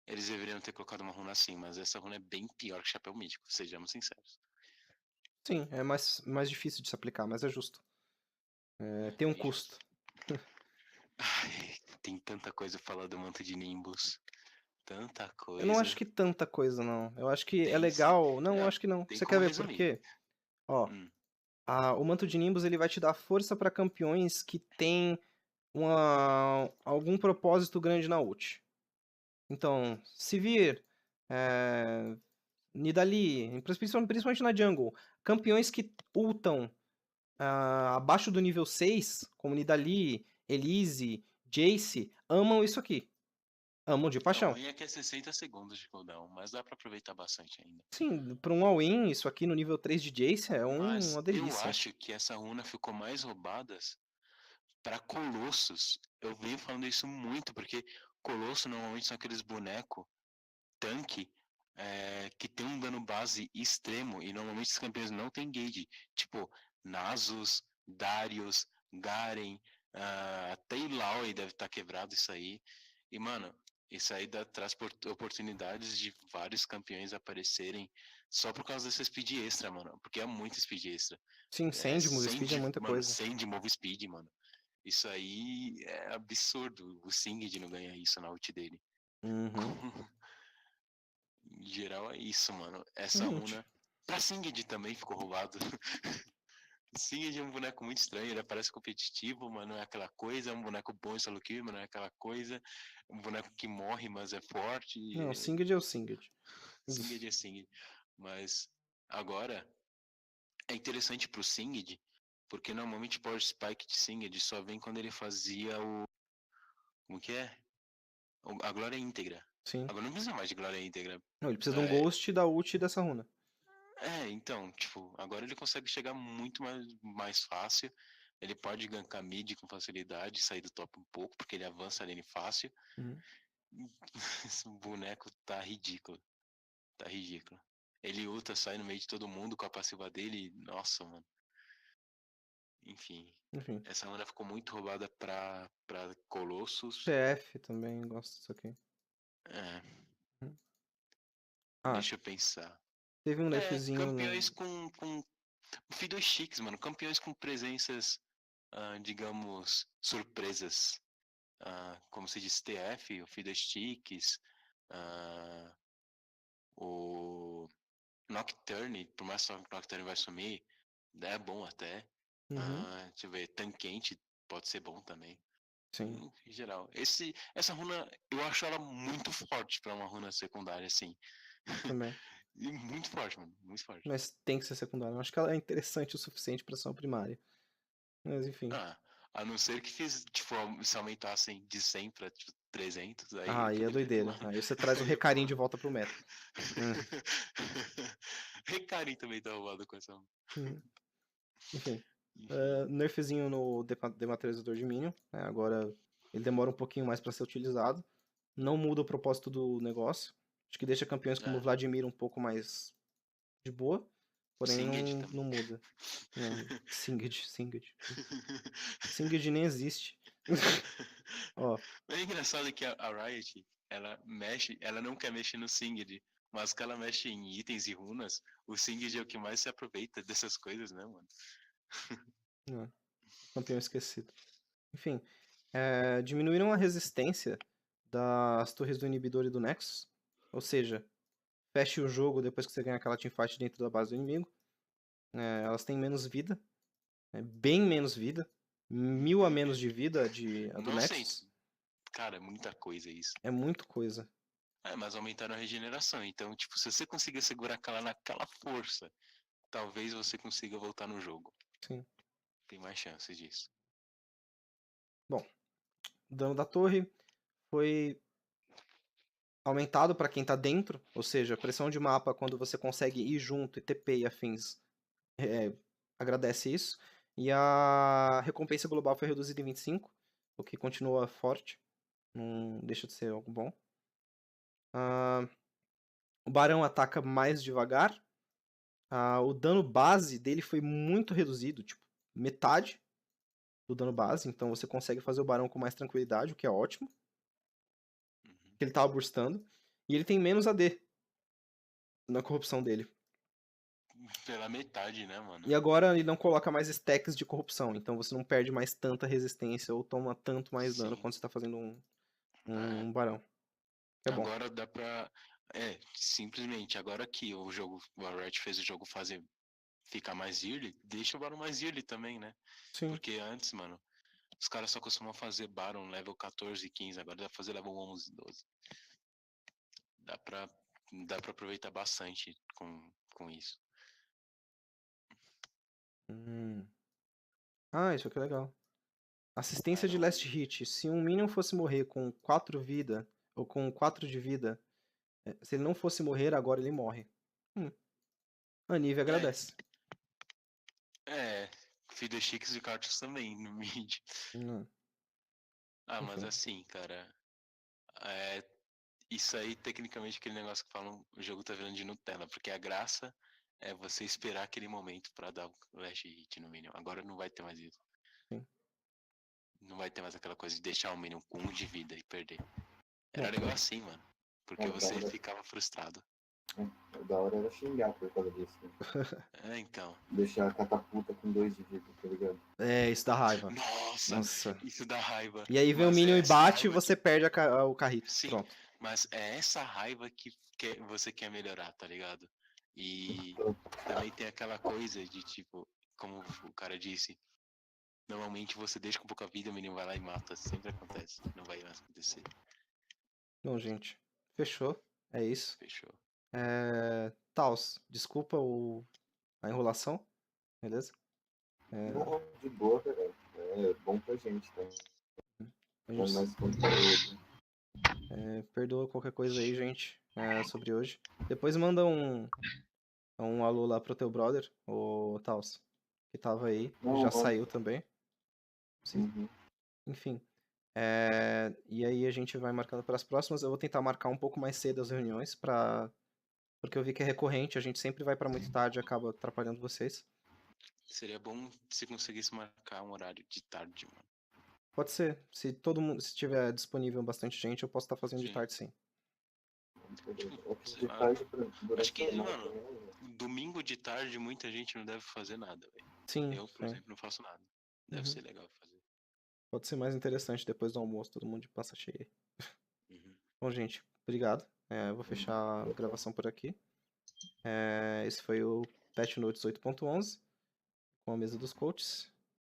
eles deveriam ter colocado uma runa assim, mas essa runa é bem pior que o chapéu mítico, sejamos sinceros. sim, é mais difícil de se aplicar, mas é justo. Tem um Bem justo. custo. Ai, tem tanta coisa pra falar do manto de Nimbus. Tanta Eu não acho coisa. que tanta coisa, não. Eu acho que é Tem sim. legal. Não, eu acho que não. Tem Você como quer ver por resumir. quê? Ó, Hum, o manto de Nimbus ele vai te dar força para campeões que tem algum propósito grande na ult. Então, Sivir, Nidalee, principalmente na jungle, campeões que ultam abaixo do nível 6, como Nidalee, Elise, Jace, amam isso aqui. Amam de O paixão. ruim é que é 60 segundos de cooldown, mas dá pra aproveitar bastante ainda. Sim, para um all-in, isso aqui no nível 3 de Jace é Mas uma eu delícia. acho que essa runa ficou mais roubada pra Colossus. Eu venho falando isso muito, porque Colosso normalmente são aqueles bonecos tanque que tem um dano base extremo e normalmente os campeões não tem gauge. Tipo, Nasus, Darius, Garen, até Illaoi deve estar quebrado isso aí. E, mano, isso aí traz oportunidades de vários campeões aparecerem só por causa dessa speed extra, mano. Porque é muito speed extra. Sim, 100 de move speed é muita Mano, coisa. 100 de move speed, mano. Isso aí é absurdo. O Singed não ganha isso na ult dele. Uhum. Em geral é isso, mano. Essa Realmente. runa. Pra Singed também ficou roubado. Singed é um boneco muito estranho, ele parece competitivo, mas não é aquela coisa. É um boneco bom em solo kill, mas não é aquela coisa. Um boneco que morre, mas é forte. Não, Singed é o Singed. Singed é Singed. Mas agora é interessante pro Singed, porque normalmente o Power Spike de Singed só vem quando ele fazia o. Como que é? A glória íntegra. Sim. Agora não precisa mais de glória íntegra. Não, ele precisa de um É, ghost da ult dessa runa. então, tipo, agora ele consegue chegar muito mais fácil. Ele pode gankar mid com facilidade, sair do top um pouco, porque ele avança a lane fácil. Uhum. Esse boneco tá ridículo. Tá ridículo. Ele ulta, sai no meio de todo mundo com a passiva dele. Nossa, mano. Enfim. Enfim. Essa mana ficou muito roubada pra Colossus. TF também gosto disso aqui. É. Ah, Deixa eu pensar. teve um nerfzinho Campeões com Fiddle chiques, mano. Campeões com presenças, digamos, surpresas. como se diz, TF, o Fiddlesticks, ah, o Nocturne, por mais que o Nocturne vai sumir, é bom até. Uhum, Deixa eu ver, Tanquente pode ser bom também. sim, Em geral. Essa runa, eu acho ela muito forte pra uma runa secundária, assim. também. E muito forte, mano. Muito forte. Mas tem que ser secundária. Eu acho que ela é interessante o suficiente pra ser uma primária. Mas enfim. A não ser que tipo, se aumentassem de 100 pra tipo, 300, aí Ah, eu aí é poderia doideira. tomar. Aí você traz o Aí eu Recarim tomava. de volta pro meta. Hum, Recarim também tá roubado com essa. hum. Enfim. Enfim. Nerfzinho no dematerializador de Minion. Né? Agora ele demora um pouquinho mais pra ser utilizado. Não muda o propósito do negócio. Acho que deixa campeões como o É. Vladimir um pouco mais de boa. Porém Singed não, também. não muda. Não. Singed. Singed nem existe. Ó, É engraçado que a Riot, ela não quer mexer no Singed, mas que ela mexe em itens e runas, o Singed é o que mais se aproveita dessas coisas, né, mano? é, campeão esquecido. Enfim, diminuíram a resistência das torres do inibidor e do Nexus. Ou seja, feche o jogo depois que você ganha aquela teamfight dentro da base do inimigo. Elas têm menos vida, bem menos vida. 1000 a menos de vida a do Não sei, Nexus. cara, é muita coisa isso. É muito coisa. Mas aumentaram a regeneração, então, tipo, se você conseguir segurar aquela naquela força, talvez você consiga voltar no jogo. Sim. Tem mais chances disso. Bom, o dano da torre foi aumentado para quem tá dentro, ou seja, a pressão de mapa quando você consegue ir junto e TP e afins agradece isso. E a recompensa global foi reduzida em 25, o que continua forte, não deixa de ser algo bom. O Barão ataca mais devagar. O dano base dele foi muito reduzido, tipo, metade do dano base, então você consegue fazer o Barão com mais tranquilidade, o que é ótimo. Uhum. Porque ele tava burstando. E ele tem menos AD na corrupção dele. Pela metade, né, mano? E agora ele não coloca mais stacks de corrupção, então você não perde mais tanta resistência ou toma tanto mais dano Sim. quando você tá fazendo um É. barão. É bom. Agora dá pra. Simplesmente, agora que o Riot fez o jogo ficar mais early, deixa o Baron mais early também, né? Sim. Porque antes, mano, os caras só costumam fazer Baron level 14 e 15, agora dá pra fazer level 11 e 12. Dá pra, dá pra aproveitar bastante com isso. Isso aqui é legal. Assistência de Baron. last hit. Se um minion fosse morrer com 4 vida, ou com 4 de vida, se ele não fosse morrer, agora ele morre. A Nivea agradece. Fiddlesticks e Cartus também no mid. Mas Enfim. assim, cara. Isso aí, tecnicamente, aquele negócio que falam, o jogo tá virando de Nutella, porque a graça é você esperar aquele momento pra dar o last hit no Minion. Agora não vai ter mais isso. Sim. Não vai ter mais aquela coisa de deixar o Minion com 1 de vida e perder. Bom. Era legal assim, mano. Porque você ficava frustrado. O da hora era xingar por causa disso. Né? Então. Deixar a catapulta com 2 de vida, tá ligado? Isso dá raiva. Nossa. Isso dá raiva. E aí vem o Minion e bate e você perde o carrito. Sim, pronto. mas é essa raiva que você quer melhorar, tá ligado? E também tem aquela coisa de tipo, como o cara disse, normalmente você deixa com pouca vida, o menino vai lá e mata. Sempre acontece. Não vai mais acontecer. Bom, gente. Fechou. É isso. Fechou. Taos, desculpa a enrolação. Beleza? Não, de boa, cara. É bom pra gente, tá? Gente, mais conteúdo. perdoa qualquer coisa aí, gente, sobre hoje. Depois manda um alô lá pro teu brother, o Taos, que tava aí, já saiu também. Uhum. Enfim. E aí a gente vai marcando para as próximas. Eu vou tentar marcar um pouco mais cedo as reuniões, porque eu vi que é recorrente, a gente sempre vai para muito tarde e acaba atrapalhando vocês. Seria bom se conseguisse marcar um horário de tarde, mano. Pode ser. Se todo mundo, se tiver disponível bastante gente, eu posso estar fazendo de tarde, sim. De tarde pra acho que, mano, domingo de tarde muita gente não deve fazer nada, velho. Sim. Eu, por exemplo, não faço nada. Deve ser legal fazer. Pode ser mais interessante depois do almoço, todo mundo de pança cheia. Uhum. Bom, gente, obrigado. Eu vou fechar a gravação por aqui. Esse foi o Patch Notes 8.11 com a mesa dos coaches.